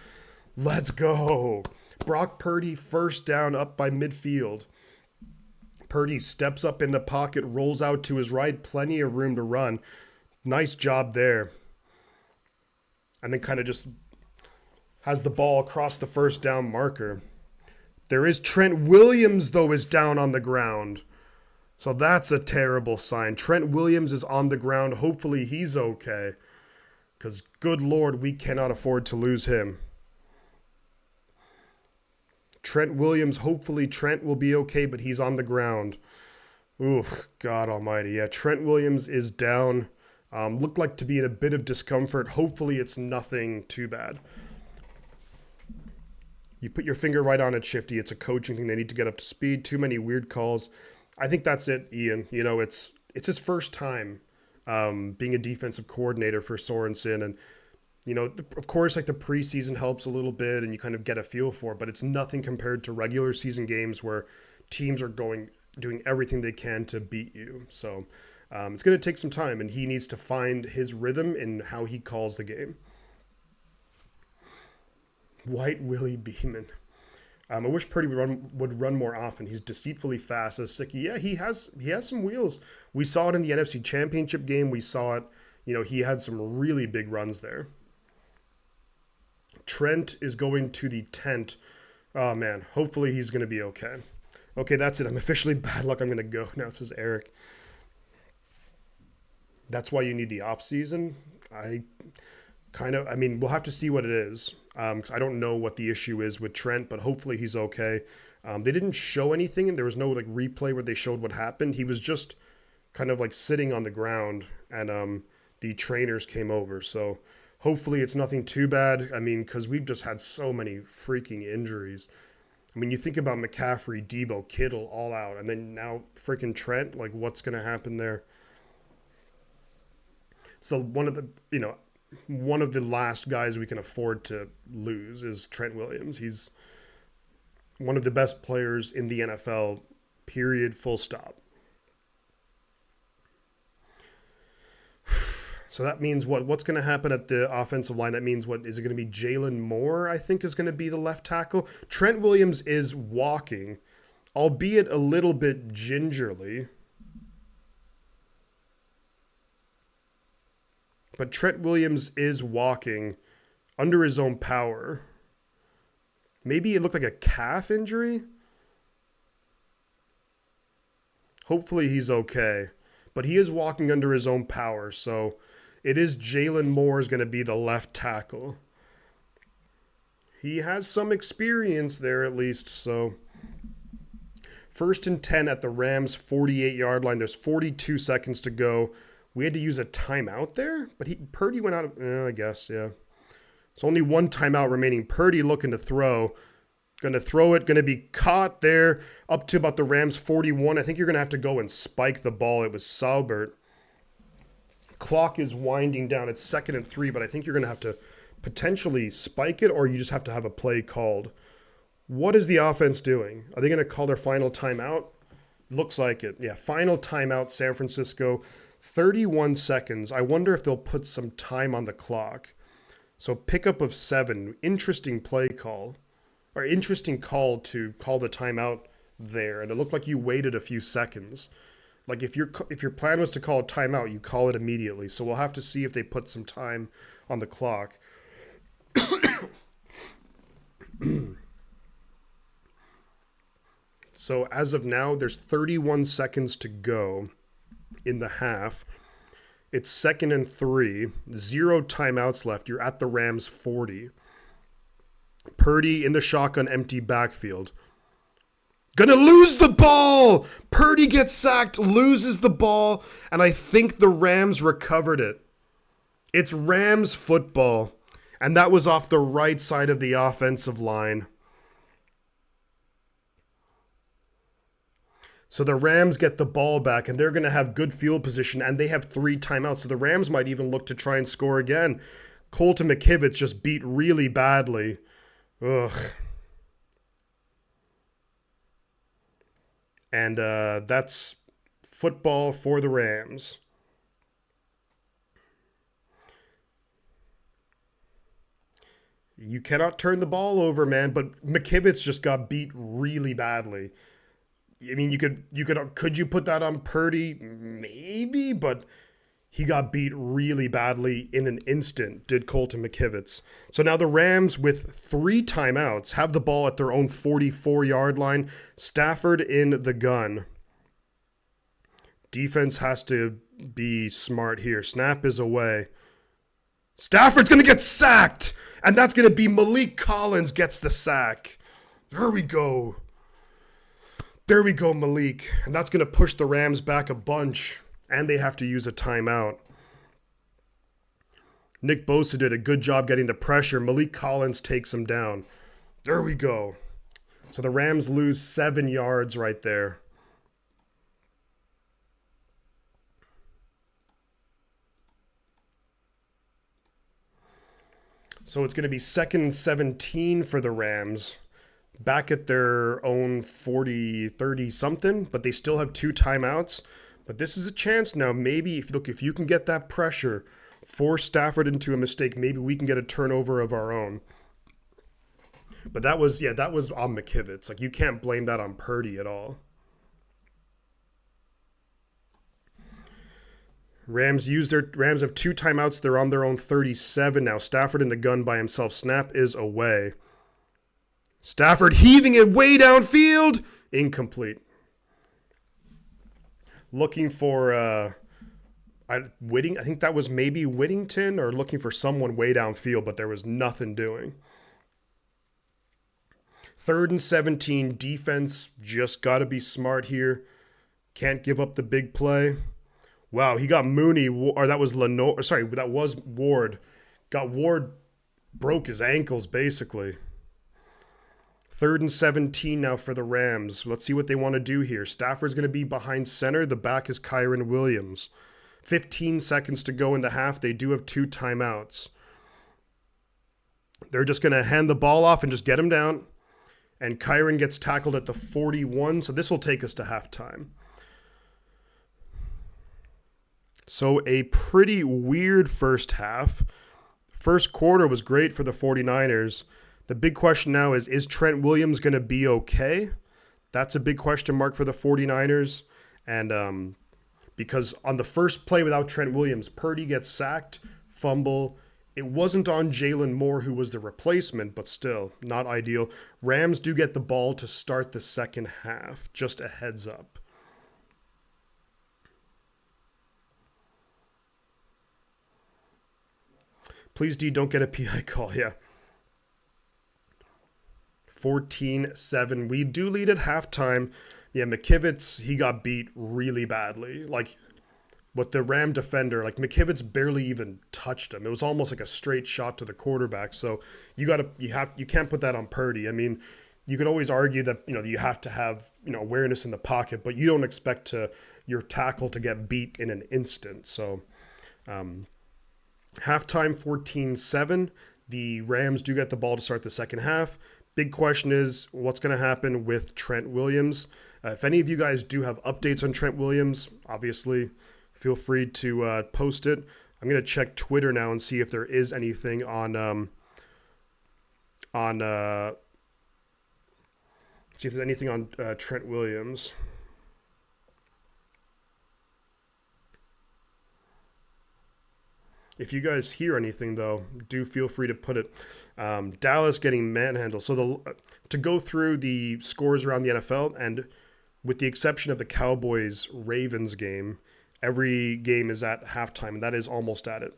Let's go. Brock Purdy, first down up by midfield. Purdy steps up in the pocket, rolls out to his right. Plenty of room to run. Nice job there. And then kind of just has the ball across the first down marker. There is Trent Williams, though, is down on the ground. So that's a terrible sign. Trent Williams is on the ground. Hopefully he's okay. Because, good Lord, we cannot afford to lose him. Trent Williams, hopefully Trent will be okay, but he's on the ground. Ooh, God almighty. Yeah, Trent Williams is down. Looked like to be in a bit of discomfort. Hopefully it's nothing too bad. You put your finger right on it, Shifty. It's a coaching thing. They need to get up to speed. Too many weird calls. I think that's it, Ian. It's his first time being a defensive coordinator for Sorensen. And, of course, like the preseason helps a little bit and you kind of get a feel for it. But it's nothing compared to regular season games where teams are doing everything they can to beat you. So it's going to take some time. And he needs to find his rhythm in how he calls the game. White Willie Beeman. I wish Purdy would run more often. He's deceitfully fast. As Sicky, yeah, he has some wheels. We saw it in the NFC Championship game. We saw it. He had some really big runs there. Trent is going to the tent. Oh man, hopefully he's going to be okay. Okay, that's it. I'm officially bad luck. I'm going to go now. This is Eric. That's why you need the off season. We'll have to see what it is. Because I don't know what the issue is with Trent, but hopefully he's okay. They didn't show anything, and there was no replay where they showed what happened. He was just kind of sitting on the ground, and the trainers came over. So hopefully it's nothing too bad. Because we've just had so many freaking injuries. You think about McCaffrey, Debo, Kittle, all out, and then now freaking Trent. What's going to happen there? So one of the last guys we can afford to lose is Trent Williams. He's one of the best players in the NFL, period, full stop. So that means what's going to happen at the offensive line? That means is it going to be Jalen Moore, I think, is going to be the left tackle? Trent Williams is walking, albeit a little bit gingerly. But Trent Williams is walking Under his own power. Maybe it looked like a calf injury? Hopefully he's okay. But he is walking under his own power, so it is Jalen Moore is going to be the left tackle. He has some experience there at least, so 1st and 10 at the Rams 48-yard line. There's 42 seconds to go. We had to use a timeout there, but Purdy went out of, I guess, yeah. It's only one timeout remaining. Purdy looking to throw. Going to throw it. Going to be caught there up to about the Rams 41. I think you're going to have to go and spike the ball. It was Saubert. Clock is winding down. It's 2nd and 3, but I think you're going to have to potentially spike it, or you just have to have a play called. What is the offense doing? Are they going to call their final timeout? Looks like it. Yeah, final timeout, San Francisco. 31 seconds. I wonder if they'll put some time on the clock. So pickup of 7. Interesting play call. Or interesting call to call the timeout there. And it looked like you waited a few seconds. Like if your plan was to call a timeout, you call it immediately. So we'll have to see if they put some time on the clock. So as of now, there's 31 seconds to go in the half. It's 2nd and 3. 0 timeouts left. You're at the Rams 40. Purdy in the shotgun, empty backfield. Gonna lose the ball! Purdy gets sacked, loses the ball, and I think the Rams recovered it. It's Rams football, and that was off the right side of the offensive line. So the Rams get the ball back, and they're going to have good field position, and they have 3 timeouts. So the Rams might even look to try and score again. Colton McKivitz just beat really badly. Ugh. And that's football for the Rams. You cannot turn the ball over, man, but McKivitz just got beat really badly. I mean, could you put that on Purdy? Maybe, but he got beat really badly in an instant, did Colton McKivitz. So now the Rams, with 3 timeouts, have the ball at their own 44-yard line. Stafford in the gun. Defense has to be smart here. Snap is away. Stafford's going to get sacked, and that's going to be Malik Collins gets the sack. There we go. There we go, Malik. And that's going to push the Rams back a bunch. And they have to use a timeout. Nick Bosa did a good job getting the pressure. Malik Collins takes him down. There we go. So the Rams lose 7 yards right there. So it's going to be 2nd and 17 for the Rams. Back at their own 40, 30 something, but they still have 2 timeouts. But this is a chance now. Maybe if you can get that pressure, force Stafford into a mistake, maybe we can get a turnover of our own. But that was on McKivitz. Like, you can't blame that on Purdy at all. Rams have 2 timeouts. They're on their own 37 now. Stafford in the gun by himself. Snap is away. Stafford heaving it way downfield. Incomplete. Looking for Whitting. I think that was maybe Whittington, or looking for someone way downfield, but there was nothing doing. 3rd and 17. Defense just got to be smart here. Can't give up the big play. Wow, he got Mooney, or that was Lenore. Sorry, that was Ward. Got Ward, broke his ankles basically. 3rd and 17 now for the Rams. Let's see what they want to do here. Stafford's going to be behind center. The back is Kyren Williams. 15 seconds to go in the half. They do have 2 timeouts. They're just going to hand the ball off and just get him down. And Kyren gets tackled at the 41, so this will take us to halftime. So a pretty weird first half. First quarter was great for the 49ers. The big question now is Trent Williams going to be okay? That's a big question mark for the 49ers. And because on the first play without Trent Williams, Purdy gets sacked, fumble, It wasn't on Jalen Moore, who was the replacement, but still, not ideal. Rams do get the ball to start the second half. Just a heads up. Please, D, don't get a PI call. Yeah. 14-7. We do lead at halftime. Yeah, McKivitz, he got beat really badly. Like, but the Ram defender, like McKivitz barely even touched him. It was almost like a straight shot to the quarterback. So you can't put that on Purdy. I mean, you could always argue that, you have to have, awareness in the pocket, but you don't expect your tackle to get beat in an instant. So halftime 14-7. The Rams do get the ball to start the second half. Big question is what's going to happen with Trent Williams. If any of you guys do have updates on Trent Williams, obviously feel free to post it. I'm going to check Twitter now and see if there is anything on see if there's anything on Trent Williams. If you guys hear anything, though, do feel free to put it. Dallas getting manhandled. So to go through the scores around the NFL, and with the exception of the Cowboys-Ravens game, every game is at halftime, and that is almost at it.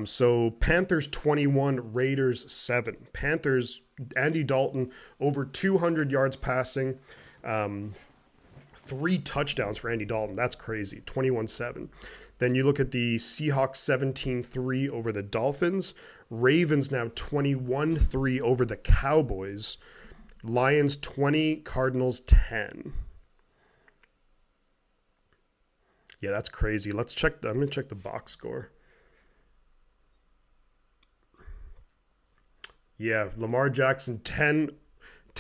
So Panthers 21, Raiders 7. Panthers, Andy Dalton, over 200 yards passing. 3 touchdowns for Andy Dalton. That's crazy. 21-7. Then you look at the Seahawks 17-3 over the Dolphins. Ravens now 21-3 over the Cowboys. Lions 20, Cardinals 10. Yeah, that's crazy. I'm going to check the box score. Yeah, Lamar Jackson 10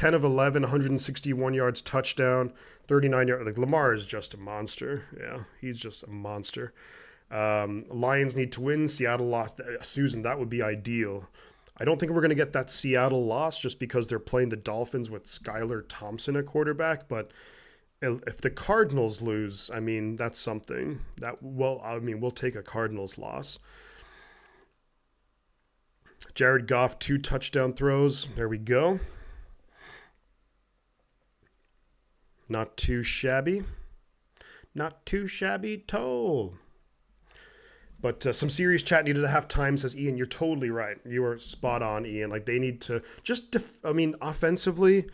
of 11, 161 yards, touchdown, 39 yards. Like, Lamar is just a monster. Yeah, he's just a monster. Lions need to win. Seattle lost. Susan, that would be ideal. I don't think we're going to get that Seattle loss just because they're playing the Dolphins with Skylar Thompson at quarterback. But if the Cardinals lose, I mean, that's something. We'll take a Cardinals loss. Jared Goff, 2 touchdown throws. There we go. Not too shabby. Not too shabby toll. But some serious chat needed at halftime, says Ian. You're totally right. You are spot on, Ian. Like, they need to offensively,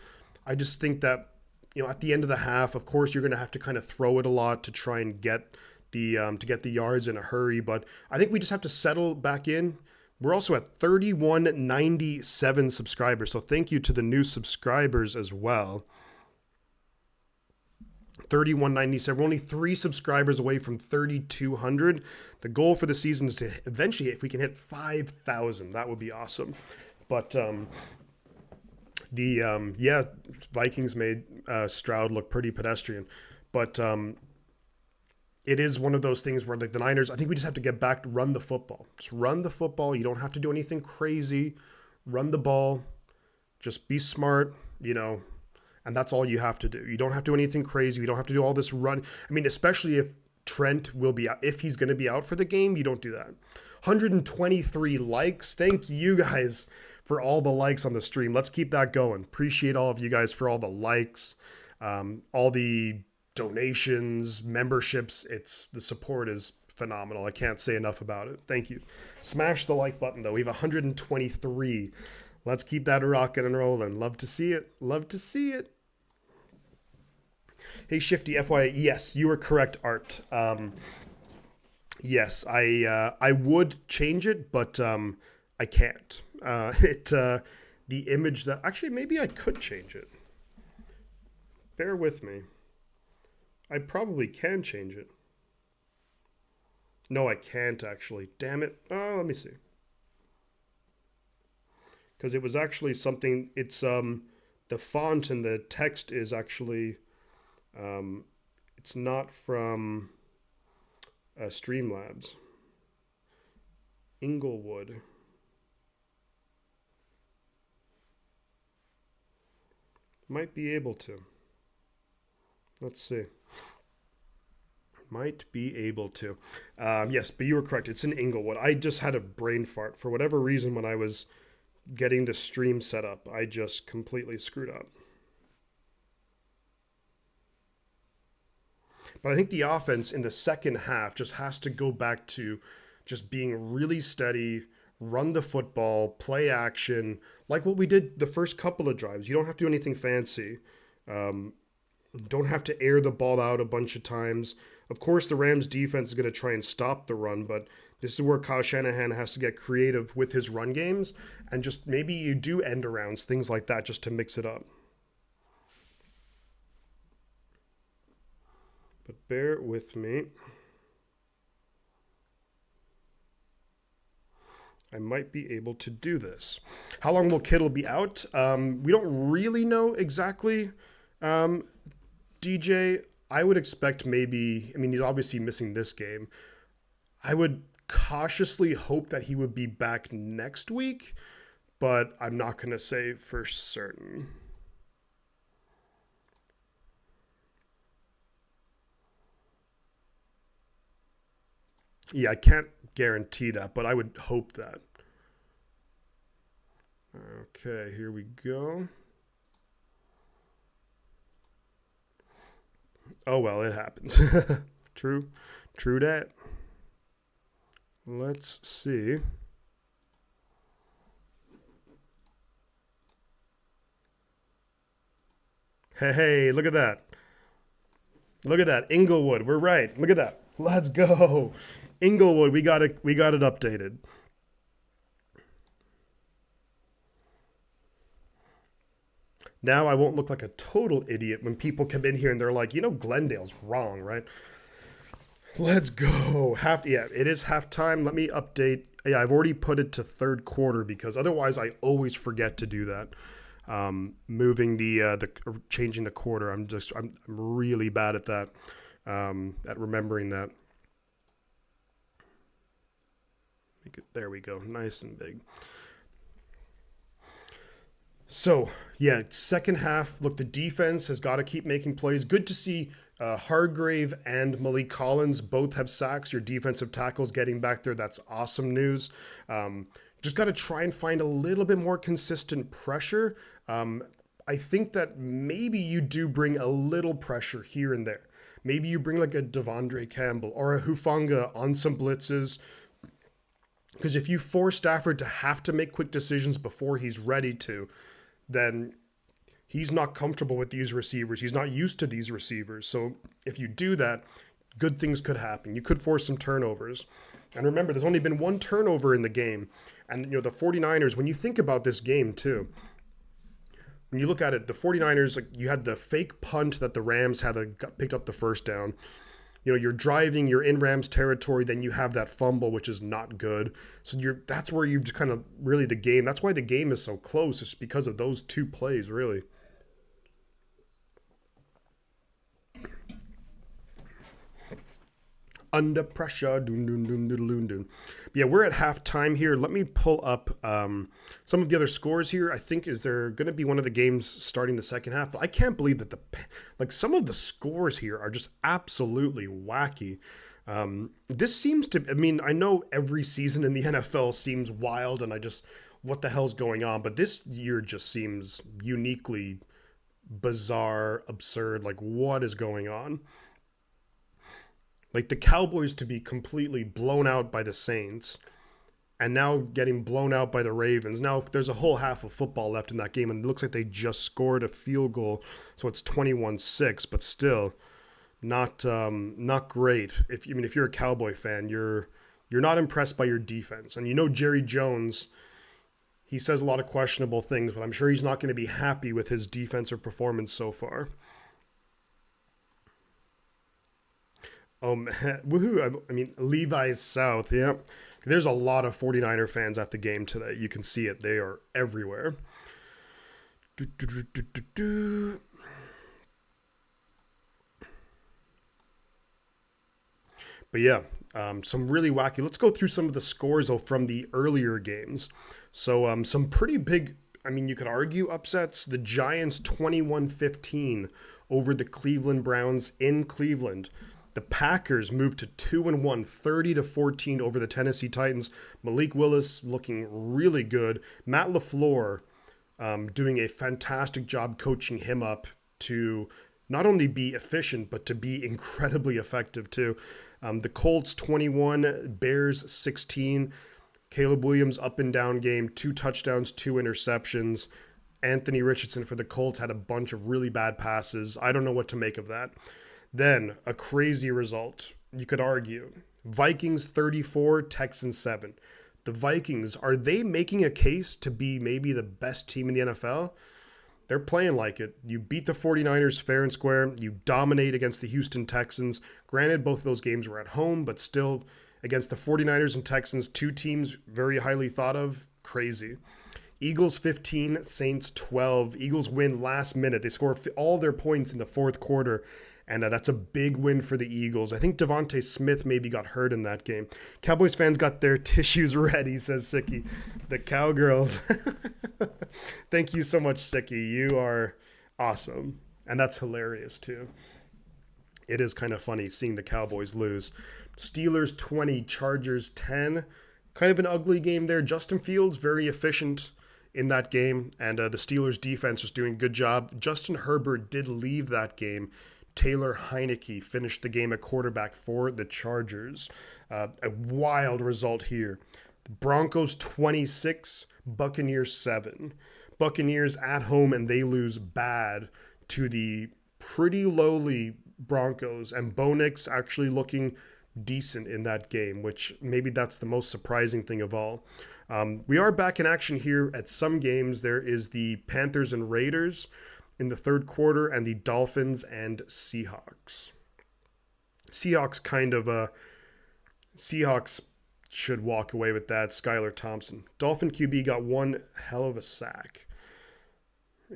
I just think that, at the end of the half, of course, you're going to have to kind of throw it a lot to try and get the yards in a hurry. But I think we just have to settle back in. We're also at 3197 subscribers. So thank you to the new subscribers as well. 3197. We're only 3 subscribers away from 3,200. The goal for the season is to eventually, if we can hit 5,000, that would be awesome. But Vikings made Stroud look pretty pedestrian. But it is one of those things where, like, the Niners, I think we just have to get back to run the football. Just run the football. You don't have to do anything crazy. Run the ball. Just be smart, and that's all you have to do. You don't have to do anything crazy. You don't have to do all this run. I mean, especially if Trent will be out, if he's going to be out for the game, you don't do that. 123 likes. Thank you guys for all the likes on the stream. Let's keep that going. Appreciate all of you guys for all the likes, all the donations, memberships. The support is phenomenal. I can't say enough about it. Thank you. Smash the like button, though. We have 123. Let's keep that rocking and rolling. Love to see it. Love to see it. Hey, Shifty, FYI, yes, you are correct, Art. Yes, I would change it, but I can't. The image that... Actually, maybe I could change it. Bear with me. I probably can change it. No, I can't, actually. Damn it. Oh, let me see. Because it was actually something... It's... the font and the text is actually... it's not from Streamlabs. Inglewood. Might be able to. Let's see. Might be able to. Yes, but you were correct. It's in Inglewood. I just had a brain fart. For whatever reason, when I was getting the stream set up, I just completely screwed up. But I think the offense in the second half just has to go back to just being really steady, run the football, play action, like what we did the first couple of drives. You don't have to do anything fancy. Don't have to air the ball out a bunch of times. Of course, the Rams defense is going to try and stop the run, but this is where Kyle Shanahan has to get creative with his run games, and just maybe you do end arounds, things like that, just to mix it up. But bear with me. I might be able to do this. How long will Kittle be out? We don't really know exactly. DJ, I would expect maybe, I mean, he's obviously missing this game. I would cautiously hope that he would be back next week, but I'm not going to say for certain. Yeah, I can't guarantee that, but I would hope that. Okay, here we go. Oh, well, it happens. True. True that. Let's see. Hey, look at that. Look at that. Inglewood. We're right. Look at that. Let's go. Inglewood, we got it updated. Now I won't look like a total idiot when people come in here and they're like, Glendale's wrong, right? Let's go. Yeah, it is halftime. Let me update. Yeah, I've already put it to third quarter because otherwise I always forget to do that. Moving the changing the quarter. I'm really bad at that. At remembering that. There we go. Nice and big. So, yeah, second half, look, the defense has got to keep making plays. Good to see Hargrave and Malik Collins both have sacks. Your defensive tackles getting back there. That's awesome news. Just got to try and find a little bit more consistent pressure. I think that maybe you do bring a little pressure here and there. Maybe you bring like a Devondre Campbell or a Hufanga on some blitzes. Because if you force Stafford to have to make quick decisions before he's ready to, then he's not comfortable with these receivers. He's not used to these receivers. So if you do that, good things could happen. You could force some turnovers. And remember, there's only been one turnover in the game. And, the 49ers, when you think about this game too, when you look at it, the 49ers, like you had the fake punt that the Rams picked up the first down. You're driving, you're in Rams territory, then you have that fumble, which is not good. So that's where you kind of really the game. That's why the game is so close. It's because of those two plays, really. Under pressure. Dun, dun, dun, dun, dun, dun. But yeah, we're at halftime here. Let me pull up some of the other scores here. I think is there going to be one of the games starting the second half. But I can't believe that some of the scores here are just absolutely wacky. This seems to, I know every season in the NFL seems wild and what the hell's going on? But this year just seems uniquely bizarre, absurd. Like, what is going on? Like the Cowboys to be completely blown out by the Saints and now getting blown out by the Ravens. Now there's a whole half of football left in that game and it looks like they just scored a field goal. So it's 21-6, but still not great. If you're a Cowboy fan, you're not impressed by your defense. And Jerry Jones, he says a lot of questionable things, but I'm sure he's not going to be happy with his defensive performance so far. Oh, man. Woohoo. Levi's South. Yeah. There's a lot of 49er fans at the game today. You can see it. They are everywhere. But yeah, some really wacky. Let's go through some of the scores from the earlier games. So some pretty big, you could argue upsets. The Giants 21-15 over the Cleveland Browns in Cleveland. The Packers moved to 2-1, 30-14 over the Tennessee Titans. Malik Willis looking really good. Matt LaFleur doing a fantastic job coaching him up to not only be efficient, but to be incredibly effective too. The Colts 21, Bears 16. Caleb Williams up and down game, 2 touchdowns, 2 interceptions. Anthony Richardson for the Colts had a bunch of really bad passes. I don't know what to make of that. Then a crazy result, you could argue. Vikings 34, Texans 7. The Vikings, are they making a case to be maybe the best team in the NFL? They're playing like it. You beat the 49ers fair and square. You dominate against the Houston Texans. Granted, both of those games were at home, but still against the 49ers and Texans, 2 teams very highly thought of. Crazy. Eagles 15, Saints 12. Eagles win last minute. They score all their points in the fourth quarter, and that's a big win for the Eagles. I think Devontae Smith maybe got hurt in that game. Cowboys fans got their tissues ready, says Sicky. The Cowgirls. Thank you so much, Sicky. You are awesome. And that's hilarious, too. It is kind of funny seeing the Cowboys lose. Steelers 20, Chargers 10. Kind of an ugly game there. Justin Fields, very efficient in that game. And the Steelers defense is doing a good job. Justin Herbert did leave that game. Taylor Heineke finished the game at quarterback for the Chargers. A wild result here. The Broncos 26, Buccaneers 7. Buccaneers at home, and they lose bad to the pretty lowly Broncos. And Bo Nix actually looking decent in that game, which maybe that's the most surprising thing of all. We are back in action here at some games. There is the Panthers and Raiders in the third quarter, and the Dolphins and Seahawks. Seahawks should walk away with that. Skylar Thompson. Dolphin QB got one hell of a sack.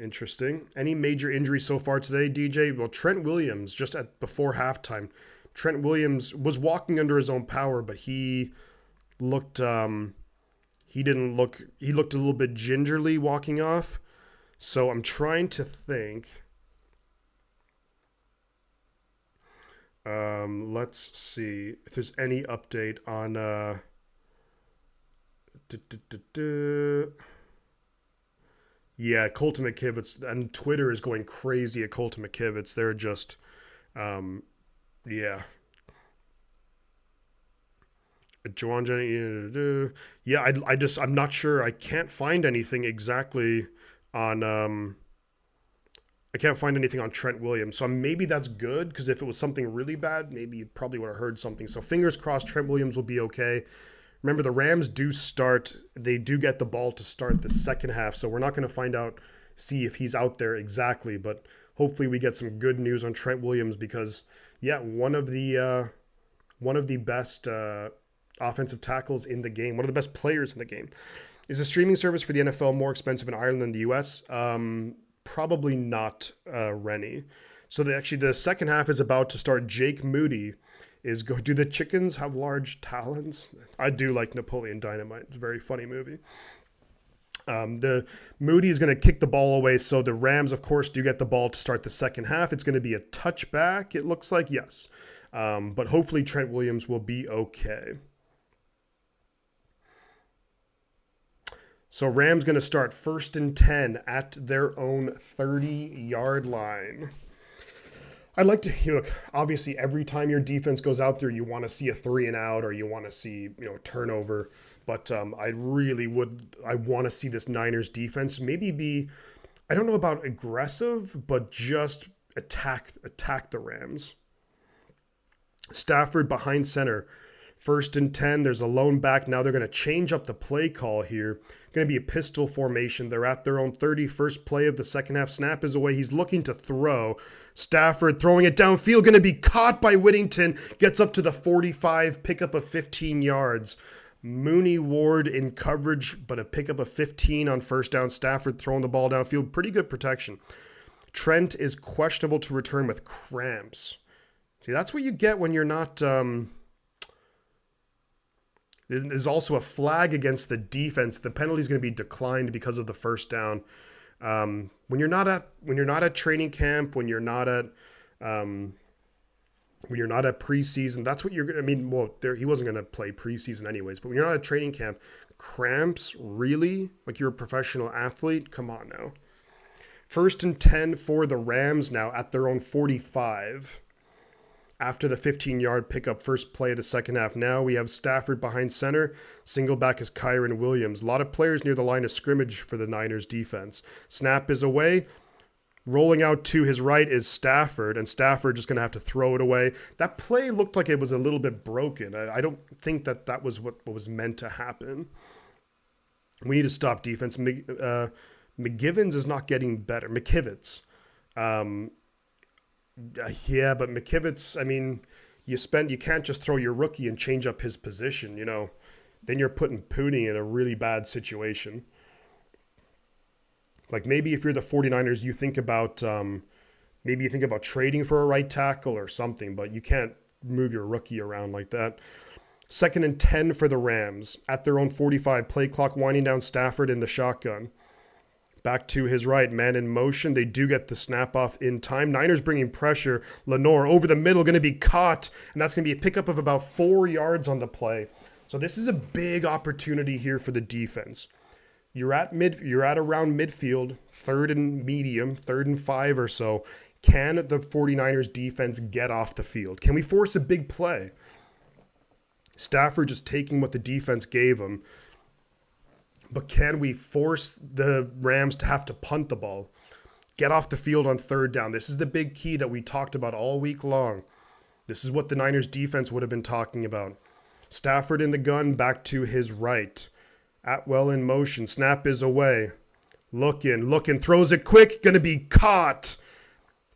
Interesting. Any major injuries so far today, DJ? Well, Trent Williams, before halftime. Trent Williams was walking under his own power, but he looked, he looked a little bit gingerly walking off. So I'm trying to think. Let's see if there's any update on yeah, Colton McKivitz, and Twitter is going crazy at Colton McKivitz. They're just yeah. Juwan Jennings, yeah, I'm not sure. I can't find anything exactly on I can't find anything on Trent Williams. So maybe that's good, because if it was something really bad, maybe you probably would have heard something. So fingers crossed Trent Williams will be okay. Remember, the Rams do get the ball to start the second half, so we're not going to see if he's out there exactly, but hopefully we get some good news on Trent Williams, because yeah, one of the best offensive tackles in the game, one of the best players in the game. Is the streaming service for the NFL more expensive in Ireland than the US? Probably not, Rennie. So the second half is about to start. Jake Moody do the chickens have large talons? I do like Napoleon Dynamite. It's a very funny movie. The Moody is going to kick the ball away. So the Rams, of course, do get the ball to start the second half. It's going to be a touchback, it looks like, yes. But hopefully Trent Williams will be okay. So Rams going to start 1st and 10 at their own 30-yard line. I'd like to look. Obviously, every time your defense goes out there, you want to see a 3-and-out, or you want to see turnover. But I want to see this Niners defense maybe be, I don't know about aggressive, but just attack the Rams. Stafford behind center. 1st and 10, there's a lone back. Now they're going to change up the play call here. Going to be a pistol formation. They're at their own 30. First play of the second half. Snap is away. He's looking to throw. Stafford throwing it downfield. Going to be caught by Whittington. Gets up to the 45. Pickup of 15 yards. Mooney Ward in coverage, but a pickup of 15 on first down. Stafford throwing the ball downfield. Pretty good protection. Trent is questionable to return with cramps. See, that's what you get when you're not... There's also a flag against the defense. The penalty is going to be declined because of the first down. When you're not at training camp, when you're not at When you're not at preseason, that's what you're going to, I mean, well, he wasn't going to play preseason anyways, but when you're not at training camp, cramps, really? Like you're a professional athlete? Come on now. 1st and 10 for the Rams now at their own 45. After the 15-yard pickup first play of the second half. Now we have Stafford behind center. Single back is Kyron Williams. A lot of players near the line of scrimmage for the Niners defense. Snap is away. Rolling out to his right is Stafford, and Stafford just going to have to throw it away. That play looked like it was a little bit broken. I don't think that was what was meant to happen. We need to stop defense. McGivens is not getting better. McKivitz. Yeah, but McKivitz, I mean, you can't just throw your rookie and change up his position, you know. Then you're putting Pooney in a really bad situation. Like maybe if you're the 49ers, you think about trading for a right tackle or something, but you can't move your rookie around like that. 2nd and 10 for the Rams at their own 45. Play clock winding down. Stafford in the shotgun. Back to his right, man in motion. They do get the snap off in time. Niners bringing pressure. Lenore over the middle, going to be caught, and that's going to be a pickup of about 4 yards on the play. So this is a big opportunity here for the defense. You're at around midfield, 3rd and medium, 3rd and 5 or so. Can the 49ers defense get off the field? Can we force a big play? Stafford just taking what the defense gave him. But can we force the Rams to have to punt the ball? Get off the field on 3rd down. This is the big key that we talked about all week long. This is what the Niners defense would have been talking about. Stafford in the gun, back to his right. Atwell in motion. Snap is away. Looking, throws it quick. Going to be caught.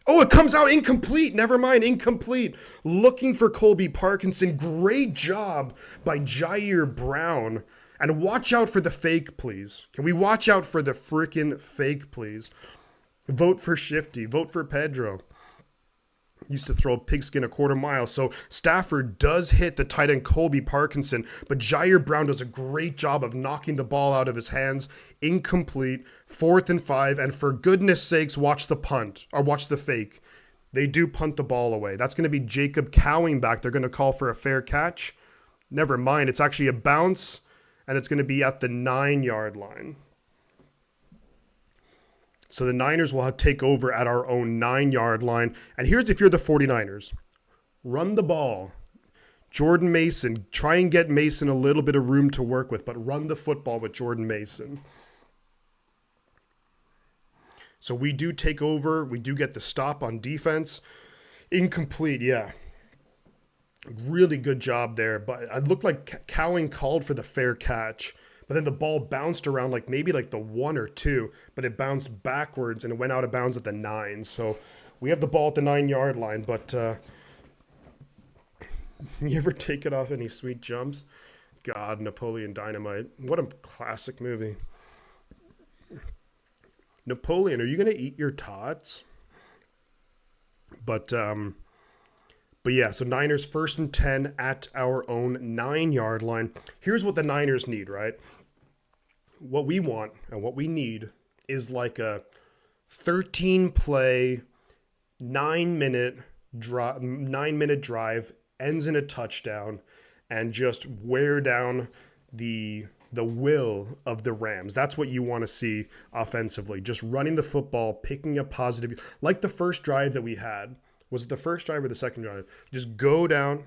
Oh, it comes out incomplete. Never mind, incomplete. Looking for Colby Parkinson. Great job by Jair Brown. And watch out for the fake, please. Can we watch out for the freaking fake, please? Vote for Shifty. Vote for Pedro. Used to throw a pigskin a quarter mile. So Stafford does hit the tight end Colby Parkinson, but Jair Brown does a great job of knocking the ball out of his hands. Incomplete. 4th and 5. And for goodness sakes, watch the punt or watch the fake. They do punt the ball away. That's going to be Jacob Cowing back. They're going to call for a fair catch. Never mind. It's actually a bounce, and it's going to be at the 9-yard line. So the Niners will take over at our own 9-yard line. And here's if you're the 49ers. Run the ball. Jordan Mason. Try and get Mason a little bit of room to work with, but run the football with Jordan Mason. So we do take over. We do get the stop on defense. Incomplete, yeah. Really good job there. But it looked like Cowing called for the fair catch. But then the ball bounced around maybe the 1 or 2, but it bounced backwards and it went out of bounds at the 9. So we have the ball at the 9-yard line, but you ever take it off any sweet jumps? God, Napoleon Dynamite. What a classic movie. Napoleon, are you going to eat your tots? But yeah, so Niners 1st and 10 at our own 9-yard line. Here's what the Niners need, right? What we want and what we need is like a 13-play, 9-minute drive, ends in a touchdown, and just wear down the will of the Rams. That's what you want to see offensively. Just running the football, picking up positive, like the first drive that we had. Was it the first drive or the second drive? Just go down,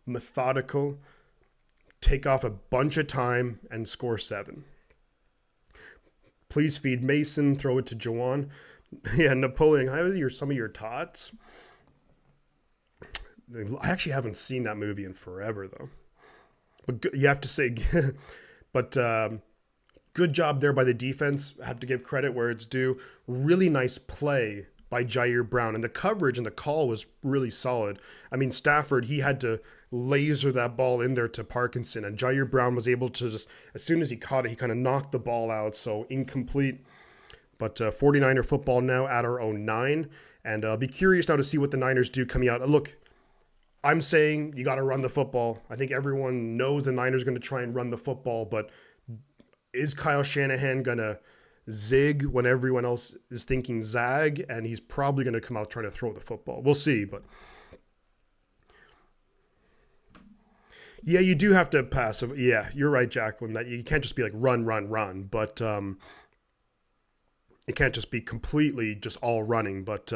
methodical, take off a bunch of time, and score 7. Please feed Mason, throw it to Jawan. Yeah, Napoleon, how are some of your tots? I actually haven't seen that movie in forever, though. But you have to say, but good job there by the defense. I have to give credit where it's due. Really nice play by Jair Brown. And the coverage and the call was really solid. I mean, Stafford, he had to laser that ball in there to Parkinson. And Jair Brown was able to just, as soon as he caught it, he kind of knocked the ball out. So incomplete. But 49er football now at our own 9. And I'll be curious now to see what the Niners do coming out. Look, I'm saying you got to run the football. I think everyone knows the Niners going to try and run the football. But is Kyle Shanahan going to zig when everyone else is thinking zag? And he's probably going to come out trying to throw the football. We'll see. But Yeah, you do have to pass. Yeah, you're right, Jacqueline, that you can't just be like run, run, run. But it can't just be completely just all running. But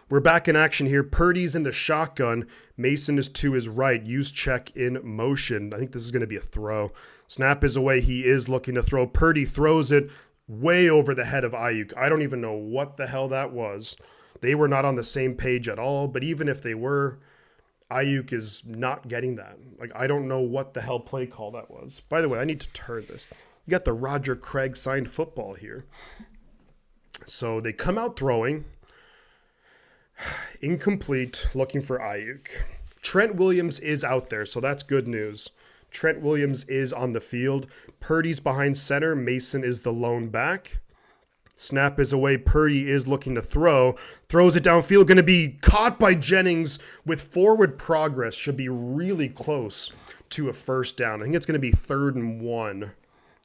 we're back in action here. Purdy's in the shotgun. Mason is to his right. Use check in motion. I think this is going to be a throw. Snap is away. He is looking to throw. Purdy throws it way over the head of Ayuk. I don't even know what the hell that was. They were not on the same page at all. But even if they were, Ayuk is not getting that. Like, I don't know what the hell play call that was. By the way, I need to turn this. You got the Roger Craig signed football here. So they come out throwing. Incomplete, looking for Ayuk. Trent Williams is out there, so that's good news. Trent Williams is on the field. Purdy's behind center. Mason is the lone back. Snap is away. Purdy is looking to throw. Throws it downfield. Going to be caught by Jennings with forward progress. Should be really close to a first down. I think it's going to be 3rd and 1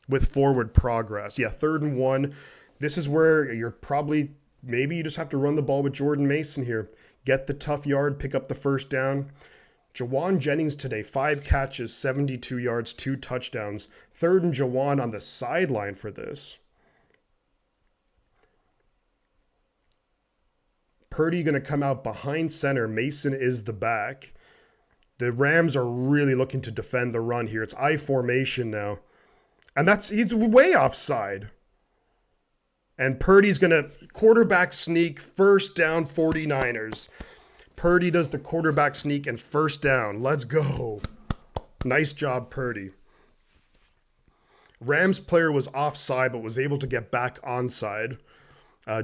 with forward progress. Yeah, 3rd and 1. This is where you're probably, maybe you just have to run the ball with Jordan Mason here. Get the tough yard, pick up the first down. Jawan Jennings today, 5 catches, 72 yards, 2 touchdowns. 3rd and Jawan on the sideline for this. Purdy going to come out behind center. Mason is the back. The Rams are really looking to defend the run here. It's I formation now. And he's way offside. And Purdy's going to quarterback sneak, first down 49ers. Purdy does the quarterback sneak and first down. Let's go. Nice job, Purdy. Rams player was offside but was able to get back onside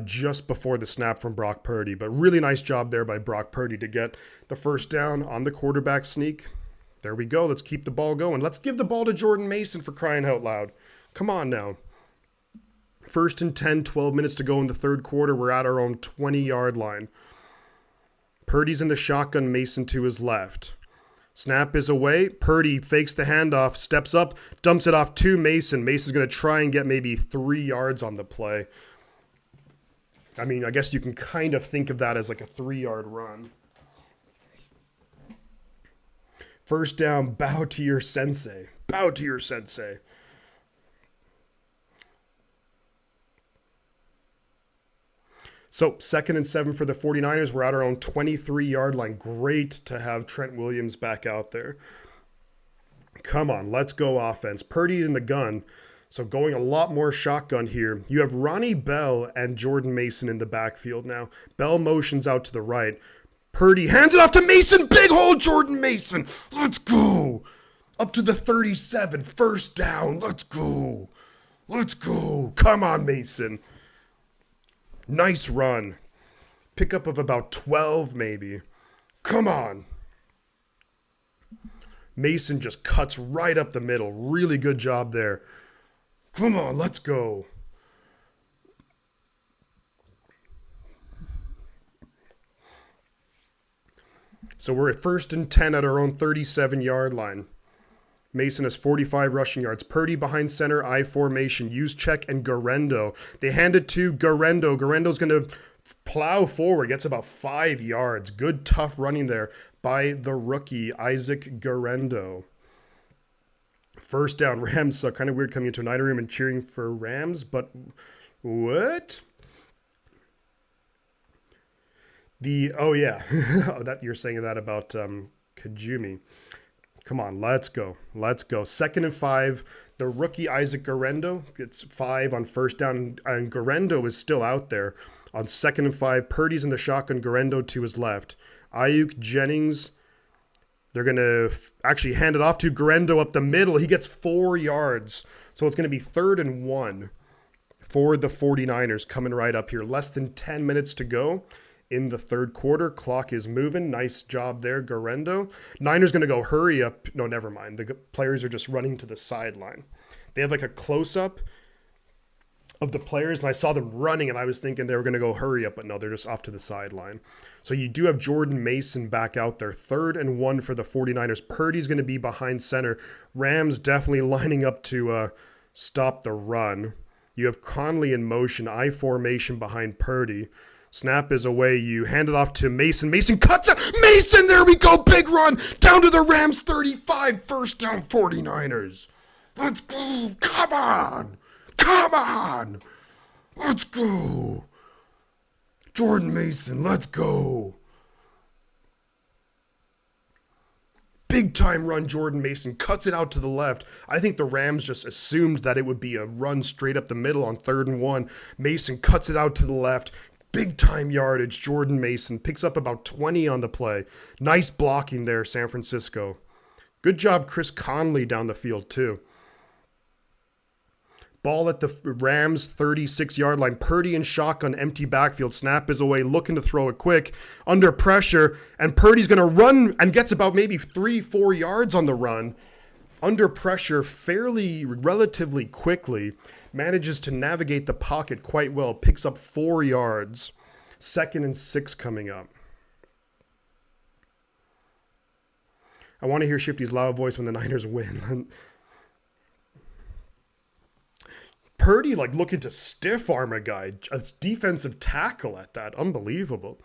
just before the snap from Brock Purdy. But really nice job there by Brock Purdy to get the first down on the quarterback sneak. There we go. Let's keep the ball going. Let's give the ball to Jordan Mason for crying out loud. Come on now. 1st and 10, 12 minutes to go in the 3rd quarter. We're at our own 20-yard line. Purdy's in the shotgun, Mason to his left. Snap is away. Purdy fakes the handoff, steps up, dumps it off to Mason. Mason's going to try and get maybe 3 yards on the play. I mean, I guess you can kind of think of that as like a 3-yard run. First down, bow to your sensei. Bow to your sensei. So 2nd and 7 for the 49ers. We're at our own 23-yard line. Great to have Trent Williams back out there. Come on, let's go offense. Purdy in the gun. So going a lot more shotgun here. You have Ronnie Bell and Jordan Mason in the backfield now. Bell motions out to the right. Purdy hands it off to Mason. Big hole, Jordan Mason. Let's go. Up to the 37. First down. Let's go. Let's go. Come on, Mason. Nice run. Pickup of about 12 maybe. Come on. Mason just cuts right up the middle. Really good job there. Come on, let's go. So we're at 1st and 10 at our own 37-yard line. Mason has 45 rushing yards. Purdy behind center, I formation. Use check and Garendo. They hand it to Garendo. Garendo's going to plow forward. Gets about 5 yards. Good, tough running there by the rookie, Isaac Garendo. First down, Rams. Kind of weird coming into a Niner room and cheering for Rams, but what? Oh yeah, that you're saying that about Kajumi. Come on, let's go. Let's go. 2nd and 5. The rookie Isaac Garendo gets 5 on first down, and Garendo is still out there on 2nd and 5. Purdy's in the shotgun, Garendo to his left. Ayuk, Jennings. They're going to actually hand it off to Garendo up the middle. He gets 4 yards. So it's going to be 3rd and 1 for the 49ers coming right up here. Less than 10 minutes to go in the 3rd quarter. Clock is moving. Nice job there, Garendo. Niners going to go hurry up. No, never mind. The players are just running to the sideline. They have like a close-up of the players, and I saw them running, and I was thinking they were going to go hurry up, but no, they're just off to the sideline. So you do have Jordan Mason back out there. 3rd and 1 for the 49ers. Purdy's going to be behind center. Rams definitely lining up to stop the run. You have Conley in motion, I formation behind Purdy. Snap is away. You hand it off to Mason. Mason cuts it. Mason, there we go. Big run down to the Rams 35. First down 49ers. Let's go. Come on. Come on. Let's go. Jordan Mason, let's go. Big time run, Jordan Mason cuts it out to the left. I think the Rams just assumed that it would be a run straight up the middle on 3rd and 1. Mason cuts it out to the left. Big time yardage. Jordan Mason picks up about 20 on the play. Nice blocking there, San Francisco. Good job, Chris Conley down the field too. Ball at the Rams 36-yard line. Purdy in shotgun, empty backfield. Snap is away, looking to throw it quick. Under pressure, and Purdy's going to run and gets about maybe 3-4 yards on the run. Under pressure relatively quickly. Manages to navigate the pocket quite well. Picks up 4 yards. 2nd and 6 coming up. I want to hear Shifty's loud voice when the Niners win. Purdy looking to stiff arm a guy, a defensive tackle at that. Unbelievable.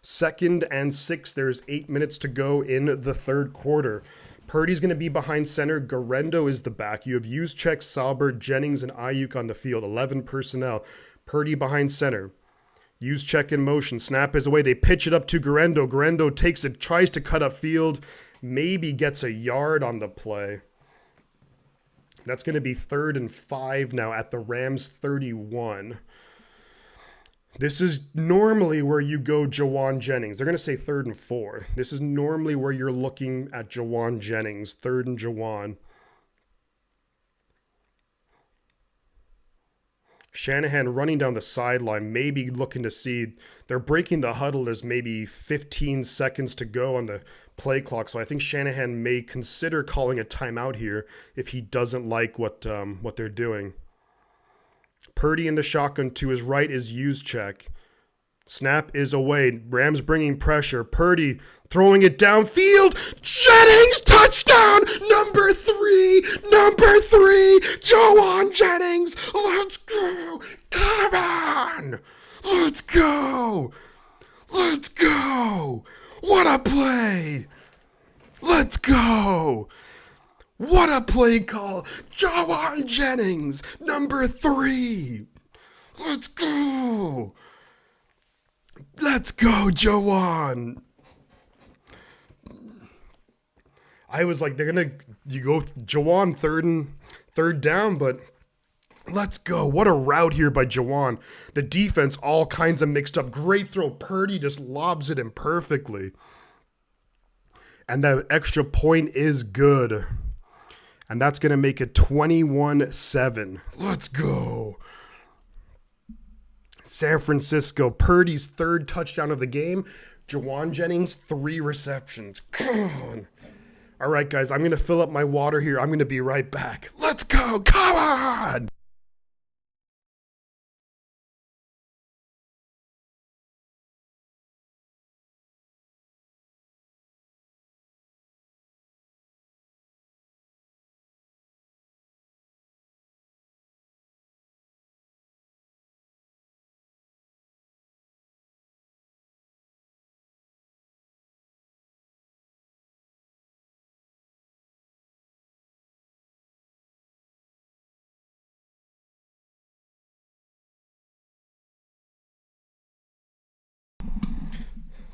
2nd and 6. There's 8 minutes to go in the 3rd quarter. Purdy's going to be behind center. Garendo is the back. You have Juszczyk, Sauber, Jennings, and Ayuk on the field. 11 personnel. Purdy behind center. Juszczyk in motion. Snap is away. They pitch it up to Garendo. Garendo takes it, tries to cut up field. Maybe gets a yard on the play. That's going to be 3rd and 5 now at the Rams 31. This is normally where you go Jawan Jennings. They're going to say 3rd and 4. This is normally where you're looking at Jawan Jennings. 3rd and Jawan. Shanahan running down the sideline, maybe looking to see. They're breaking the huddle. There's maybe 15 seconds to go on the play clock, so I think Shanahan may consider calling a timeout here if he doesn't like what they're doing. Purdy in the shotgun. To his right is Juszczyk. Snap is away. Rams bringing pressure. Purdy throwing it downfield. Jennings, touchdown! Number 3, Jawan Jennings. Let's go. Come on. Let's go. Let's go. What a play. Let's go. What a play call. Jawan Jennings, number 3. Let's go. Let's go, Jawan. I was like, you go Jawan 3rd down, but let's go. What a route here by Jawan. The defense all kinds of mixed up. Great throw. Purdy just lobs it in perfectly. And that extra point is good. And that's going to make it 21-7. Let's go. San Francisco, Purdy's 3rd touchdown of the game. Jawan Jennings, 3 receptions. Come on. All right, guys, I'm going to fill up my water here. I'm going to be right back. Let's go. Come on.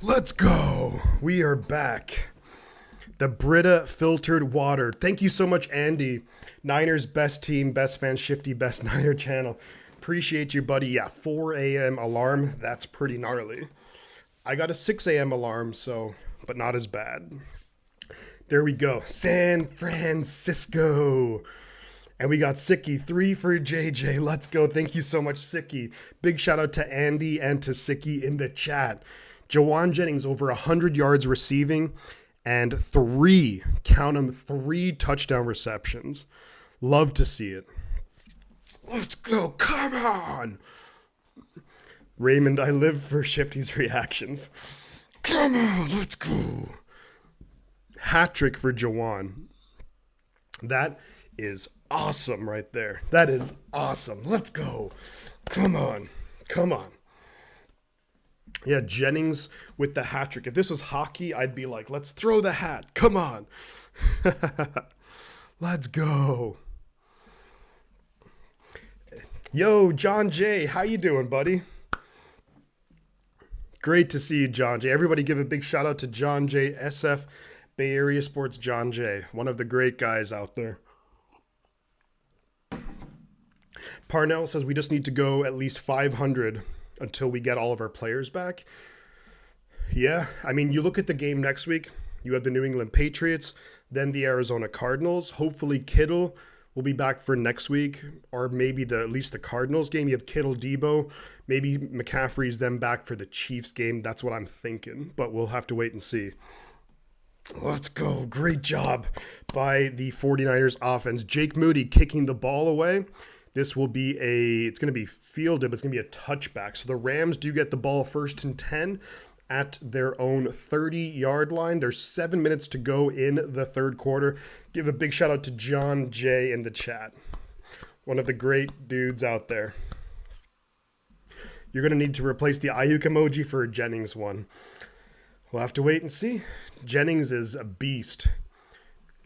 Let's go. We are back. The Brita filtered water. Thank you so much, Andy. Niners best team, best fan, Shifty, best Niner channel. Appreciate you, buddy. Yeah, 4 a.m. alarm. That's pretty gnarly. I got a 6 a.m. alarm, but not as bad. There we go. San Francisco. And we got Sicky, 3 for JJ. Let's go. Thank you so much, Sicky. Big shout out to Andy and to Sicky in the chat. Jawan Jennings over 100 yards receiving and 3 touchdown receptions. Love to see it. Let's go. Come on. Raymond, I live for Shifty's reactions. Come on. Let's go. Hat trick for Jawan. That is awesome right there. That is awesome. Let's go. Come on. Come on. Yeah, Jennings with the hat trick. If this was hockey, I'd be like, let's throw the hat. Come on. Let's go. Yo, John Jay, how you doing, buddy? Great to see you, John Jay. Everybody give a big shout out to John Jay, SF Bay Area Sports John Jay, one of the great guys out there. Parnell says we just need to go at least 500 until we get all of our players back. Yeah, I mean, you look at the game next week, you have the New England Patriots, then the Arizona Cardinals. Hopefully Kittle will be back for next week, or maybe at least the Cardinals game. You have Kittle, Debo, maybe McCaffrey's then back for the Chiefs game. That's what I'm thinking, but we'll have to wait and see. Let's go. Great job by the 49ers offense. Jake Moody kicking the ball away. This will be it's going to be fielded, but it's going to be a touchback. So the Rams do get the ball 1st and 10 at their own 30-yard line. There's 7 minutes to go in the third quarter. Give a big shout out to John Jay in the chat. One of the great dudes out there. You're going to need to replace the Ayuk emoji for a Jennings one. We'll have to wait and see. Jennings is a beast.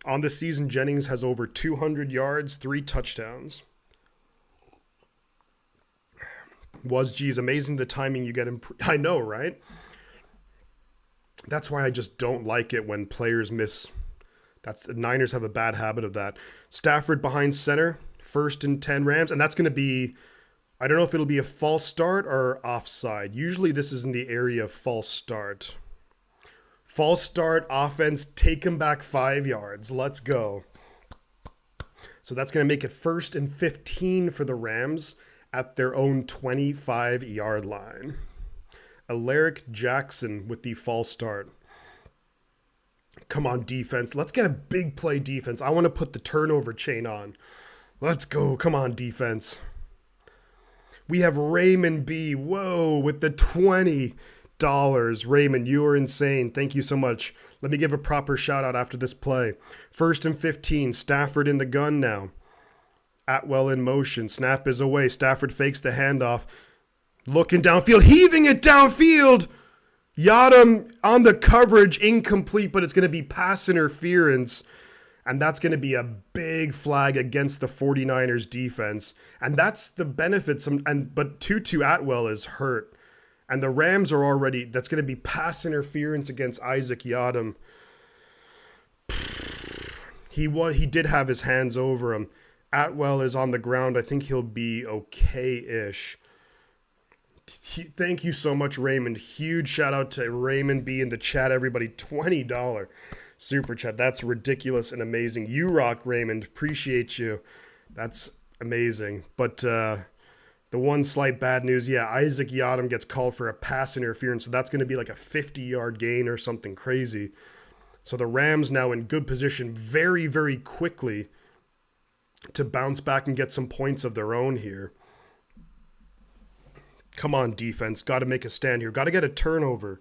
On the season, Jennings has over 200 yards, 3 touchdowns. Geez, amazing the timing you get. I know, right? That's why I just don't like it when players miss. The Niners have a bad habit of that. Stafford behind center, 1st and 10 Rams, and that's going to be, I don't know if it'll be a false start or offside. Usually this is in the area of false start. False start, offense, take him back 5 yards. Let's go. So that's going to make it 1st and 15 for the Rams at their own 25-yard line. Alaric Jackson with the false start. Come on, defense. Let's get a big play defense. I want to put the turnover chain on. Let's go. Come on, defense. We have Raymond B. Whoa, with the $20. Raymond, you are insane. Thank you so much. Let me give a proper shout out after this play. 1st and 15. Stafford in the gun now. Atwell in motion. Snap is away. Stafford fakes the handoff. Looking downfield. Heaving it downfield. Yadam on the coverage. Incomplete, but it's going to be pass interference. And that's going to be a big flag against the 49ers defense. And that's the benefits. But Tutu Atwell is hurt. And the Rams are already, that's going to be pass interference against Isaac Yadam. He did have his hands over him. Atwell is on the ground. I think he'll be okay-ish. Thank you so much, Raymond. Huge shout out to Raymond B in the chat, everybody. $20 super chat. That's ridiculous and amazing. You rock, Raymond. Appreciate you. That's amazing. But the one slight bad news, Isaac Yadam gets called for a pass interference, so that's going to be like a 50-yard gain or something crazy. So the Rams now in good position very, very quickly to bounce back and get some points of their own here. Come on, defense. Got to make a stand here. Got to get a turnover.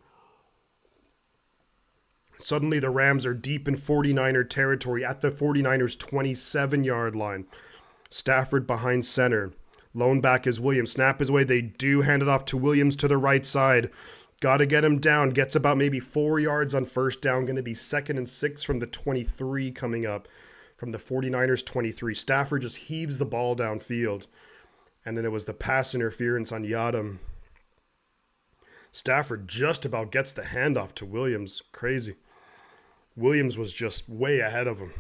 Suddenly the Rams are deep in 49er territory at the 49ers 27-yard line. Stafford behind center. Lone back is Williams. Snap is away. They do hand it off to Williams to the right side. Got to get him down. Gets about maybe 4 yards on 1st down. Going to be 2nd and 6 from the 23 coming up. From the 49ers 23. Stafford just heaves the ball downfield. And then it was the pass interference on Yadam. Stafford just about gets the handoff to Williams. Crazy. Williams was just way ahead of him.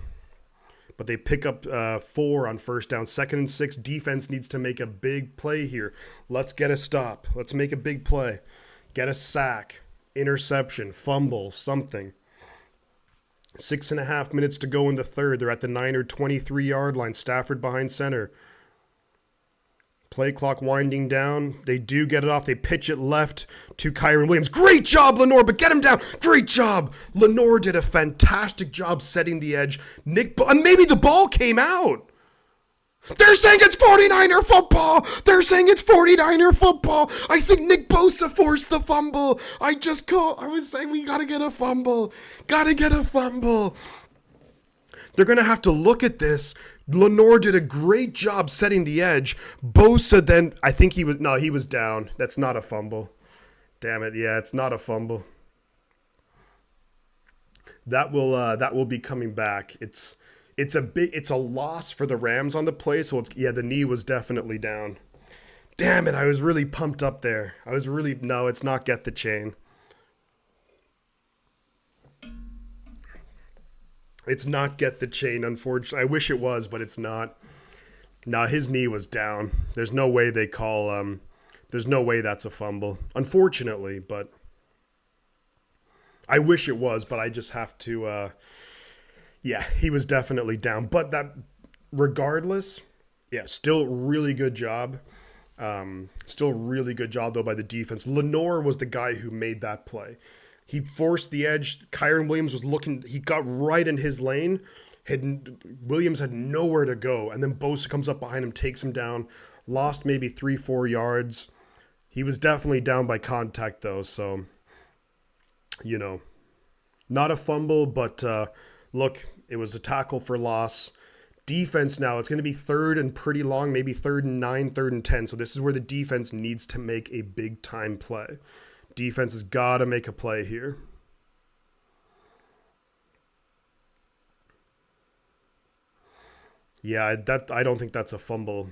But they pick up 4 on 1st down. 2nd and 6. Defense needs to make a big play here. Let's get a stop. Let's make a big play. Get a sack. Interception. Fumble. Something. 6.5 minutes to go in the third. They're at the Niner 23-yard line. Stafford behind center. Play clock winding down. They do get it off. They pitch it left to Kyron Williams. Great job, Lenore, but get him down. Great job. Lenore did a fantastic job setting the edge. And maybe the ball came out. They're saying it's 49er football. They're saying it's 49er football. I think Nick Bosa forced the fumble. I was saying we got to get a fumble. Got to get a fumble. They're going to have to look at this. Lenore did a great job setting the edge. Bosa then, I think he was down. That's not a fumble. Damn it. Yeah, it's not a fumble. That will be coming back. It's a loss for the Rams on the play, so it's yeah, the knee was definitely down. Damn it, I was really pumped up there. I was really no, it's not get the chain. It's not get the chain, unfortunately. I wish it was, but it's not. Nah, his knee was down. There's no way they call there's no way that's a fumble. Unfortunately, but I wish it was, but I just have to yeah, he was definitely down. But that regardless, yeah, still really good job. Still really good job though by the defense. Lenore was the guy who made that play. He forced the edge. Kyron Williams was looking. He got right in his lane. Williams had nowhere to go, and then Bosa comes up behind him, takes him down. Lost maybe 3-4 yards. He was definitely down by contact though, so you know, not a fumble, but look, it was a tackle for loss. Defense now, it's going to be third and pretty long, maybe 3rd and 9, 3rd and 10. So this is where the defense needs to make a big time play. Defense has got to make a play here. Yeah, I don't think that's a fumble.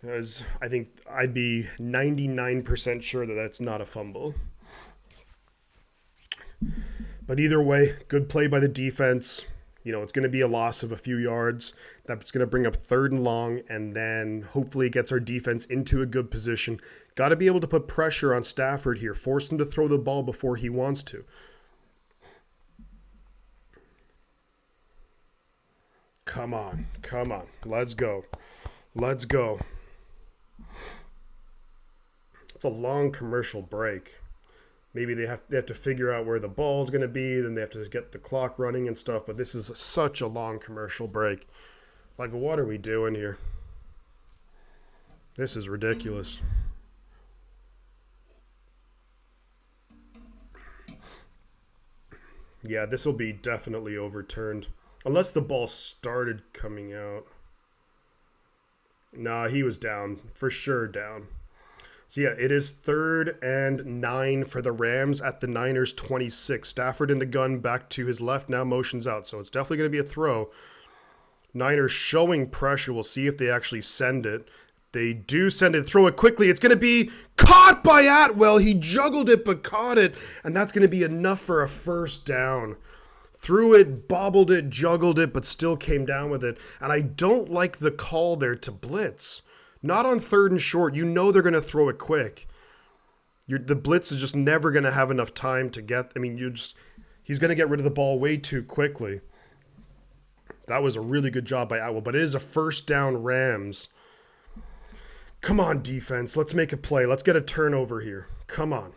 As I think I'd be 99% sure that that's not a fumble. But either way, good play by the defense. You know, it's going to be a loss of a few yards. That's going to bring up 3rd and long, and then hopefully it gets our defense into a good position. Got to be able to put pressure on Stafford here. Force him to throw the ball before he wants to. Come on. Come on. Let's go. Let's go. It's a long commercial break. Maybe they have to figure out where the ball's going to be. Then they have to get the clock running and stuff. But this is such a long commercial break. Like, what are we doing here? This is ridiculous. Yeah, this will be definitely overturned. Unless the ball started coming out. Nah, he was down. For sure down. So yeah, it is 3rd and 9 for the Rams at the Niners 26. Stafford in the gun, back to his left, now motions out. So it's definitely going to be a throw. Niners showing pressure. We'll see if they actually send it. They do send it. Throw it quickly. It's going to be caught by Atwell. He juggled it but caught it. And that's going to be enough for a first down. Threw it, bobbled it, juggled it, but still came down with it. And I don't like the call there to blitz. Not on 3rd and short. You know they're going to throw it quick. The blitz is just never going to have enough time to get. I mean, he's going to get rid of the ball way too quickly. That was a really good job by Atwell, but it is a first down Rams. Come on, defense. Let's make a play. Let's get a turnover here. Come on.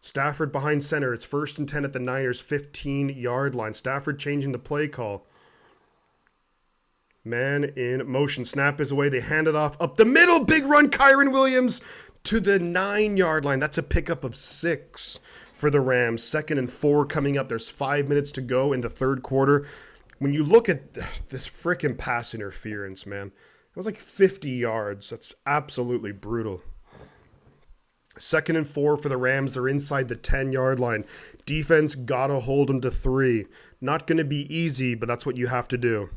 Stafford behind center. It's 1st and 10 at the Niners' 15-yard line. Stafford changing the play call. Man in motion. Snap is away. They hand it off up the middle. Big run. Kyron Williams to the 9-yard line. That's a pickup of 6 for the Rams. 2nd and 4 coming up. There's 5 minutes to go in the 3rd quarter. When you look at this freaking pass interference, man, it was like 50 yards. That's absolutely brutal. 2nd and 4 for the Rams. They're inside the 10-yard line. Defense got to hold them to 3. Not going to be easy, but that's what you have to do.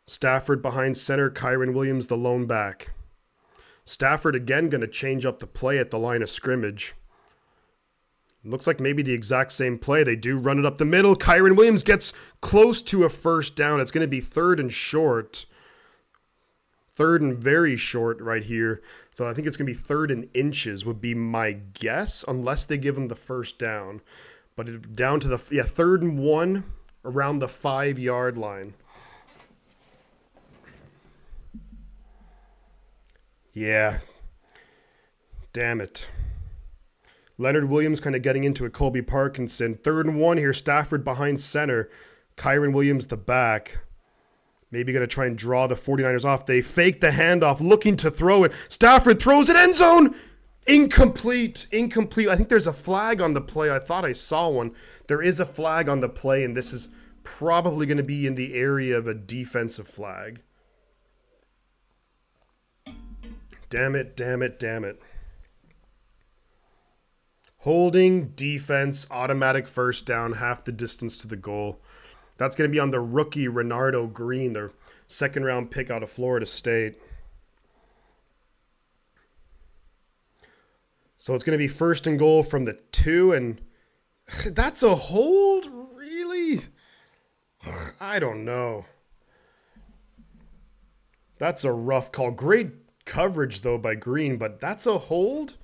Stafford behind center, Kyron Williams the lone back. Stafford again going to change up the play at the line of scrimmage. Looks like maybe the exact same play. They do run it up the middle. Kyron Williams gets close to a first down. It's going to be 3rd and short. 3rd and very short right here. So I think it's going to be 3rd and inches would be my guess, unless they give him the first down. But down to the 3rd and 1 around the 5-yard line. Yeah. Damn it. Leonard Williams kind of getting into a Colby Parkinson. 3rd and 1 here. Stafford behind center. Kyron Williams the back. Maybe going to try and draw the 49ers off. They fake the handoff, looking to throw it. Stafford throws it, end zone. Incomplete. Incomplete. I think there's a flag on the play. I thought I saw one. There is a flag on the play, and this is probably going to be in the area of a defensive flag. Damn it, damn it, damn it. Holding defense, automatic first down, half the distance to the goal. That's going to be on the rookie Renardo Green, their second-round pick out of Florida State. So it's going to be first and goal from the 2, and that's a hold? Really? I don't know. That's a rough call. Great coverage, though, by Green, but that's a hold?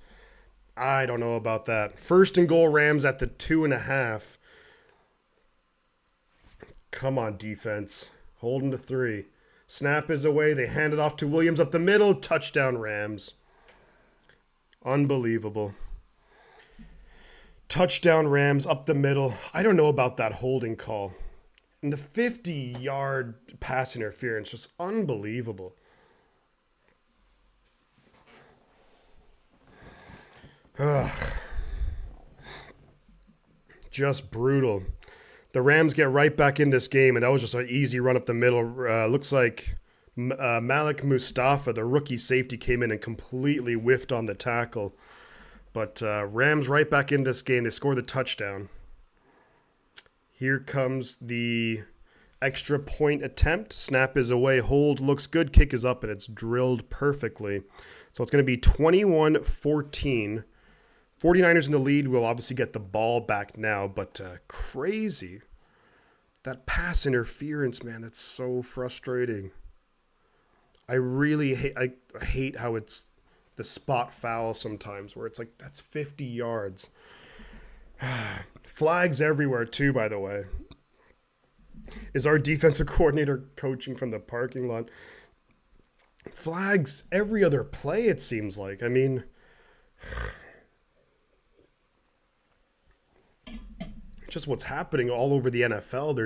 I don't know about that. First and goal, Rams at the 2.5. Come on, defense. Holding to 3. Snap is away. They hand it off to Williams up the middle. Touchdown, Rams. Unbelievable. Touchdown, Rams up the middle. I don't know about that holding call. And the 50-yard pass interference, just unbelievable. Ugh. Just brutal. The Rams get right back in this game, and that was just an easy run up the middle. Looks like Malik Mustafa, the rookie safety, came in and completely whiffed on the tackle. But Rams right back in this game. They score the touchdown. Here comes the extra point attempt. Snap is away. Hold looks good. Kick is up, and it's drilled perfectly. So it's going to be 21-14. 49ers in the lead. Will obviously get the ball back now, but crazy. That pass interference, man, that's so frustrating. I really hate I hate how it's the spot foul sometimes where it's like, that's 50 yards. Flags everywhere too, by the way. Is our defensive coordinator coaching from the parking lot? Flags every other play, it seems like. I mean, just what's happening all over the NFL.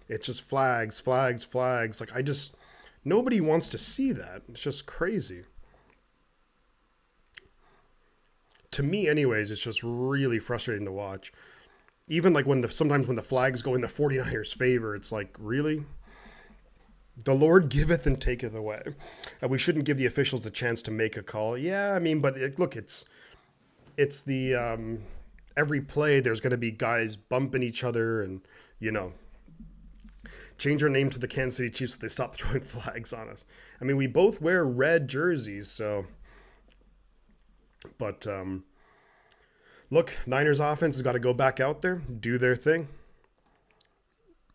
It's just flags, flags, flags. Like, nobody wants to see that. It's just crazy. To me, anyways, it's just really frustrating to watch. Even like sometimes when the flags go in the 49ers' favor, it's like, really? The Lord giveth and taketh away. And we shouldn't give the officials the chance to make a call. Yeah, I mean, but look, it's the every play there's going to be guys bumping each other and, change our name to the Kansas City Chiefs so they stop throwing flags on us. I mean, we both wear red jerseys, so. But, look, Niners offense has got to go back out there, do their thing.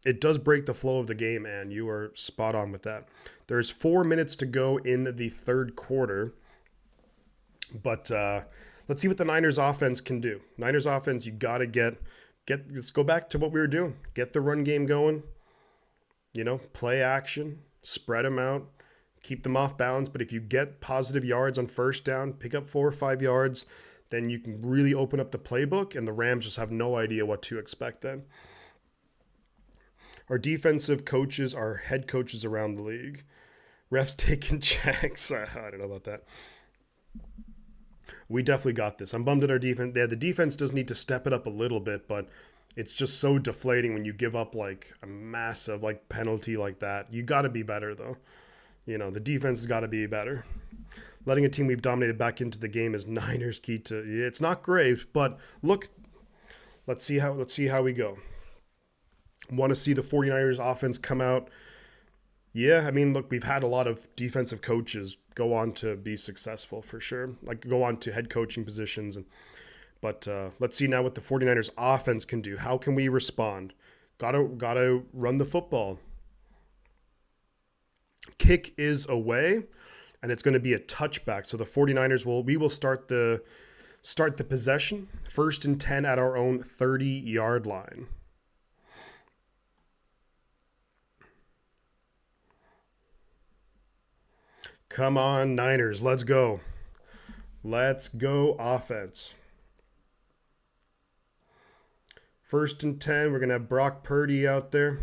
It does break the flow of the game, and you are spot on with that. There's 4 minutes to go in the third quarter. But let's see what the Niners offense can do. Niners offense, you got to let's go back to what we were doing. Get the run game going. Play action, spread them out, keep them off balance. But if you get positive yards on first down, pick up 4 or 5 yards, then you can really open up the playbook, and the Rams just have no idea what to expect then. Our defensive coaches are head coaches around the league. Refs taking checks. I don't know about that. We definitely got this. I'm bummed at our defense. Yeah, the defense does need to step it up a little bit, but it's just so deflating when you give up like a massive penalty like that. You got to be better though. The defense has got to be better. Letting a team we've dominated back into the game is Niners key to. It's not great, but look, let's see how we go. Want to see the 49ers offense come out. Yeah, I mean, look, we've had a lot of defensive coaches go on to be successful for sure, go on to head coaching positions. But let's see now what the 49ers offense can do. How can we respond? Gotta run the football. Kick is away, and it's going to be a touchback. So the 49ers will start the possession. 1st and 10 at our own 30-yard line. Come on, Niners. Let's go. Let's go offense. 1st and 10. We're going to have Brock Purdy out there.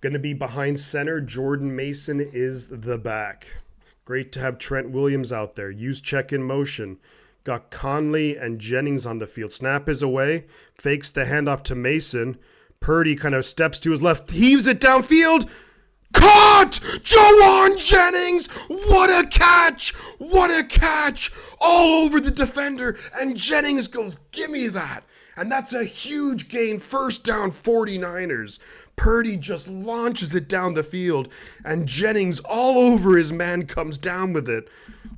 Going to be behind center. Jordan Mason is the back. Great to have Trent Williams out there. Use check in motion. Got Conley and Jennings on the field. Snap is away. Fakes the handoff to Mason. Purdy kind of steps to his left. Heaves it downfield. Caught! Jawan Jennings! What a catch! What a catch! All over the defender, and Jennings goes, give me that. And that's a huge gain. First down, 49ers. Purdy just launches it down the field, and Jennings all over his man comes down with it.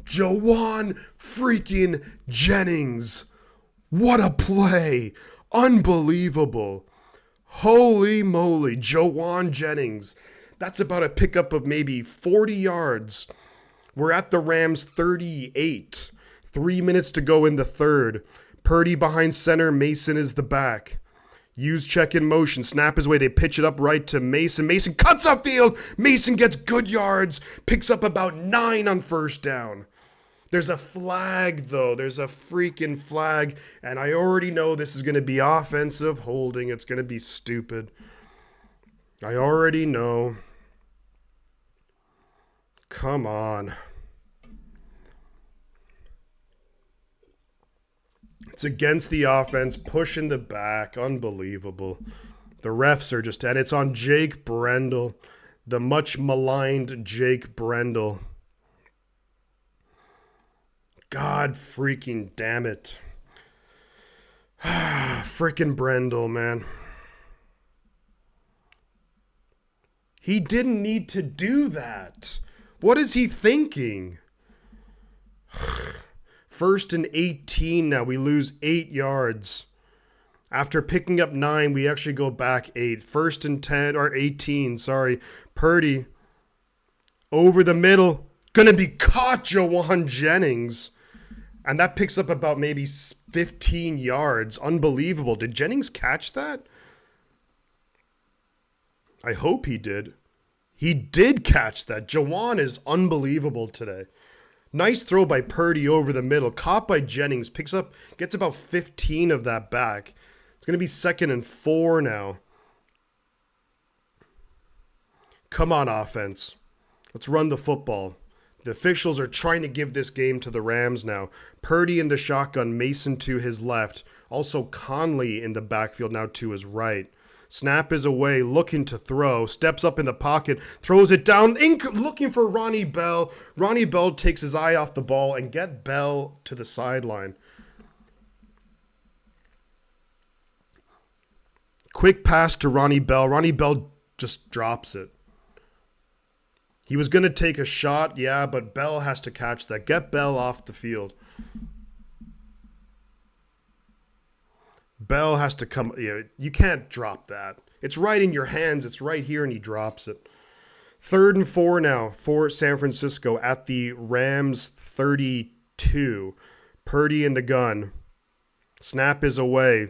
Jawan freaking Jennings. What a play. Unbelievable. Holy moly, Jawan Jennings. That's about a pickup of maybe 40 yards. We're at the Rams 38. 3 minutes to go in the third. Purdy behind center. Mason is the back. Use check in motion. Snap his way. They pitch it up right to Mason. Mason cuts upfield. Mason gets good yards. Picks up about 9 on first down. There's a flag, though. There's a freaking flag. And I already know this is going to be offensive holding. It's going to be stupid. I already know. Come on. It's against the offense, pushing the back. Unbelievable. The refs are just, and it's on Jake Brendel, the much maligned Jake Brendel. God freaking damn it. Frickin' Brendel, man. He didn't need to do that. What is he thinking? First and 18 now. We lose 8 yards. After picking up 9, we actually go back 8. First and 10, or 18, sorry. Purdy over the middle. Gonna be caught, Jawan Jennings. And that picks up about maybe 15 yards. Unbelievable. Did Jennings catch that? I hope he did. He did catch that. Jawan is unbelievable today. Nice throw by Purdy over the middle. Caught by Jennings. Gets about 15 of that back. It's going to be 2nd and 4 now. Come on, offense. Let's run the football. The officials are trying to give this game to the Rams now. Purdy in the shotgun. Mason to his left. Also Conley in the backfield now to his right. Snap is away, looking to throw. Steps up in the pocket, throws it down, looking for Ronnie Bell. Ronnie Bell takes his eye off the ball and get Bell to the sideline. Quick pass to Ronnie Bell. Ronnie Bell just drops it. He was going to take a shot, yeah, but Bell has to catch that. Get Bell off the field. Bell has to come. You can't drop that. It's right in your hands. It's right here, and he drops it. 3rd and 4 now for San Francisco at the Rams 32. Purdy in the gun. Snap is away.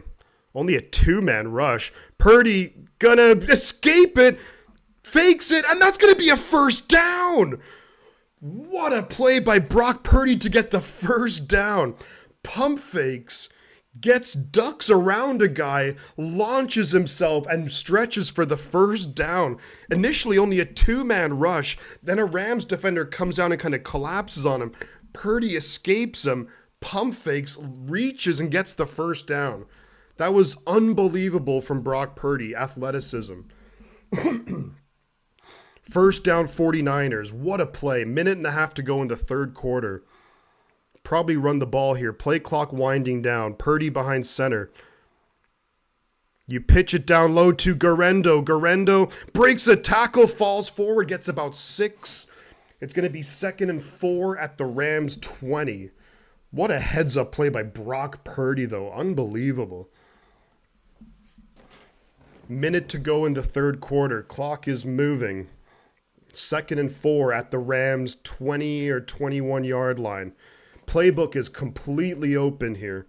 Only a 2-man rush. Purdy gonna escape it. Fakes it, and that's gonna be a first down. What a play by Brock Purdy to get the first down. Pump fakes. Ducks around a guy, launches himself, and stretches for the first down. Initially only a 2-man rush, then a Rams defender comes down and kind of collapses on him. Purdy escapes him, pump fakes, reaches, and gets the first down. That was unbelievable from Brock Purdy, athleticism. First down 49ers. What a play. 1.5 to go in the third quarter. Probably run the ball here. Play clock winding down. Purdy behind center. You pitch it down low to Garendo. Garendo breaks a tackle, falls forward, gets about 6. It's going to be 2nd and 4 at the Rams 20. What a heads-up play by Brock Purdy, though. Unbelievable. Minute to go in the third quarter. Clock is moving. 2nd and 4 at the Rams 20 or 21 yard line. Playbook is completely open here.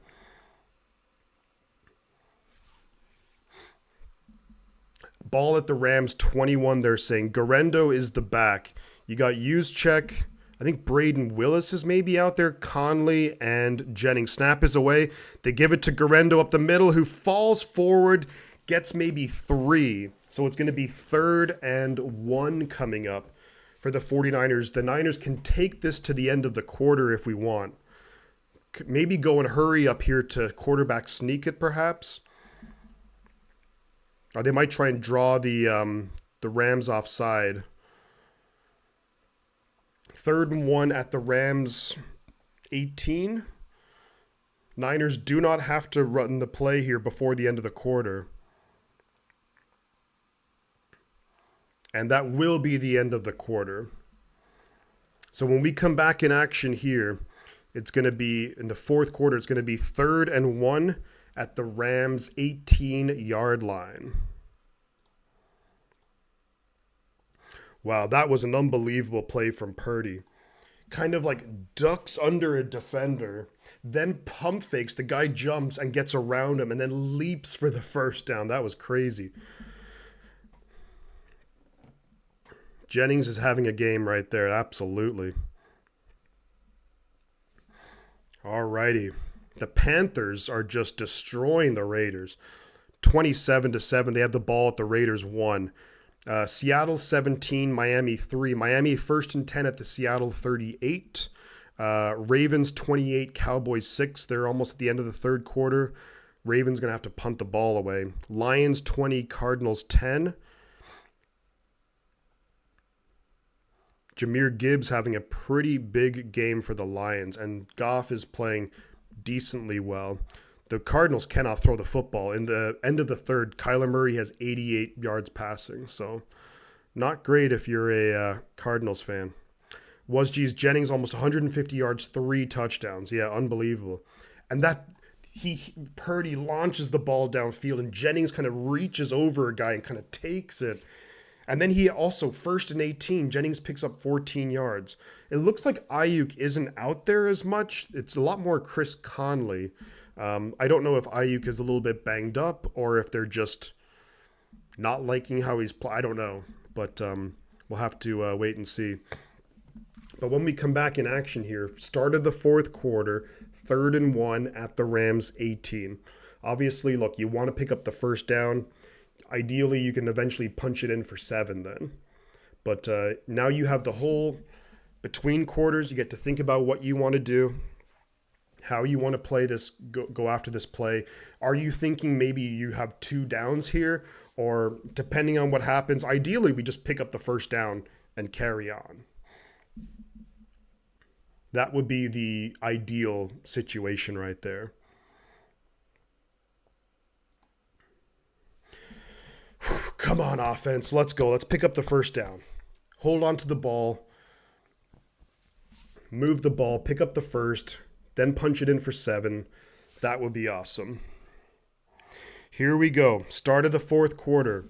Ball at the Rams 21, they're saying. Garendo is the back. You got Juszczyk. I think Braden Willis is maybe out there. Conley and Jennings. Snap is away. They give it to Garendo up the middle, who falls forward, gets maybe 3. So it's going to be 3rd and 1 coming up for the 49ers. The Niners can take this to the end of the quarter if we want. Maybe go and hurry up here to quarterback sneak it, perhaps. Or they might try and draw the Rams offside. 3rd and 1 at the Rams 18. Niners do not have to run the play here before the end of the quarter. And that will be the end of the quarter. So when we come back in action here, it's going to be, in the 4th quarter, it's going to be 3rd and 1 at the Rams 18-yard line. Wow, that was an unbelievable play from Purdy. Kind of like ducks under a defender, then pump fakes. The guy jumps and gets around him and then leaps for the first down. That was crazy. Jennings is having a game right there. Absolutely. Alrighty. The Panthers are just destroying the Raiders. 27-7. They have the ball at the Raiders 1. Seattle 17, Miami 3. Miami 1st and 10 at the Seattle 38. Ravens 28, Cowboys 6. They're almost at the end of the 3rd quarter. Ravens going to have to punt the ball away. Lions 20, Cardinals 10. Jahmyr Gibbs having a pretty big game for the Lions, and Goff is playing decently well. The Cardinals cannot throw the football. In the end of the 3rd, Kyler Murray has 88 yards passing, so not great if you're a Cardinals fan. Jennings almost 150 yards, 3 touchdowns. Yeah, unbelievable. And that Purdy launches the ball downfield, and Jennings kind of reaches over a guy and kind of takes it. And then he also, 1st and 18, Jennings picks up 14 yards. It looks like Ayuk isn't out there as much. It's a lot more Chris Conley. I don't know if Ayuk is a little bit banged up or if they're just not liking how he's playing. I don't know, but we'll have to wait and see. But when we come back in action here, start of the 4th quarter, 3rd and 1 at the Rams 18. Obviously, look, you want to pick up the first down. Ideally, you can eventually punch it in for 7 then. But now you have the whole between quarters. You get to think about what you want to do, how you want to play this, go after this play. Are you thinking maybe you have 2 downs here? Or depending on what happens, ideally we just pick up the first down and carry on. That would be the ideal situation right there. Come on, offense. Let's go. Let's pick up the first down. Hold on to the ball. Move the ball. Pick up the first. Then punch it in for 7. That would be awesome. Here we go. Start of the 4th quarter.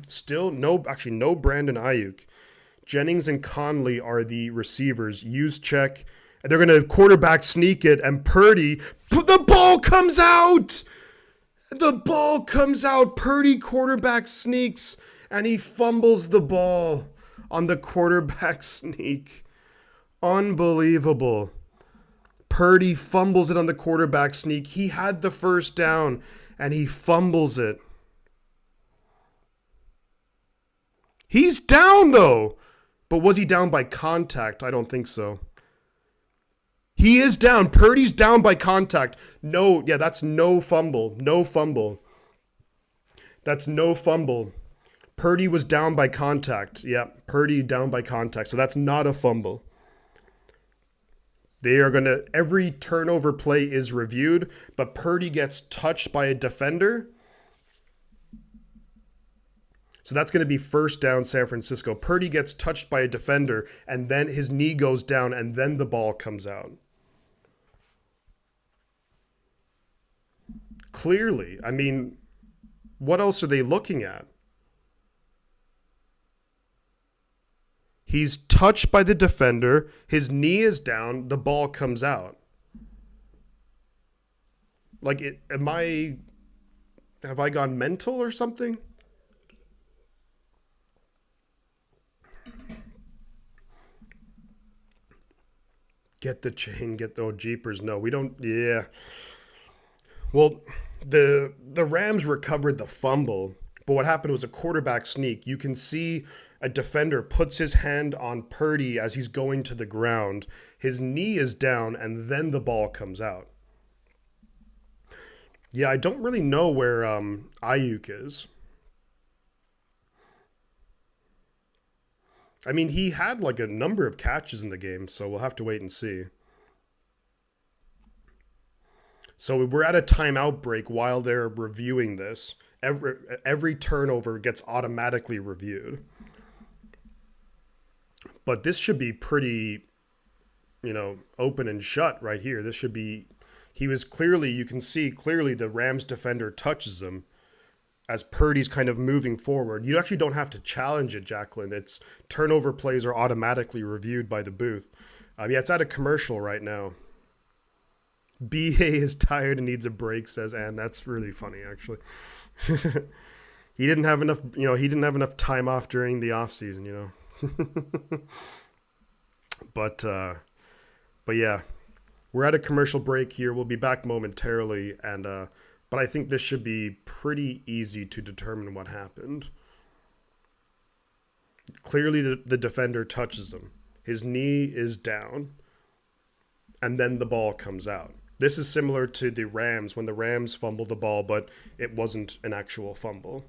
Still no Brandon Ayuk. Jennings and Conley are the receivers. Use check. And they're going to quarterback sneak it. And Purdy, the ball comes out. The ball comes out. Purdy quarterback sneaks. And he fumbles the ball on the quarterback sneak. Unbelievable. Purdy fumbles it on the quarterback sneak. He had the first down, and he fumbles it. He's down, though. But was he down by contact? I don't think so. He is down. Purdy's down by contact. No, yeah, that's no fumble. No fumble. That's no fumble. Purdy was down by contact. Yeah, Purdy down by contact. So that's not a fumble. They are going to, every turnover play is reviewed, but Purdy gets touched by a defender. So that's going to be first down San Francisco. Purdy gets touched by a defender, and then his knee goes down, and then the ball comes out. Clearly. I mean, what else are they looking at? He's touched by the defender. His knee is down. The ball comes out. Like, have I gone mental or something? Get the chain, jeepers. No, we don't. Yeah. Well, the Rams recovered the fumble, but what happened was a quarterback sneak. You can see a defender puts his hand on Purdy as he's going to the ground. His knee is down, and then the ball comes out. Yeah, I don't really know where Ayuk is. I mean, he had like a number of catches in the game, so we'll have to wait and see. So we're at a timeout break while they're reviewing this. Every turnover gets automatically reviewed. But this should be pretty, open and shut right here. This should be. He was clearly, you can see clearly the Rams defender touches him as Purdy's kind of moving forward. You actually don't have to challenge it, Jacqueline. It's turnover plays are automatically reviewed by the booth. Yeah, it's at a commercial right now. BA is tired and needs a break, says Ann. That's really funny, actually. He didn't have enough, he didn't have enough time off during the off season, But yeah, we're at a commercial break here. We'll be back momentarily, and but I think this should be pretty easy to determine what happened. Clearly, the defender touches him. His knee is down, and then the ball comes out. This is similar to the Rams when the Rams fumbled the ball, but it wasn't an actual fumble.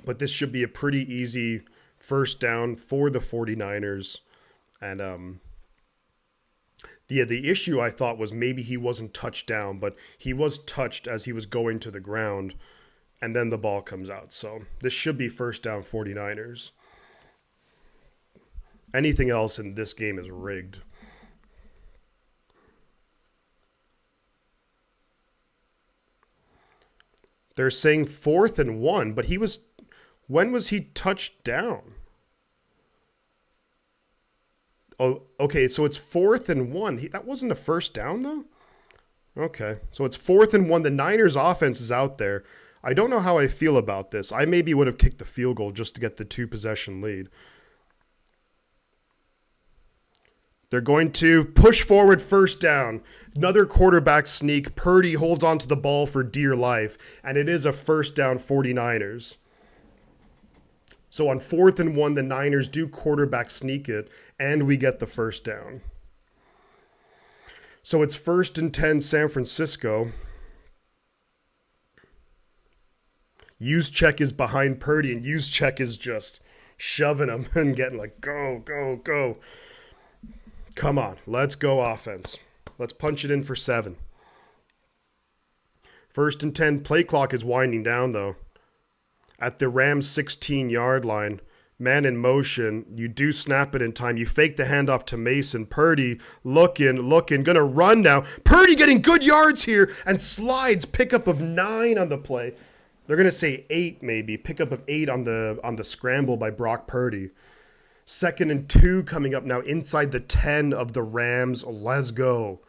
But this should be a pretty easy first down for the 49ers. And the issue I thought was maybe he wasn't touched down, but he was touched as he was going to the ground, and then the ball comes out. So this should be first down 49ers. Anything else in this game is rigged. They're saying 4th and 1, but when was he touched down? Oh, okay, so it's 4th and 1. That wasn't a first down, though? Okay, so it's 4th and 1. The Niners offense is out there. I don't know how I feel about this. I maybe would have kicked the field goal just to get the 2-possession lead. They're going to push forward first down. Another quarterback sneak. Purdy holds onto the ball for dear life, and it is a first down 49ers. So on 4th and 1, the Niners do quarterback sneak it, and we get the first down. So it's 1st and 10 San Francisco. Juszczyk is behind Purdy, and Juszczyk is just shoving him and getting like, go, go, go. Come on, let's go offense. Let's punch it in for 7. 1st and 10, play clock is winding down, though. At the Rams' 16-yard line, man in motion, you do snap it in time. You fake the handoff to Mason. Purdy looking, gonna run now. Purdy getting good yards here and slides, pickup of 9 on the play. They're gonna say 8 maybe, pickup of 8 on the scramble by Brock Purdy. 2nd and 2 coming up now inside the 10 of the Rams. Let's go.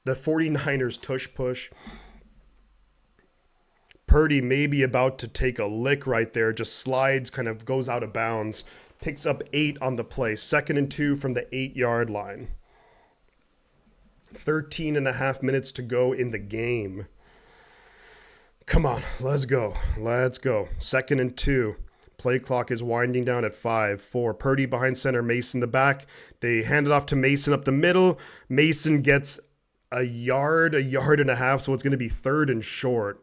The 49ers tush push. Purdy maybe about to take a lick right there. Just slides, kind of goes out of bounds. Picks up 8 on the play. 2nd and 2 from the 8-yard line. 13 and a half minutes to go in the game. Come on, let's go. Let's go. 2nd and 2. Play clock is winding down at 5, 4. Purdy behind center, Mason the back. They hand it off to Mason up the middle. Mason gets a yard and a half, so it's going to be 3rd and short.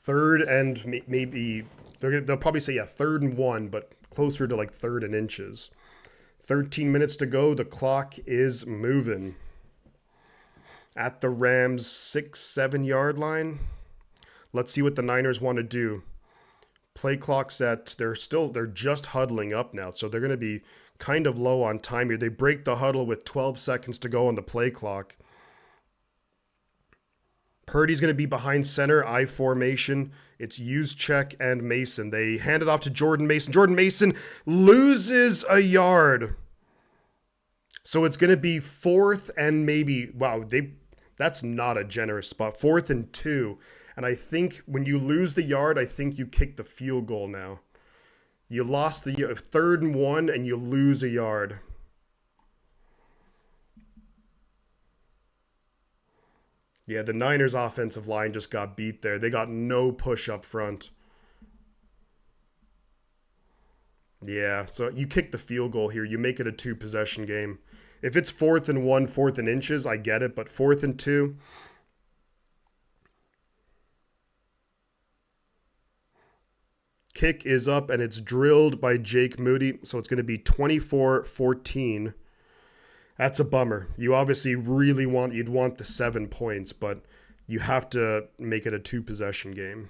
3rd and maybe, they'll probably say, 3rd and 1, but closer to like 3rd and inches. 13 minutes to go. The clock is moving. At the Rams' 6-7 yard line. Let's see what the Niners want to do. Play clock's at, they're just huddling up now, so they're going to be kind of low on time here. They break the huddle with 12 seconds to go on the play clock. Purdy's going to be behind center, I formation. It's Juszczyk and Mason. They hand it off to Jordan Mason. Jordan Mason loses a yard. So it's going to be 4th and maybe, that's not a generous spot. 4th and 2. And I think when you lose the yard, I think you kick the field goal now. You lost the 3rd and 1 and you lose a yard. Yeah, the Niners offensive line just got beat there. They got no push up front. Yeah, so you kick the field goal here. You make it a 2-possession game. If it's 4th and 1, 4th and inches, I get it. But 4th and 2... Kick is up, and it's drilled by Jake Moody, so it's going to be 24-14. That's a bummer. You obviously you'd want the 7 points, but you have to make it a 2-possession game.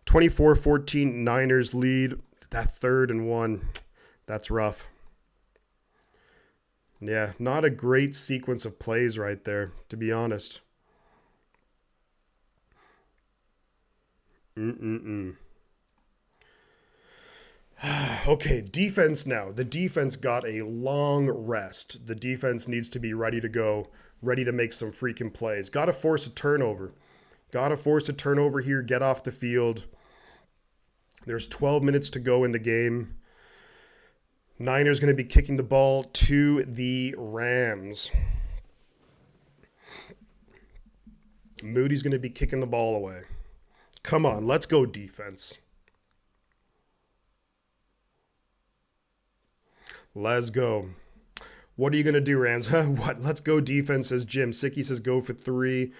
24-14, Niners lead. That 3rd and 1, that's rough. Yeah, not a great sequence of plays right there, to be honest. Okay, defense now. The defense got a long rest. The defense needs to be ready to go, ready to make some freaking plays. Got to force a turnover. Here, get off the field. There's 12 minutes to go in the game. Niners going to be kicking the ball to the Rams. Moody's going to be kicking the ball away. Come on, let's go defense. Let's go. What are you going to do, Rams? What? Let's go defense, says Jim. Sicky says go for 3.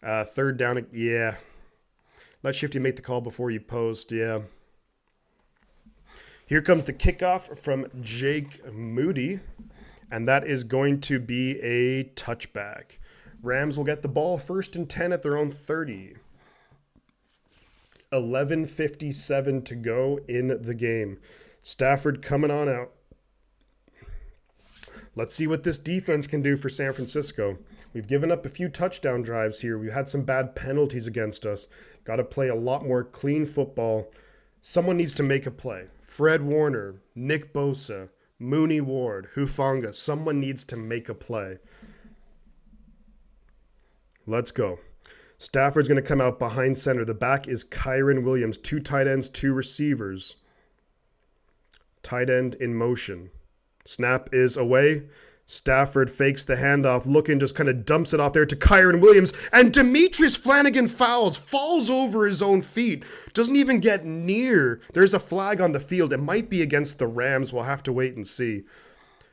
3rd down. Yeah. Let Shifty make the call before you post. Yeah. Here comes the kickoff from Jake Moody, and that is going to be a touchback. Rams will get the ball 1st and 10 at their own 30. 11:57 to go in the game. Stafford coming on out. Let's see what this defense can do for San Francisco. We've given up a few touchdown drives here. We've had some bad penalties against us. Got to play a lot more clean football. Someone needs to make a play. Fred Warner, Nick Bosa, Mooney Ward, Hufanga. Someone needs to make a play. Let's go. Stafford's going to come out behind center. The back is Kyren Williams. 2 tight ends, 2 receivers. Tight end in motion. Snap is away. Stafford fakes the handoff, looking, just kind of dumps it off there to Kyren Williams, and Demetrius Flanagan falls over his own feet, doesn't even get near. There's a flag on the field. It might be against the Rams. We'll have to wait and see.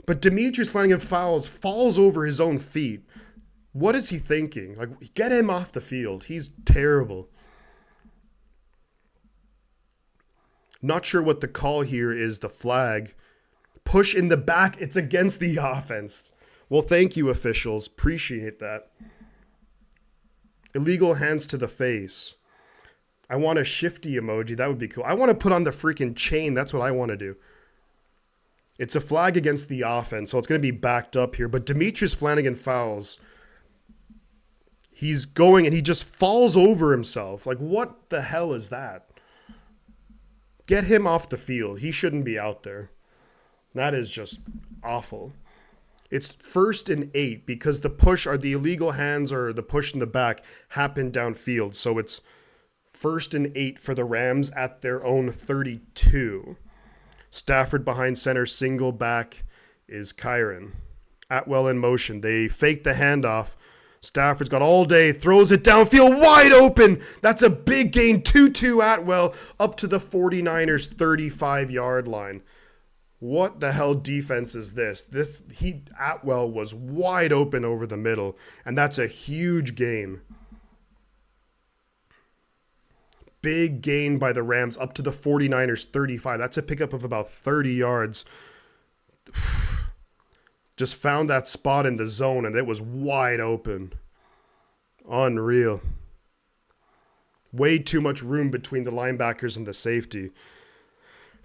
But Demetrius Flanagan falls over his own feet. What is he thinking? Like, get him off the field. He's terrible. Not sure what the call here is, the flag. Push in the back. It's against the offense. Well, thank you, officials. Appreciate that. Illegal hands to the face. I want a Shifty emoji. That would be cool. I want to put on the freaking chain. That's what I want to do. It's a flag against the offense, so it's going to be backed up here. But Demetrius Flanagan fouls. He's going and he just falls over himself. Like, what the hell is that? Get him off the field. He shouldn't be out there. That is just awful. It's 1st and 8 because the push or the illegal hands or the push in the back happened downfield. So it's 1st and 8 for the Rams at their own 32. Stafford behind center, single back is Kyren. Atwell in motion. They fake the handoff. Stafford's got all day, throws it downfield, wide open. That's a big gain. 2-2 Atwell up to the 49ers 35-yard line. What the hell defense is this? Atwell was wide open over the middle, and that's a huge gain. Big gain by the Rams up to the 49ers 35. That's a pickup of about 30 yards. Just found that spot in the zone, and it was wide open. Unreal. Way too much room between the linebackers and the safety.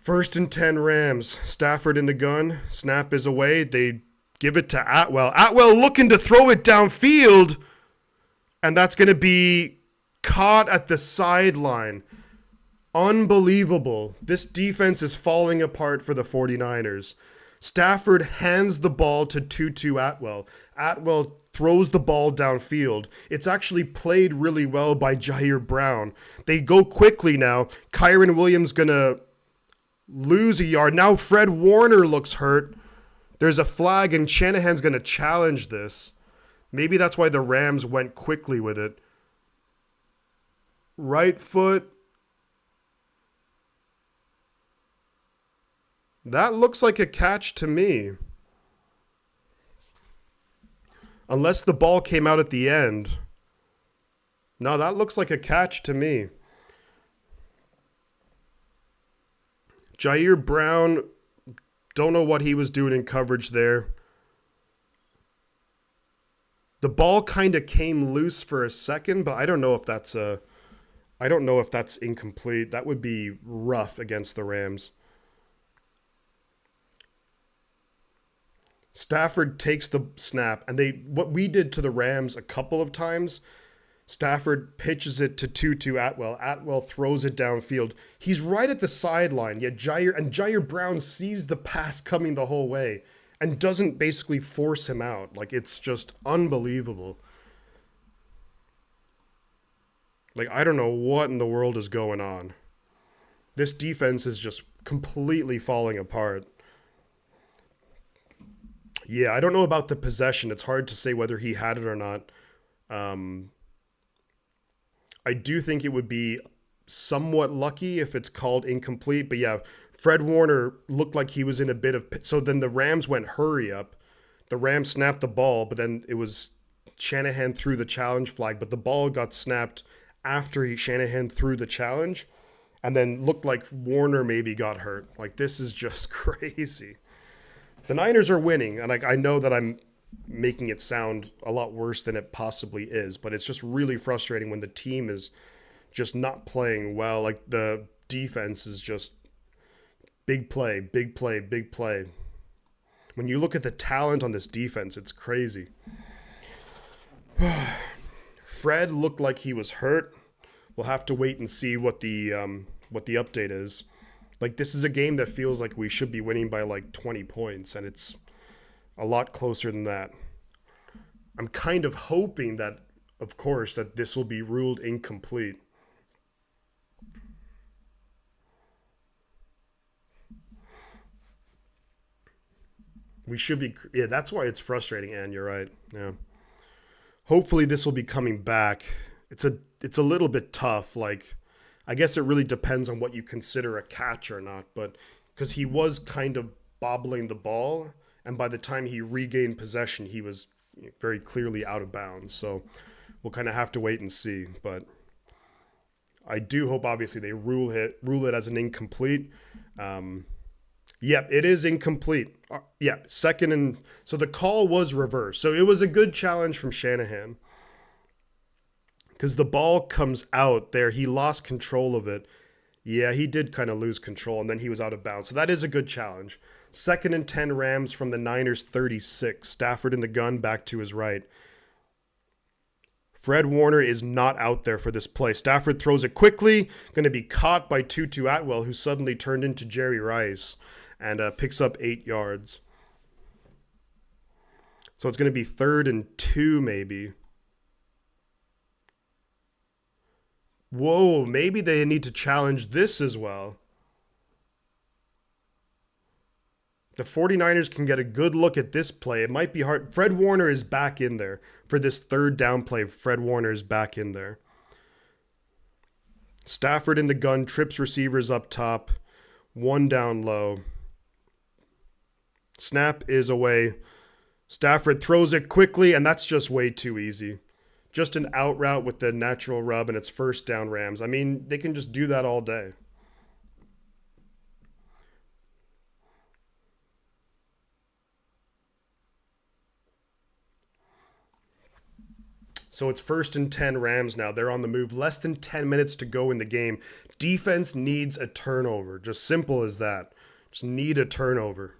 1st and 10 Rams. Stafford in the gun. Snap is away. They give it to Atwell. Atwell looking to throw it downfield. And that's going to be caught at the sideline. Unbelievable. This defense is falling apart for the 49ers. Stafford hands the ball to Tutu Atwell. Atwell throws the ball downfield. It's actually played really well by Jair Brown. They go quickly now. Kyren Williams going to lose a yard. Now Fred Warner looks hurt. There's a flag, and Shanahan's going to challenge this. Maybe that's why the Rams went quickly with it. Right foot. That looks like a catch to me. Unless the ball came out at the end. No, that looks like a catch to me. Jair Brown, don't know what he was doing in coverage there. The ball kind of came loose for a second, but I don't know if that's incomplete. That would be rough against the Rams. Stafford takes the snap, and what we did to the Rams a couple of times, Stafford pitches it to Tutu Atwell. Atwell throws it downfield. He's right at the sideline, yet Jair Brown sees the pass coming the whole way and doesn't basically force him out. Like, it's just unbelievable. Like, I don't know what in the world is going on. This defense is just completely falling apart. Yeah, I don't know about the possession. It's hard to say whether he had it or not. I do think it would be somewhat lucky if it's called incomplete. But yeah, Fred Warner looked like he was in a bit of... So then the Rams went hurry up. The Rams snapped the ball, but then it was Shanahan threw the challenge flag. But the ball got snapped after Shanahan threw the challenge. And then looked like Warner maybe got hurt. Like, this is just crazy. The Niners are winning, and I know that I'm making it sound a lot worse than it possibly is, but it's just really frustrating when the team is just not playing well. Like, the defense is just big play, big play, big play. When you look at the talent on this defense, it's crazy. Fred looked like he was hurt. We'll have to wait and see what the update is. Like, this is a game that feels like we should be winning by like 20 points, and it's a lot closer than that. I'm kind of hoping that, of course, that this will be ruled incomplete. We should be... Yeah, that's why it's frustrating, Ann. You're right. Yeah. Hopefully this will be coming back. It's a little bit tough. Like, I guess it really depends on what you consider a catch or not, but because he was kind of bobbling the ball, and by the time he regained possession, he was very clearly out of bounds. So we'll kind of have to wait and see. But I do hope, obviously, they rule it as an incomplete. Yep, it is incomplete. Yeah, second and... So the call was reversed. So it was a good challenge from Shanahan. Because the ball comes out there. He lost control of it. Yeah, he did kind of lose control, and then he was out of bounds. So that is a good challenge. Second and 10 Rams from the Niners 36. Stafford in the gun, back to his right. Fred Warner is not out there for this play. Stafford throws it quickly. Going to be caught by Tutu Atwell, who suddenly turned into Jerry Rice, and picks up 8 yards. So it's going to be 3rd and 2 maybe. Whoa, maybe they need to challenge this as well. The 49ers can get a good look at this play. It might be hard. Fred Warner is back in there. For this 3rd down play, Fred Warner is back in there. Stafford in the gun, trips receivers up top. 1 down low. Snap is away. Stafford throws it quickly, and that's just way too easy. Just an out route with the natural rub, and it's 1st down Rams. I mean, they can just do that all day. So it's 1st and 10 Rams now. They're on the move. Less than 10 minutes to go in the game. Defense needs a turnover. Just simple as that. Just need a turnover.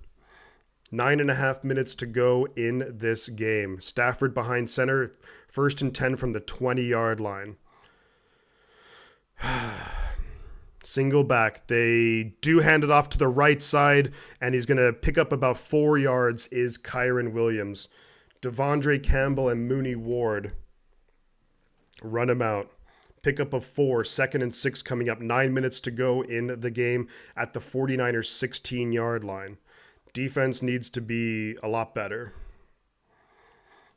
9.5 minutes to go in this game. Stafford behind center. 1st and 10 from the 20-yard line. Single back. They do hand it off to the right side, and he's going to pick up about 4 yards is Kyron Williams. Devondre Campbell and Mooney Ward run him out. Pickup of 4. 2nd and 6 coming up. 9 minutes to go in the game at the 49ers 16-yard line. Defense needs to be a lot better.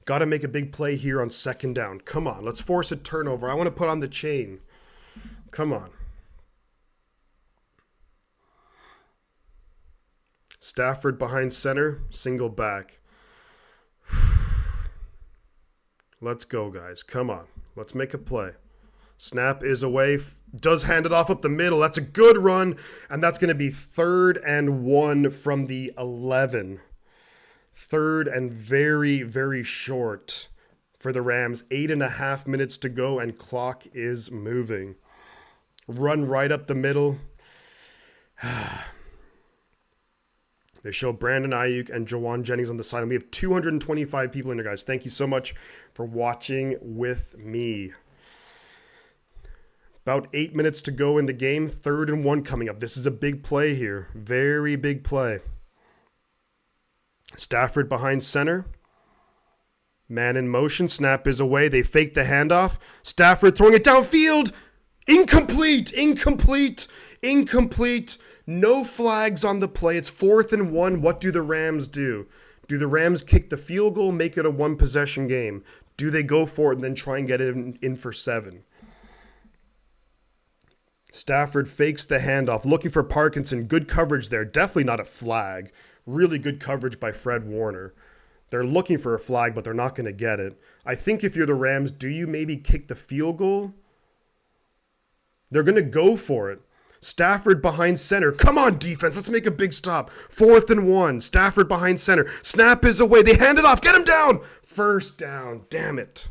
Got to make a big play here on 2nd down. Come on, let's force a turnover. I want to put on the chain. Come on. Stafford behind center, single back. Let's go, guys. Come on. Let's make a play. Snap is away. Does hand it off up the middle. That's a good run. And that's going to be 3rd and 1 from the 11. 3rd and very, very short for the Rams. 8.5 minutes to go and clock is moving. Run right up the middle. They show Brandon Ayuk and Jawan Jennings on the side. And we have 225 people in there, guys. Thank you so much for watching with me. About 8 minutes to go in the game. 3rd and 1 coming up. This is a big play here. Very big play. Stafford behind center. Man in motion. Snap is away. They fake the handoff. Stafford throwing it downfield. Incomplete. Incomplete. Incomplete. No flags on the play. It's 4th and 1. What do the Rams do? Do the Rams kick the field goal, make it a 1-possession game? Do they go for it and then try and get it in for 7? Stafford fakes the handoff, looking for Parkinson. Good coverage there. Definitely not a flag. Really good coverage by Fred Warner. They're looking for a flag, but they're not going to get it. I think if you're the Rams, do you maybe kick the field goal? They're going to go for it. Stafford behind center. Come on, defense. Let's make a big stop. 4th and 1. Stafford behind center. Snap is away. They hand it off. Get him down. 1st down. Damn it.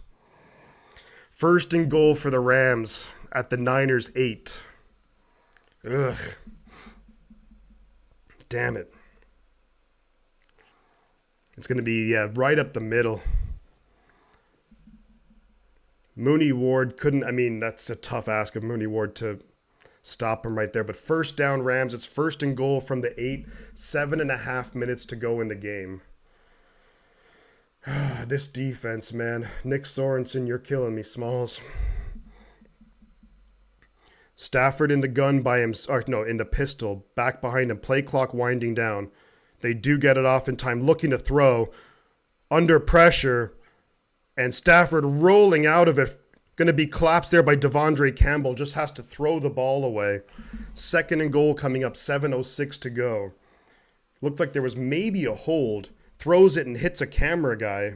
1st and goal for the Rams at the Niners 8. Ugh. Damn it. It's going to be right up the middle. Mooney Ward couldn't, I mean, that's a tough ask of Mooney Ward to stop him right there. But 1st down Rams. It's 1st and goal from the 8. 7.5 minutes to go in the game. This defense, man. Nick Sorensen, you're killing me, Smalls. Stafford in the gun by him, or no, in the pistol, back behind him, play clock winding down. They do get it off in time, looking to throw, under pressure, and Stafford rolling out of it, going to be collapsed there by Devondre Campbell, just has to throw the ball away. 2nd and goal coming up, 7:06 to go. Looked like there was maybe a hold, throws it and hits a camera guy.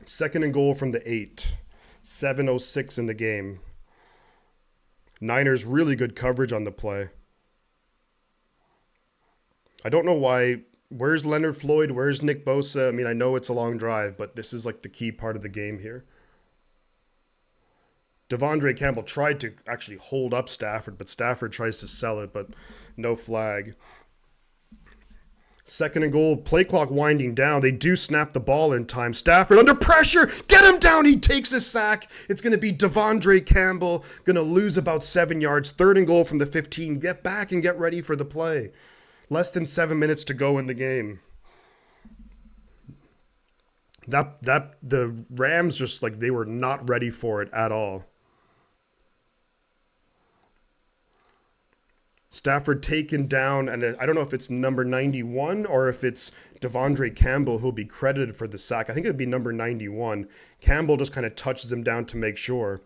2nd and goal from the 8, 7:06 in the game. Niners really good coverage on the play. I don't know why. Where's Leonard Floyd? Where's Nick Bosa? I mean, I know it's a long drive, but this is like the key part of the game here. Devondre Campbell tried to actually hold up Stafford, but Stafford tries to sell it, but no flag. 2nd and goal, play clock winding down. They do snap the ball in time. Stafford under pressure. Get him down. He takes a sack. It's going to be Devondre Campbell. Going to lose about 7 yards. 3rd and goal from the 15. Get back and get ready for the play. Less than 7 minutes to go in the game. The Rams just like they were not ready for it at all. Stafford taken down, and I don't know if it's number 91 or if it's Devondre Campbell who'll be credited for the sack. I think it'd be number 91. Campbell just kind of touches him down to make sure.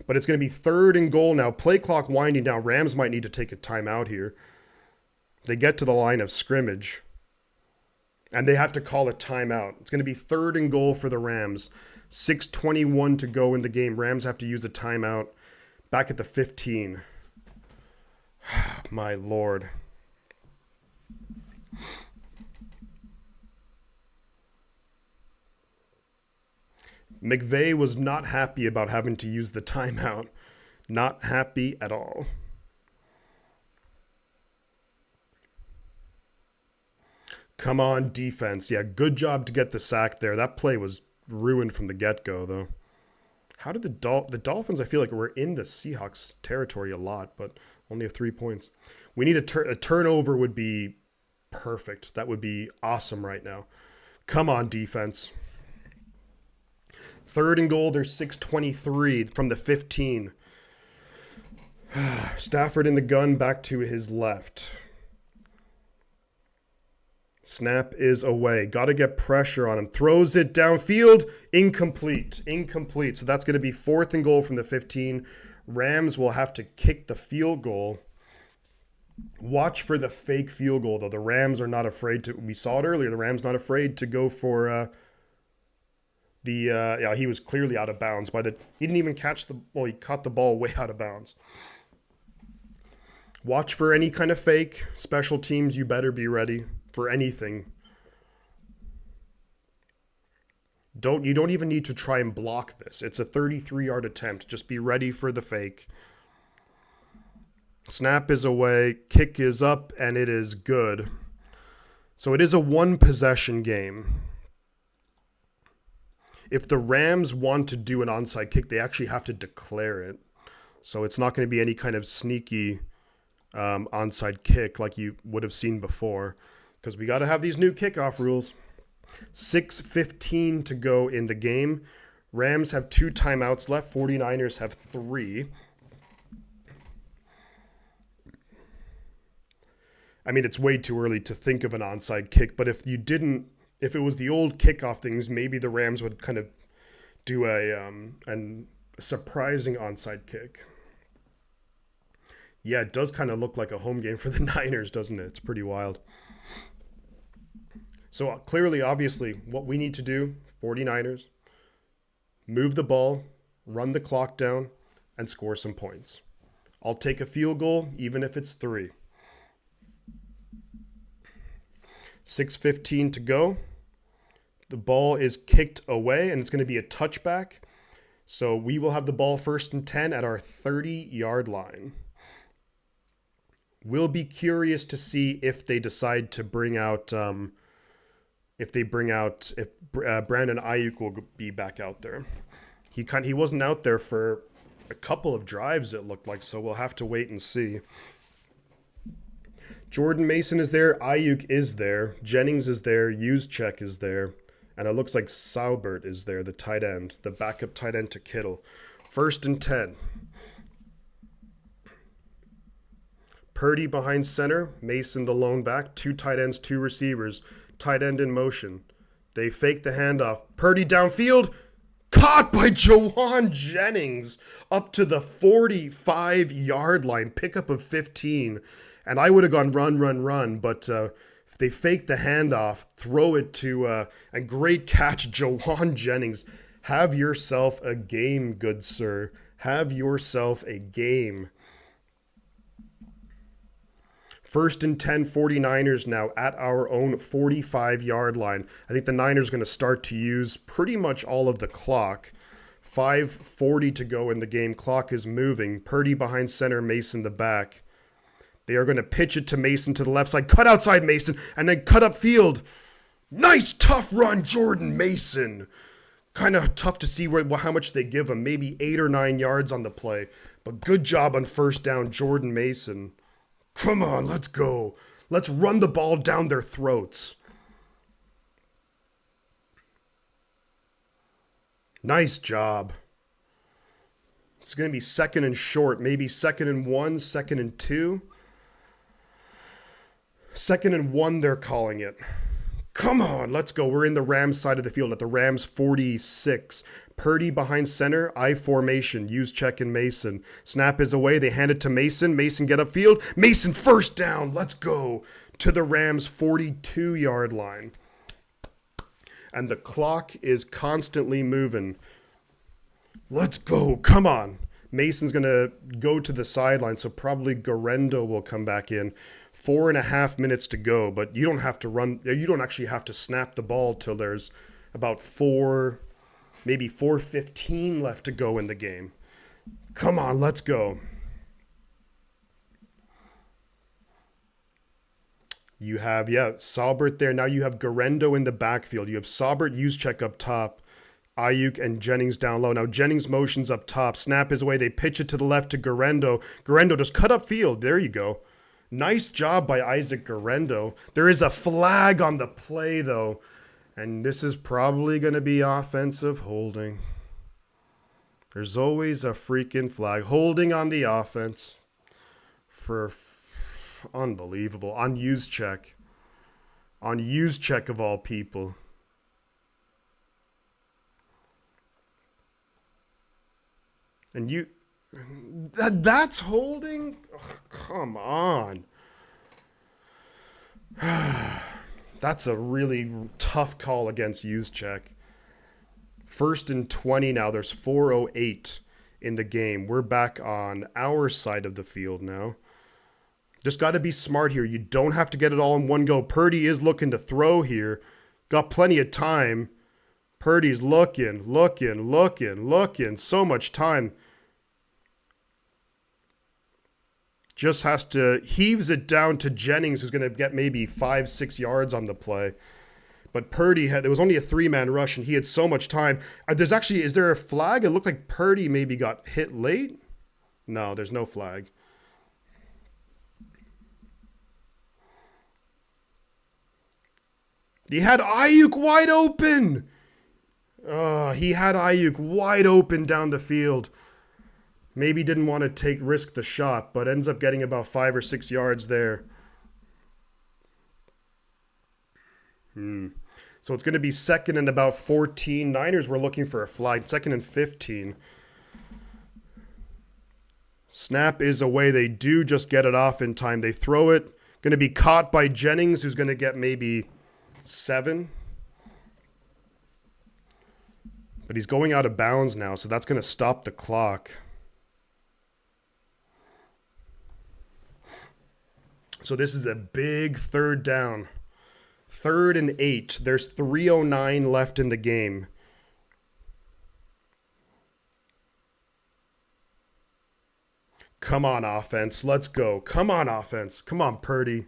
But it's going to be 3rd and goal now. Play clock winding down. Rams might need to take a timeout here. They get to the line of scrimmage, and they have to call a timeout. It's going to be 3rd and goal for the Rams. 6:21 to go in the game. Rams have to use a timeout back at the 15. My Lord. McVay was not happy about having to use the timeout. Not happy at all. Come on, defense. Yeah, good job to get the sack there. That play was ruined from the get-go, though. How did the Dolphins, I feel like, were in the Seahawks territory a lot, but only have 3 points. We need a turnover would be perfect. That would be awesome right now. Come on, defense. 3rd and goal, there's 6:23 from the 15. Stafford in the gun, back to his left. Snap is away. Got to get pressure on him. Throws it downfield. Incomplete. Incomplete. So that's going to be 4th and goal from the 15. Rams will have to kick the field goal. Watch for the fake field goal, though. The Rams are not afraid to. We saw it earlier. The Rams not afraid to go for Yeah, he was clearly out of bounds by the. He didn't even catch the. Well, he caught the ball way out of bounds. Watch for any kind of fake. Special teams, you better be ready for anything. You don't even need to try and block this. It's a 33-yard attempt. Just be ready for the fake. Snap is away, kick is up, and it is good. So it is a one possession game. If the Rams want to do an onside kick, they actually have to declare it. So it's not going to be any kind of sneaky onside kick like you would have seen before, because we got to have these new kickoff rules. 6:15 to go in the game. Rams have 2 timeouts left. 49ers have 3. I mean, it's way too early to think of an onside kick, but if it was the old kickoff things, maybe the Rams would kind of do a surprising onside kick. Yeah, it does kind of look like a home game for the Niners, doesn't it? It's pretty wild. So clearly, obviously, what we need to do, 49ers, move the ball, run the clock down, and score some points. I'll take a field goal, even if it's 3. 6:15 to go. The ball is kicked away, and it's going to be a touchback. So we will have the ball 1st and 10 at our 30-yard line. We'll be curious to see if they decide to bring out, if Brandon Ayuk will be back out there. He wasn't out there for a couple of drives, it looked like, so we'll have to wait and see. Jordan Mason is there, Ayuk is there, Jennings is there, Juszczyk is there, and it looks like Saubert is there, the tight end, the backup tight end to Kittle. 1st and 10. Purdy behind center, Mason the lone back, 2 tight ends, 2 receivers, tight end in motion. They fake the handoff. Purdy downfield, caught by Jawan Jennings up to the 45-yard line, pickup of 15. And I would have gone run, but if they fake the handoff, throw it to a great catch, Jawan Jennings. Have yourself a game, good sir. Have yourself a game. 1st and 10, 49ers now at our own 45-yard line. I think the Niners are going to start to use pretty much all of the clock. 5:40 to go in the game. Clock is moving. Purdy behind center, Mason the back. They are going to pitch it to Mason to the left side. Cut outside Mason, and then cut up field. Nice, tough run, Jordan Mason. Kind of tough to see how much they give him. Maybe 8 or 9 yards on the play. But good job on 1st down, Jordan Mason. Come on, let's go. Let's run the ball down their throats. Nice job. It's going to be 2nd and short, maybe 2nd and 1, 2nd and 2. 2nd and 1, they're calling it. Come on, let's go. We're in the Rams side of the field at the Rams 46. Purdy behind center, I formation. Juszczyk and Mason. Snap is away. They hand it to Mason. Mason get upfield. Mason 1st down. Let's go to the Rams 42-yard line. And the clock is constantly moving. Let's go. Come on. Mason's going to go to the sideline, so probably Garendo will come back in. 4.5 minutes to go, but you don't have to run. You don't actually have to snap the ball till there's about 4:15 left to go in the game. Come on, let's go. You have, Saubert there. Now you have Garendo in the backfield. You have Saubert, Juszczyk up top, Ayuk and Jennings down low. Now Jennings motions up top. Snap is away. They pitch it to the left to Garendo. Garendo just cut up field. There you go. Nice job by Isaac Garendo. There is a flag on the play, though. And this is probably going to be offensive holding. There's always a freaking flag. Holding on the offense. Unbelievable. On Juszczyk. On Juszczyk of all people. And that's holding? Oh, come on. That's a really tough call against Juszczyk. First and 20 now. There's 4:08 in the game. We're back on our side of the field now. Just got to be smart here. You don't have to get it all in one go. Purdy is looking to throw here. Got plenty of time. Purdy's looking. So much time. Just has to, heaves it down to Jennings, who's going to get maybe 5-6 yards on the play. But Purdy there was only a 3-man rush, and he had so much time. Is there a flag? It looked like Purdy maybe got hit late. No, there's no flag. He had Ayuk wide open. He had Ayuk wide open down the field. Maybe didn't want to risk the shot, but ends up getting about 5 or 6 yards there. So it's going to be second and about 14. Niners were looking for a flag. Second and 15. Snap is away. They do just get it off in time. They throw it. Going to be caught by Jennings, who's going to get maybe 7. But he's going out of bounds now, so that's going to stop the clock. So this is a big third down. 3rd and 8. There's 3:09 left in the game. Come on, offense. Let's go. Come on, offense. Come on, Purdy.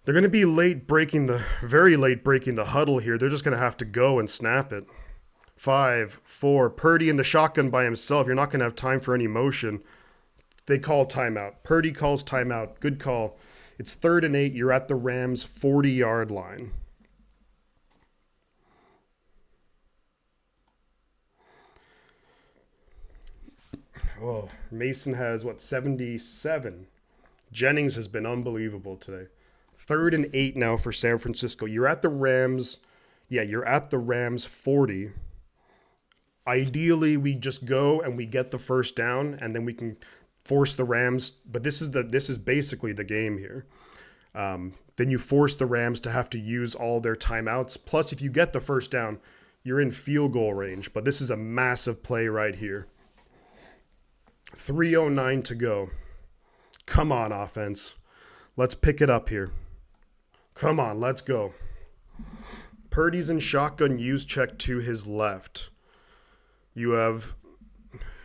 They're going to be very late breaking the huddle here. They're just going to have to go and snap it. 5, 4. Purdy in the shotgun by himself. You're not going to have time for any motion. They call timeout. Purdy calls timeout. Good call. It's 3rd and 8. You're at the Rams' 40-yard line. Oh, Mason has, 77? Jennings has been unbelievable today. 3rd and 8 now for San Francisco. You're at the Rams. Yeah, you're at the Rams' 40. Ideally, we just go and we get the first down, and then we can force the Rams, but this is basically the game here. Then you force the Rams to have to use all their timeouts. Plus, if you get the first down, you're in field goal range. But this is a massive play right here. 3:09 to go. Come on, offense. Let's pick it up here. Come on, let's go. Purdy's in shotgun, use check to his left. You have,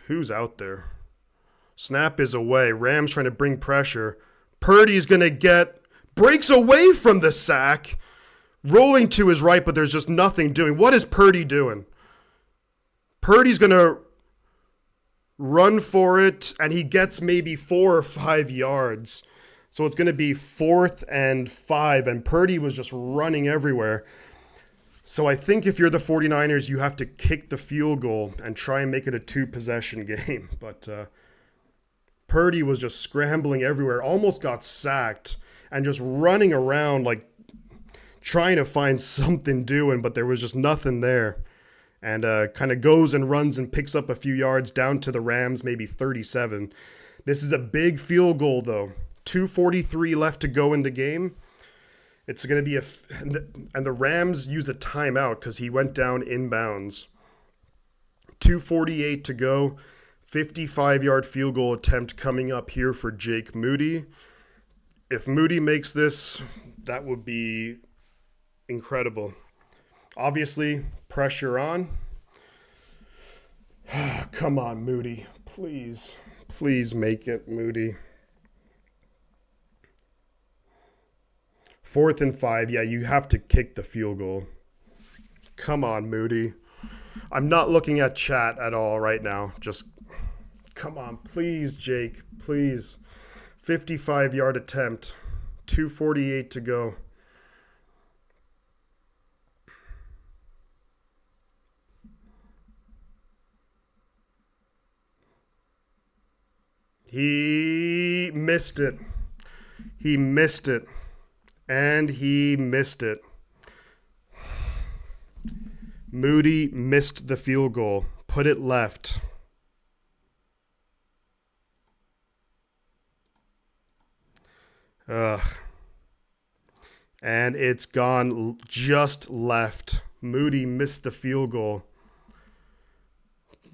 who's out there? Snap is away. Rams trying to bring pressure. Purdy's going to breaks away from the sack, rolling to his right, but there's just nothing doing. What is Purdy doing? Purdy's going to run for it, and he gets maybe 4 or 5 yards. So it's going to be 4th and 5, and Purdy was just running everywhere. So I think if you're the 49ers, you have to kick the field goal and try and make it a 2-possession game. But Purdy was just scrambling everywhere, almost got sacked, and just running around like trying to find something doing, but there was just nothing there. And kind of goes and runs and picks up a few yards down to the Rams, maybe 37. This is a big field goal, though. 2:43 left to go in the game. It's going to be and the Rams use a timeout because he went down inbounds. 2:48 to go. 55-yard field goal attempt coming up here for Jake Moody. If Moody makes this, that would be incredible. Obviously, pressure on. Come on, Moody. Please. Please make it, Moody. 4th and 5. Yeah, you have to kick the field goal. Come on, Moody. I'm not looking at chat at all right now. Just come on, please, Jake. Please. 55-yard attempt. 2:48 to go. He missed it. He missed it. And he missed it. Moody missed the field goal. Put it left. Ugh. And it's gone just left. Moody missed the field goal.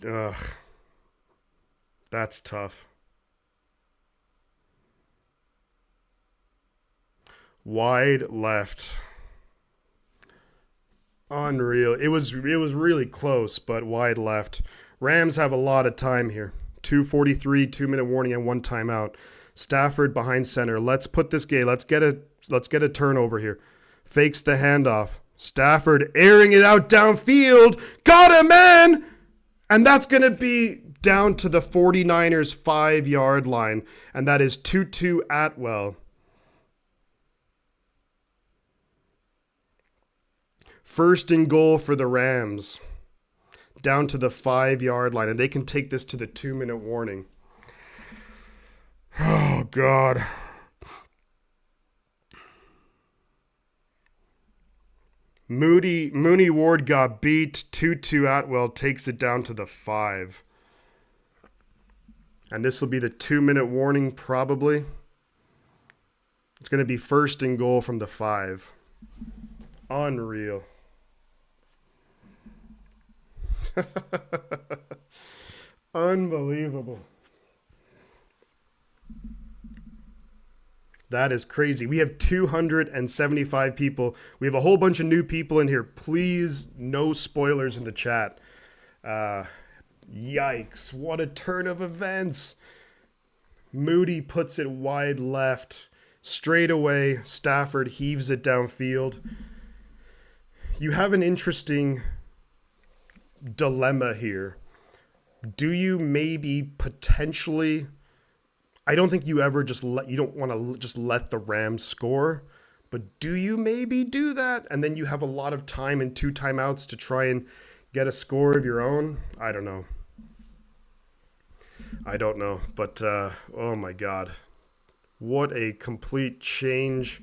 Ugh. That's tough. Wide left. Unreal. It was really close, but wide left. Rams have a lot of time here. 2:43, 2-minute warning, and 1 timeout. Stafford behind center. Let's put this game. Let's get a turnover here. Fakes the handoff. Stafford airing it out downfield. Got him, man! And that's going to be down to the 49ers 5-yard line. And that is Tutu Atwell. First and goal for the Rams. Down to the 5-yard line. And they can take this to the 2-minute warning. Oh, God. Mooney Ward got beat. Tutu Atwell takes it down to the 5. And this will be the 2-minute warning, probably. It's going to be first and goal from the 5. Unreal. Unbelievable. That is crazy. We have 275 people. We have a whole bunch of new people in here. Please, no spoilers in the chat. Yikes. What a turn of events. Moody puts it wide left. Straight away, Stafford heaves it downfield. You have an interesting dilemma here. Do you maybe potentially... I don't think you ever you don't want to just let the Rams score, but do you maybe do that? And then you have a lot of time and 2 timeouts to try and get a score of your own? I don't know. But, oh my God. What a complete change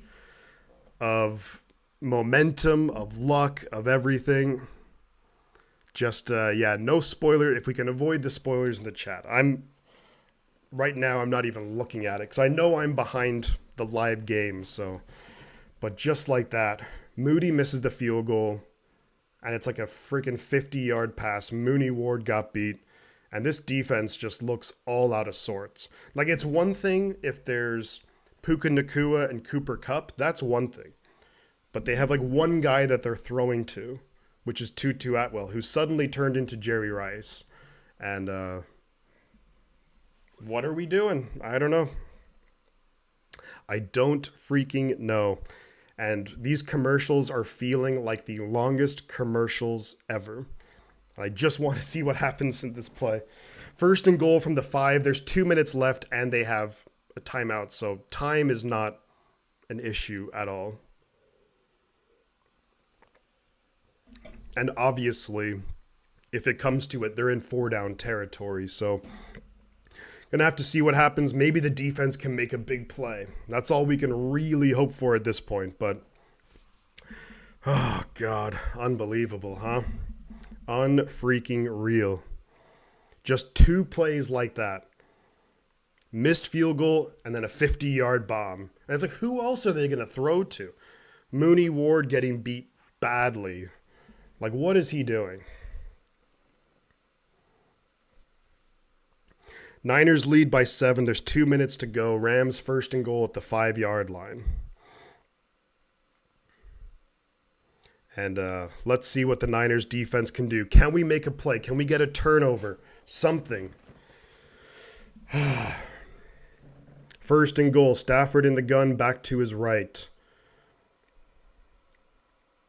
of momentum, of luck, of everything. Just, no spoiler. If we can avoid the spoilers in the chat. Right now, I'm not even looking at it because I know I'm behind the live game. So, but just like that, Moody misses the field goal, and it's like a freaking 50-yard pass. Mooney Ward got beat, and this defense just looks all out of sorts. Like, it's one thing if there's Puka Nacua and Cooper Kupp. That's one thing. But they have like one guy that they're throwing to, which is Tutu Atwell, who suddenly turned into Jerry Rice. And, what are we doing? I don't know. I don't freaking know. And these commercials are feeling like the longest commercials ever. I just want to see what happens in this play. First and goal from the 5. There's 2 minutes left, and they have a timeout. So time is not an issue at all. And obviously, if it comes to it, they're in 4-down territory. So... gonna have to see what happens. Maybe the defense can make a big play. That's all we can really hope for at this point. But, oh, God. Unbelievable, huh? Unfreaking real. Just 2 plays like that. Missed field goal and then a 50-yard bomb. And it's like, who else are they going to throw to? Mooney Ward getting beat badly. Like, what is he doing? Niners lead by 7. There's 2 minutes to go. Rams first and goal at the 5-yard line. And let's see what the Niners defense can do. Can we make a play? Can we get a turnover? Something. First and goal. Stafford in the gun, back to his right.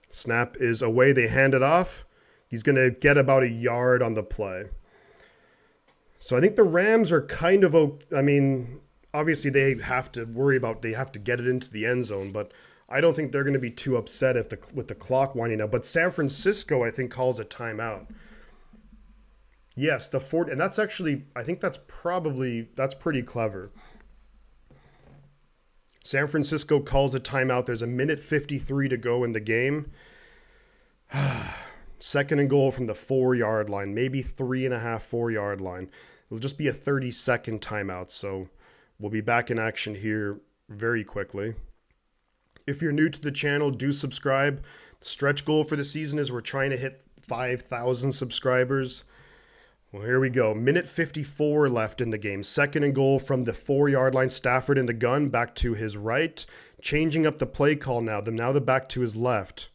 Snap is away. They hand it off. He's going to get about a yard on the play. So I think the Rams are kind of, I mean, obviously they have to worry about, they have to get it into the end zone, but I don't think they're going to be too upset with the clock winding up. But San Francisco, I think, calls a timeout. Yes, and that's actually, I think that's pretty clever. San Francisco calls a timeout. There's 1:53 to go in the game. Second and goal from the 4-yard line, maybe 3.5, 4-yard line. It'll just be a 30-second timeout, so we'll be back in action here very quickly. If you're new to the channel, do subscribe. Stretch goal for the season is we're trying to hit 5,000 subscribers. Well, here we go. Minute 54 left in the game. Second and goal from the 4-yard line. Stafford in the gun, back to his right. Changing up the play call now. Now the back to his left.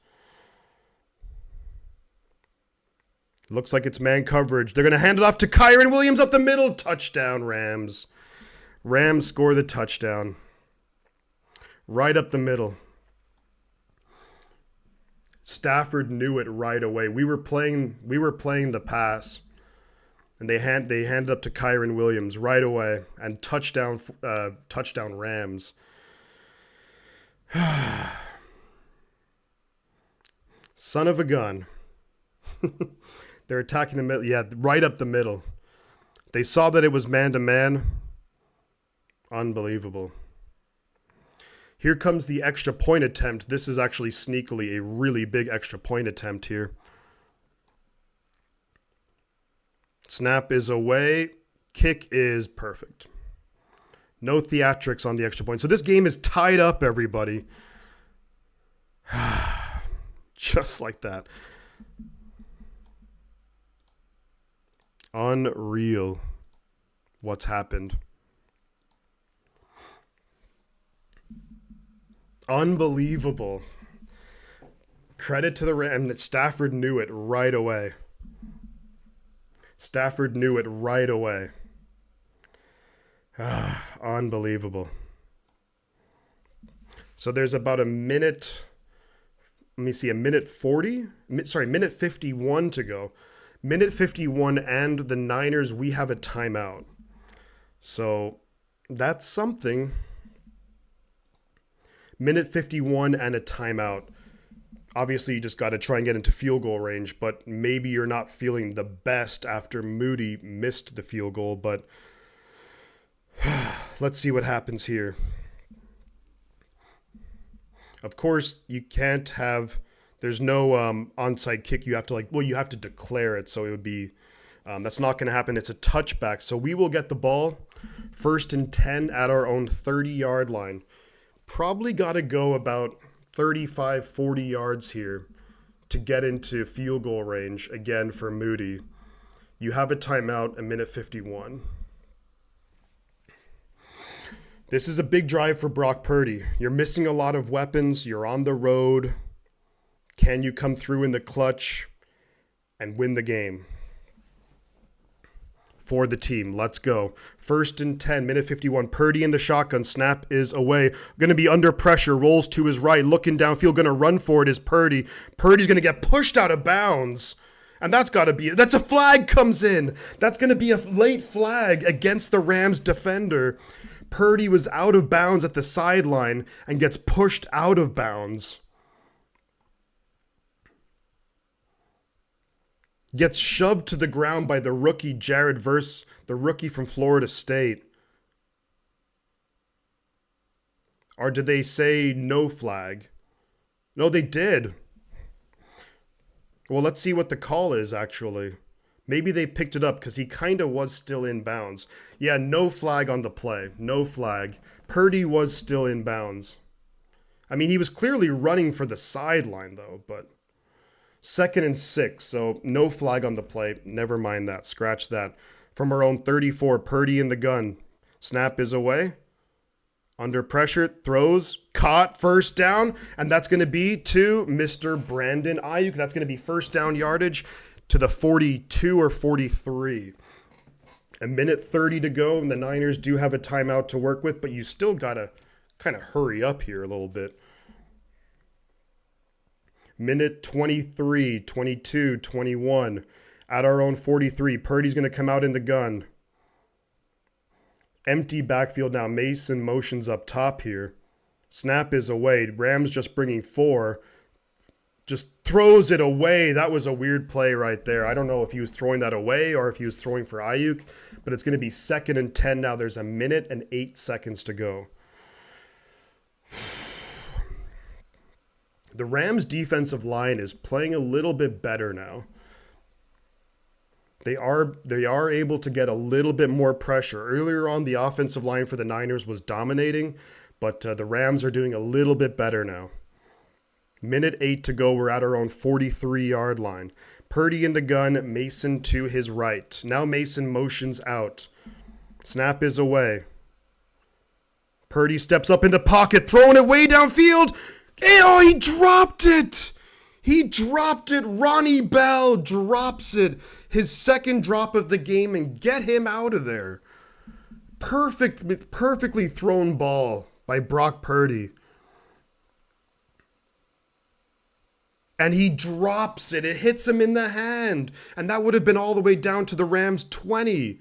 Looks like it's man coverage. They're going to hand it off to Kyren Williams up the middle. Touchdown, Rams. Rams score the touchdown. Right up the middle. Stafford knew it right away. We were playing the pass. And they handed up to Kyren Williams right away. And touchdown Rams. Son of a gun. They're attacking the middle. Yeah, right up the middle. They saw that it was man-to-man. Unbelievable. Here comes the extra point attempt. This is actually sneakily a really big extra point attempt here. Snap is away. Kick is perfect. No theatrics on the extra point. So this game is tied up, everybody. Just like that. Unreal what's happened. Unbelievable. Credit to the Rams that Stafford knew it right away. Stafford knew it right away. Unbelievable. So there's about a minute, minute 51 to go. Minute 51 and the Niners, we have a timeout. So that's something. Minute 51 and a timeout. Obviously, you just got to try and get into field goal range, but maybe you're not feeling the best after Moody missed the field goal, but let's see what happens here. Of course, you can't have... There's no onside kick. You have to declare it. So it would be, that's not going to happen. It's a touchback. So we will get the ball 1st and 10 at our own 30-yard line. Probably got to go about 35, 40 yards here to get into field goal range again for Moody. You have a timeout, a minute 51. This is a big drive for Brock Purdy. You're missing a lot of weapons. You're on the road. Can you come through in the clutch and win the game for the team? Let's go. 1st and 10, minute 51. Purdy in the shotgun. Snap is away. Going to be under pressure. Rolls to his right. Looking downfield. Going to run for it is Purdy. Purdy's going to get pushed out of bounds. And that's a flag comes in. That's going to be a late flag against the Rams defender. Purdy was out of bounds at the sideline and gets pushed out of bounds. Gets shoved to the ground by the rookie Jared Verse, the rookie from Florida State. Or did they say no flag? No, they did. Well, let's see what the call is, actually. Maybe they picked it up because he kind of was still in bounds. Yeah, no flag on the play. No flag. Purdy was still in bounds. I mean, he was clearly running for the sideline, though, but... 2nd and 6, so no flag on the play. Never mind that. Scratch that. From our own 34, Purdy in the gun. Snap is away. Under pressure, throws, caught, 1st down, and that's going to be to Mr. Brandon Ayuk. That's going to be 1st down yardage to the 42 or 43. A minute 30 to go, and the Niners do have a timeout to work with, but you still got to kind of hurry up here a little bit. Minute 23, 22, 21. At our own 43. Purdy's going to come out in the gun. Empty backfield now. Mason motions up top here. Snap is away. Rams just bringing 4. Just throws it away. That was a weird play right there. I don't know if he was throwing that away or if he was throwing for Ayuk. But it's going to be 2nd and 10 now. There's a minute and 8 seconds to go. The Rams' defensive line is playing a little bit better now. They are able to get a little bit more pressure. Earlier on, the offensive line for the Niners was dominating, but the Rams are doing a little bit better now. Minute 8 to go. We're at our own 43-yard line. Purdy in the gun, Mason to his right. Now Mason motions out. Snap is away. Purdy steps up in the pocket, throwing it way downfield. Oh, he dropped it. He dropped it. Ronnie Bell drops it. His second drop of the game, and get him out of there. Perfectly thrown ball by Brock Purdy. And he drops it. It hits him in the hand. And that would have been all the way down to the Rams' 20.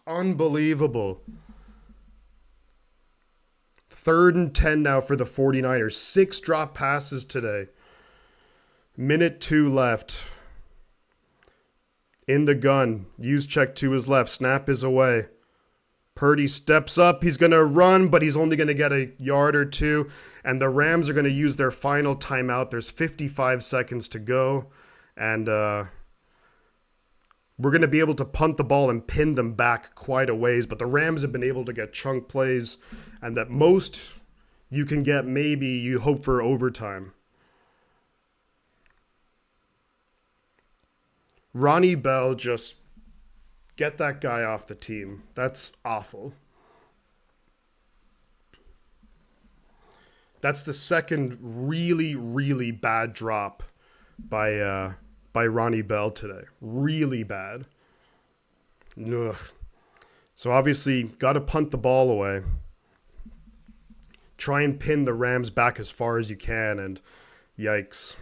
Unbelievable. 3rd and 10 now for the 49ers. 6 drop passes today. Minute 2 left. In the gun. Use check to his left. Snap is away. Purdy steps up. He's going to run, but he's only going to get a yard or two. And the Rams are going to use their final timeout. There's 55 seconds to go. And we're going to be able to punt the ball and pin them back quite a ways. But the Rams have been able to get chunk plays. And that most you can get, maybe you hope for overtime. Ronnie Bell, just get that guy off the team. That's awful. That's the second really, really bad drop by Ronnie Bell today. Really bad. Ugh. So obviously, got to punt the ball away. Try and pin the Rams back as far as you can, and yikes.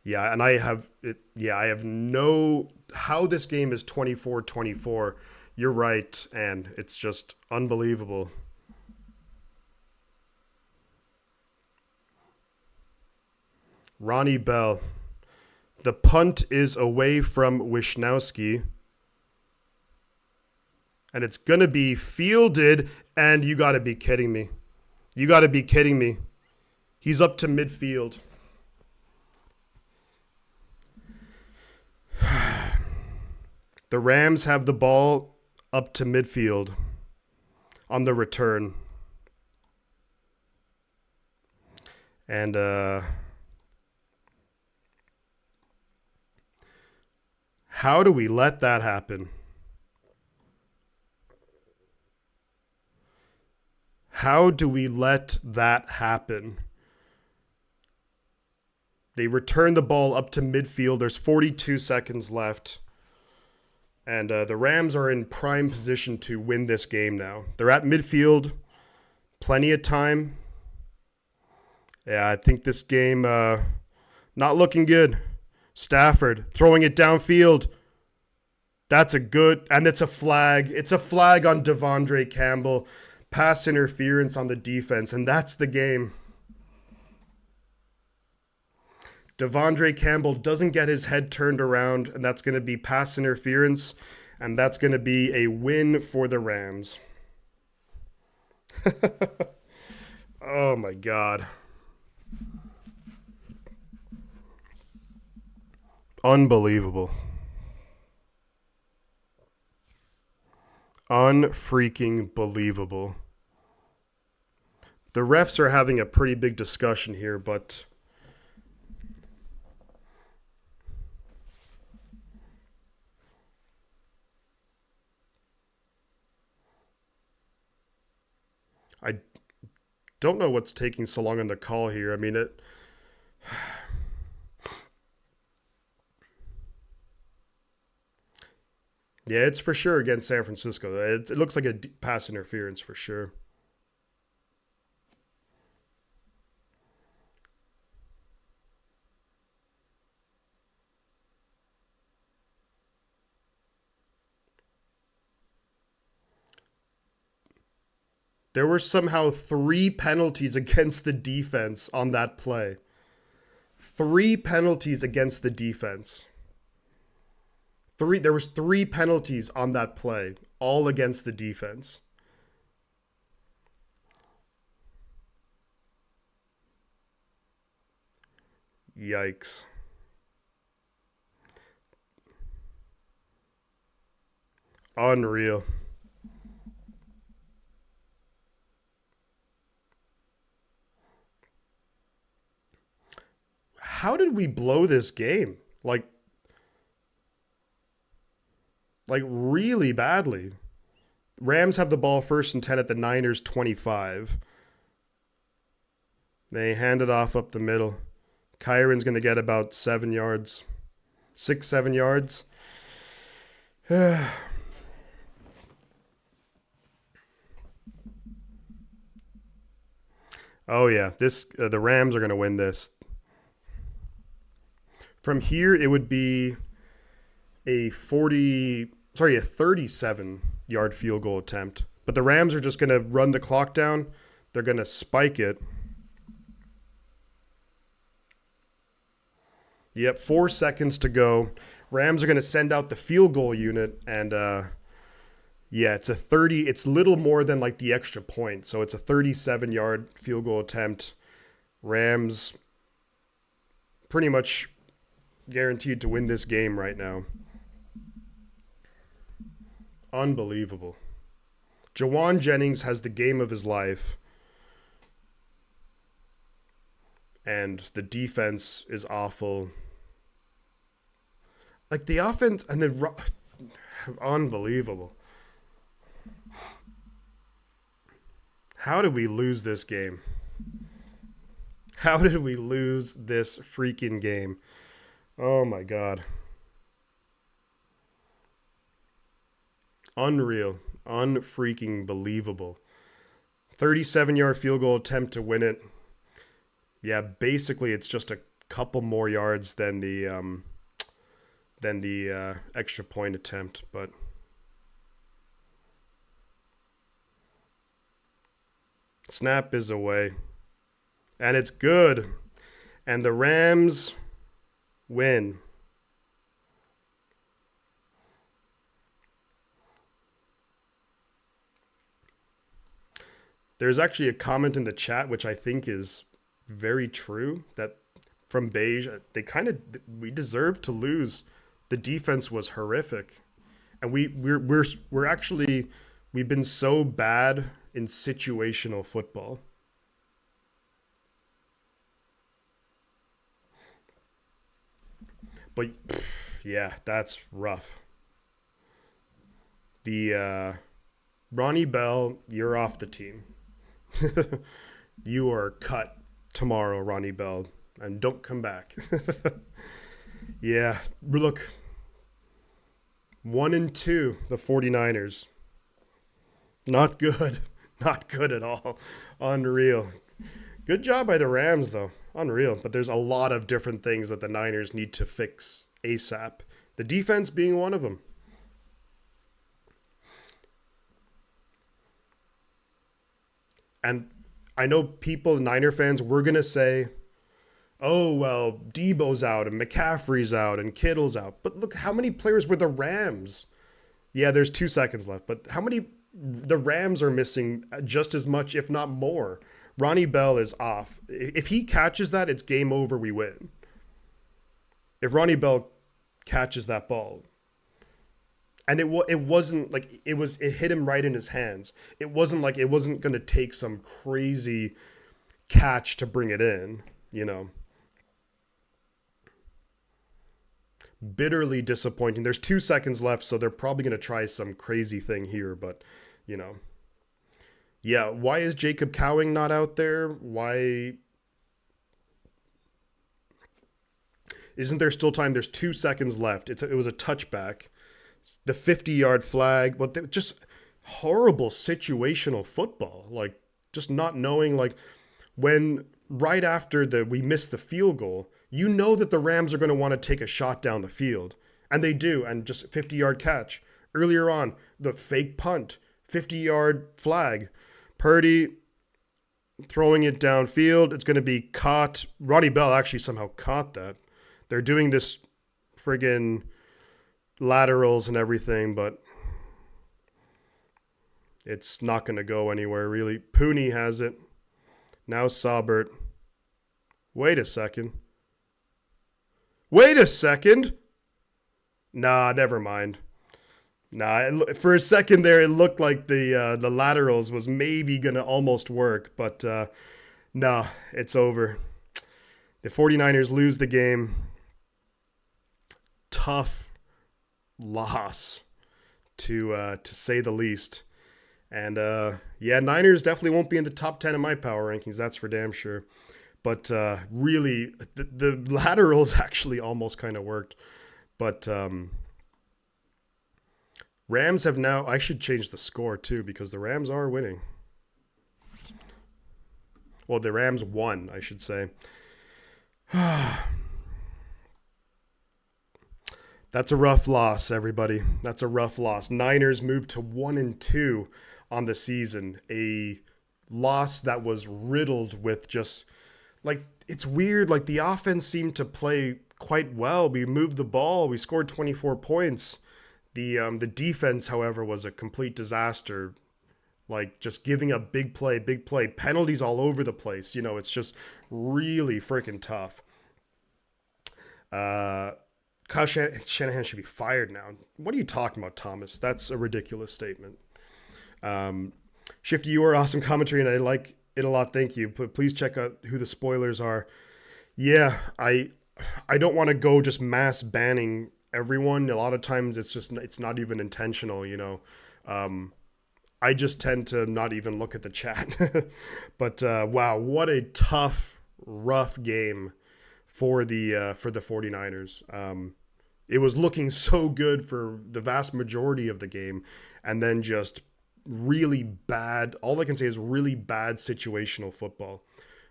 Yeah, and I have no how this game is 24-24. You're right, and it's just unbelievable. Ronnie Bell. The punt is away from Wisnowski. And it's going to be fielded, and you got to be kidding me. You got to be kidding me. He's up to midfield. The Rams have the ball up to midfield on the return. And how do we let that happen? How do we let that happen? They return the ball up to midfield. There's 42 seconds left. And the Rams are in prime position to win this game now. They're at midfield. Plenty of time. Yeah, I think this game not looking good. Stafford throwing it downfield. That's a good, and it's a flag. It's a flag on Devondre Campbell. Pass interference on the defense, and that's the game. Devondre Campbell doesn't get his head turned around, and that's going to be pass interference, and that's going to be a win for the Rams. Oh, my God. Unbelievable. Unfreaking believable. The refs are having a pretty big discussion here, but I don't know what's taking so long on the call here. I mean, it. Yeah, it's for sure against San Francisco. It looks like a pass interference for sure. There were somehow 3 penalties against the defense on that play. 3 penalties against the defense. There was 3 penalties on that play, all against the defense. Yikes. Unreal. did we blow this game? Like really badly. Rams have the ball first and 10 at the Niners 25. They hand it off up the middle. Kyron's going to get about 7 yards. 6, 7 yards. Oh yeah, this the Rams are going to win this. From here it would be a 37-yard field goal attempt. But the Rams are just going to run the clock down. They're going to spike it. Yep, 4 seconds to go. Rams are going to send out the field goal unit, and yeah, it's little more than like the extra point. So it's a 37-yard field goal attempt. Rams pretty much guaranteed to win this game right now. Unbelievable. Jennings has the game of his life. And the defense is awful. Like the offense and the unbelievable. How did we lose this game? How did we lose this freaking game? Oh my God. Unreal. Unfreaking believable. 37-yard field goal attempt to win it. Yeah, basically it's just a couple more yards than the extra point attempt, but snap is away. And it's good. And the Rams win. There's actually a comment in the chat which I think is very true, that from Beige, we deserved to lose. The defense was horrific, and we've been so bad in situational football. But yeah, that's rough. The Ronnie Bell, you're off the team. You are cut tomorrow, Ronnie Bell, and don't come back. Yeah, look. 1-2, the 49ers. Not good. Not good at all. Unreal. Good job by the Rams, though. Unreal. But there's a lot of different things that the Niners need to fix ASAP. The defense being one of them. And I know people, Niner fans, we're going to say, oh, well, Debo's out and McCaffrey's out and Kittle's out. But look, how many players were the Rams? Yeah, there's 2 seconds left. But how many? The Rams are missing just as much, if not more. Ronnie Bell is off. If he catches that, it's game over, we win. If Ronnie Bell catches that ball. And it wasn't like it hit him right in his hands. It wasn't like it wasn't going to take some crazy catch to bring it in, you know. Bitterly disappointing. There's 2 seconds left, so they're probably going to try some crazy thing here, but, you know. Yeah, why is Jacob Cowing not out there? Why isn't there still time? There's 2 seconds left. It was a touchback. The 50-yard flag, but just horrible situational football. Like, just not knowing, like, when right after we missed the field goal, you know that the Rams are going to want to take a shot down the field. And they do, and just 50-yard catch. Earlier on, the fake punt, 50-yard flag. Purdy throwing it downfield. It's going to be caught. Ronnie Bell actually somehow caught that. They're doing this friggin' laterals and everything, but it's not going to go anywhere, really. Pooney has it. Now Saubert. Wait a second. Nah, never mind. Nah, for a second there, it looked like the laterals was maybe going to almost work, but nah, it's over. The 49ers lose the game. Tough loss to say the least. And yeah, Niners definitely won't be in the top 10 in my power rankings. That's for damn sure. But really, the laterals actually almost kind of worked. But Rams have now. I should change the score too because the Rams are winning. Well, the Rams won, I should say. That's a rough loss, everybody. That's a rough loss. Niners moved to 1-2 on the season. A loss that was riddled with just like it's weird. Like the offense seemed to play quite well. We moved the ball. We scored 24 points. The defense, however, was a complete disaster. Like just giving up big play, penalties all over the place. You know, it's just really freaking tough. Kyle Shanahan should be fired now. What are you talking about, Thomas? That's a ridiculous statement. Shifty, you are awesome commentary, and I like it a lot. Thank you. But please check out who the spoilers are. Yeah, I don't want to go just mass banning everyone. A lot of times it's not even intentional, you know. I just tend to not even look at the chat. But wow, what a tough, rough game for the 49ers. It was looking so good for the vast majority of the game, and then just really bad. All I can say is really bad situational football.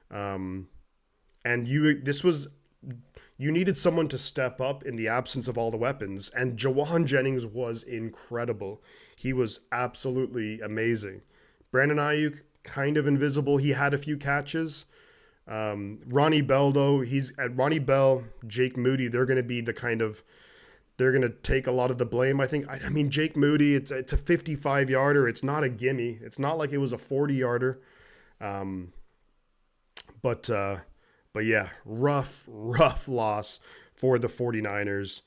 And you needed someone to step up in the absence of all the weapons, and Jennings was incredible. He was absolutely amazing. Brandon Ayuk, kind of invisible. He had a few catches. Ronnie Bell, though, Ronnie Bell, Jake Moody, they're going to be they're going to take a lot of the blame, I think. I mean, Jake Moody, it's a 55-yarder. It's not a gimme. It's not like it was a 40-yarder. But yeah, rough loss for the 49ers.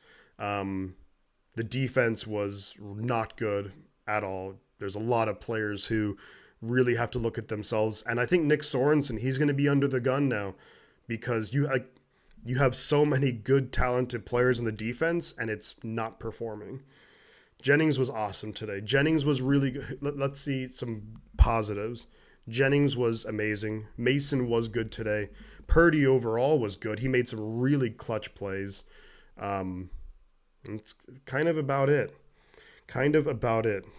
The defense was not good at all. There's a lot of players who really have to look at themselves. And I think Nick Sorensen, he's going to be under the gun now because you have so many good, talented players in the defense, and it's not performing. Jennings was awesome today. Jennings was really good. Let's see some positives. Jennings was amazing. Mason was good today. Purdy overall was good. He made some really clutch plays. It's kind of about it.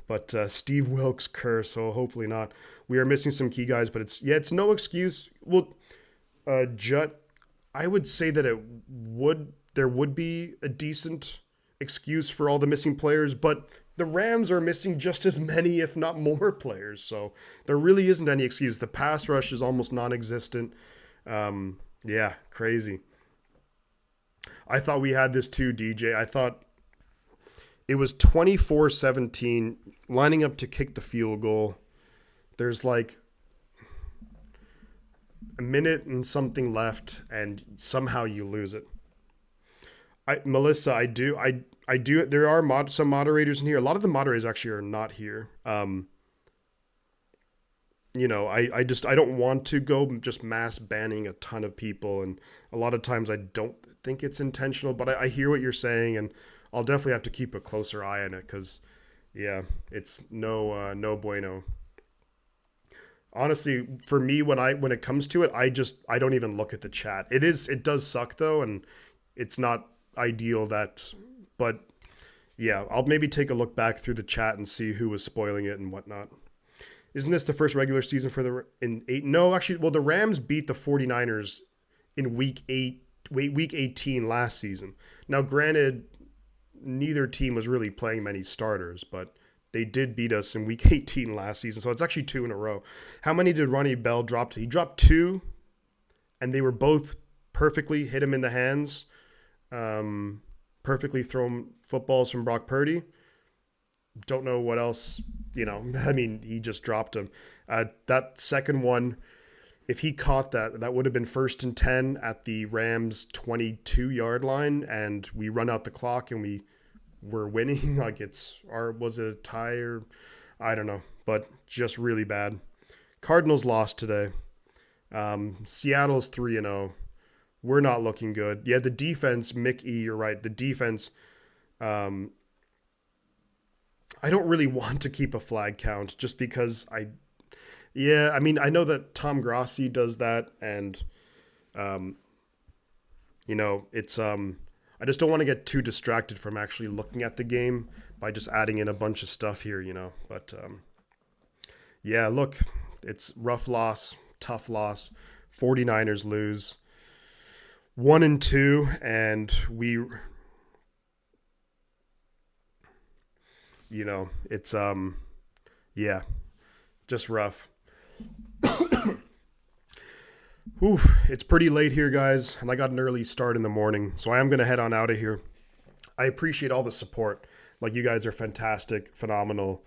But Steve Wilkes curse, so hopefully not. We are missing some key guys, but it's no excuse. Well, Jut, I would say that there would be a decent excuse for all the missing players, but the Rams are missing just as many, if not more, players. So there really isn't any excuse. The pass rush is almost non-existent. Yeah, crazy. I thought we had this too, DJ. I thought it was 24-17, lining up to kick the field goal. There's like a minute and something left, and somehow you lose it. Melissa, I do. There are some moderators in here. A lot of the moderators actually are not here. You know, I don't want to go just mass banning a ton of people, and a lot of times I don't think it's intentional, but I hear what you're saying, and I'll definitely have to keep a closer eye on it because, yeah, it's no bueno. Honestly, for me, when it comes to it, I don't even look at the chat. It does suck though, and it's not ideal but yeah, I'll maybe take a look back through the chat and see who was spoiling it and whatnot. Isn't this the first regular season in 8? No, actually, well, the Rams beat the 49ers in week 18 last season. Now, granted, neither team was really playing many starters, but they did beat us in week 18 last season, so it's actually 2 in a row. How many did Ronnie Bell drop to? He dropped 2, and they were both perfectly hit him in the hands. Perfectly thrown footballs from Brock Purdy. Don't know what else, I mean, he just dropped him. That second one, if he caught that would have been 1st and 10 at the Rams 22-yard line, and we run out the clock and we were winning. Like was it a tie or I don't know, but just really bad. Cardinals lost today. Seattle's 3-0. we're not looking good. Yeah, the defense, Mick E, you're right. The defense, um, I don't really want to keep a flag count just because yeah, I mean, I know that Tom Grossi does that, and um, it's I just don't want to get too distracted from actually looking at the game by just adding in a bunch of stuff here. But yeah, look, it's rough loss, tough loss. 49ers lose 1-2, and it's yeah, just rough. Whew, it's pretty late here, guys, and I got an early start in the morning, so I am going to head on out of here. I appreciate all the support. Like, you guys are fantastic, phenomenal.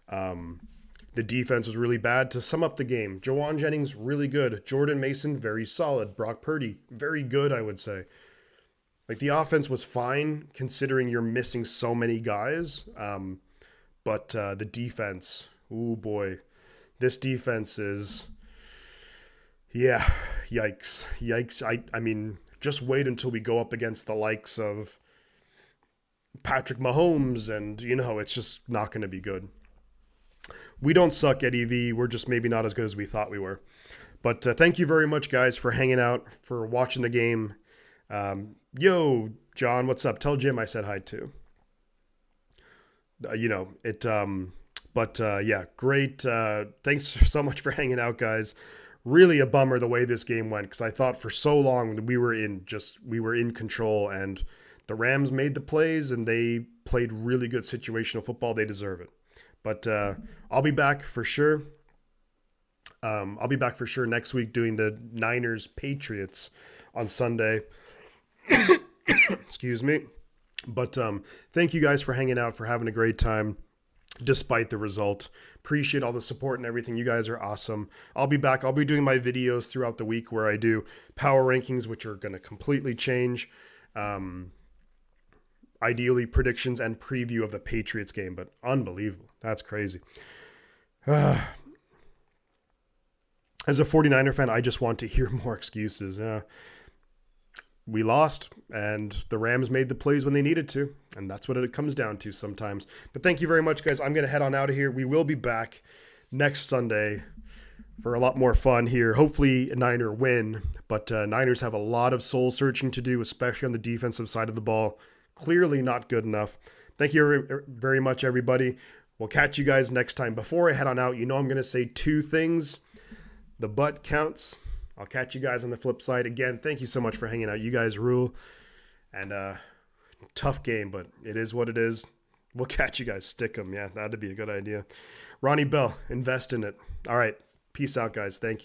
The defense was really bad. To sum up the game, Jawan Jennings, really good. Jordan Mason, very solid. Brock Purdy, very good, I would say. Like, the offense was fine, considering you're missing so many guys. But the defense, oh boy. This defense is... Yeah, yikes. Yikes. I mean, just wait until we go up against the likes of Patrick Mahomes, and, it's just not going to be good. We don't suck at EV. We're just maybe not as good as we thought we were. But thank you very much, guys, for hanging out, for watching the game. Yo, John, what's up? Tell Jim I said hi, too. Yeah, great. Thanks so much for hanging out, guys. Really a bummer the way this game went, because I thought for so long that we were in control, and the Rams made the plays and they played really good situational football. They deserve it. But I'll be back for sure. I'll be back for sure next week doing the Niners Patriots on Sunday. Excuse me. But thank you guys for hanging out, for having a great time despite the result. Appreciate all the support and everything. You guys are awesome. I'll be back. I'll be doing my videos throughout the week where I do power rankings, which are going to completely change. Ideally, predictions and preview of the Patriots game, but unbelievable. That's crazy. As a 49er fan, I just want to hear more excuses. We lost, and the Rams made the plays when they needed to, and that's what it comes down to sometimes. But thank you very much, guys. I'm going to head on out of here. We will be back next Sunday for a lot more fun here. Hopefully a Niner win, but Niners have a lot of soul searching to do, especially on the defensive side of the ball. Clearly not good enough. Thank you very much, everybody. We'll catch you guys next time. Before I head on out, I'm going to say two things. The butt counts. I'll catch you guys on the flip side. Again, thank you so much for hanging out. You guys rule. And tough game, but it is what it is. We'll catch you guys. Stick them. Yeah, that'd be a good idea. Ronnie Bell, invest in it. All right. Peace out, guys. Thank you.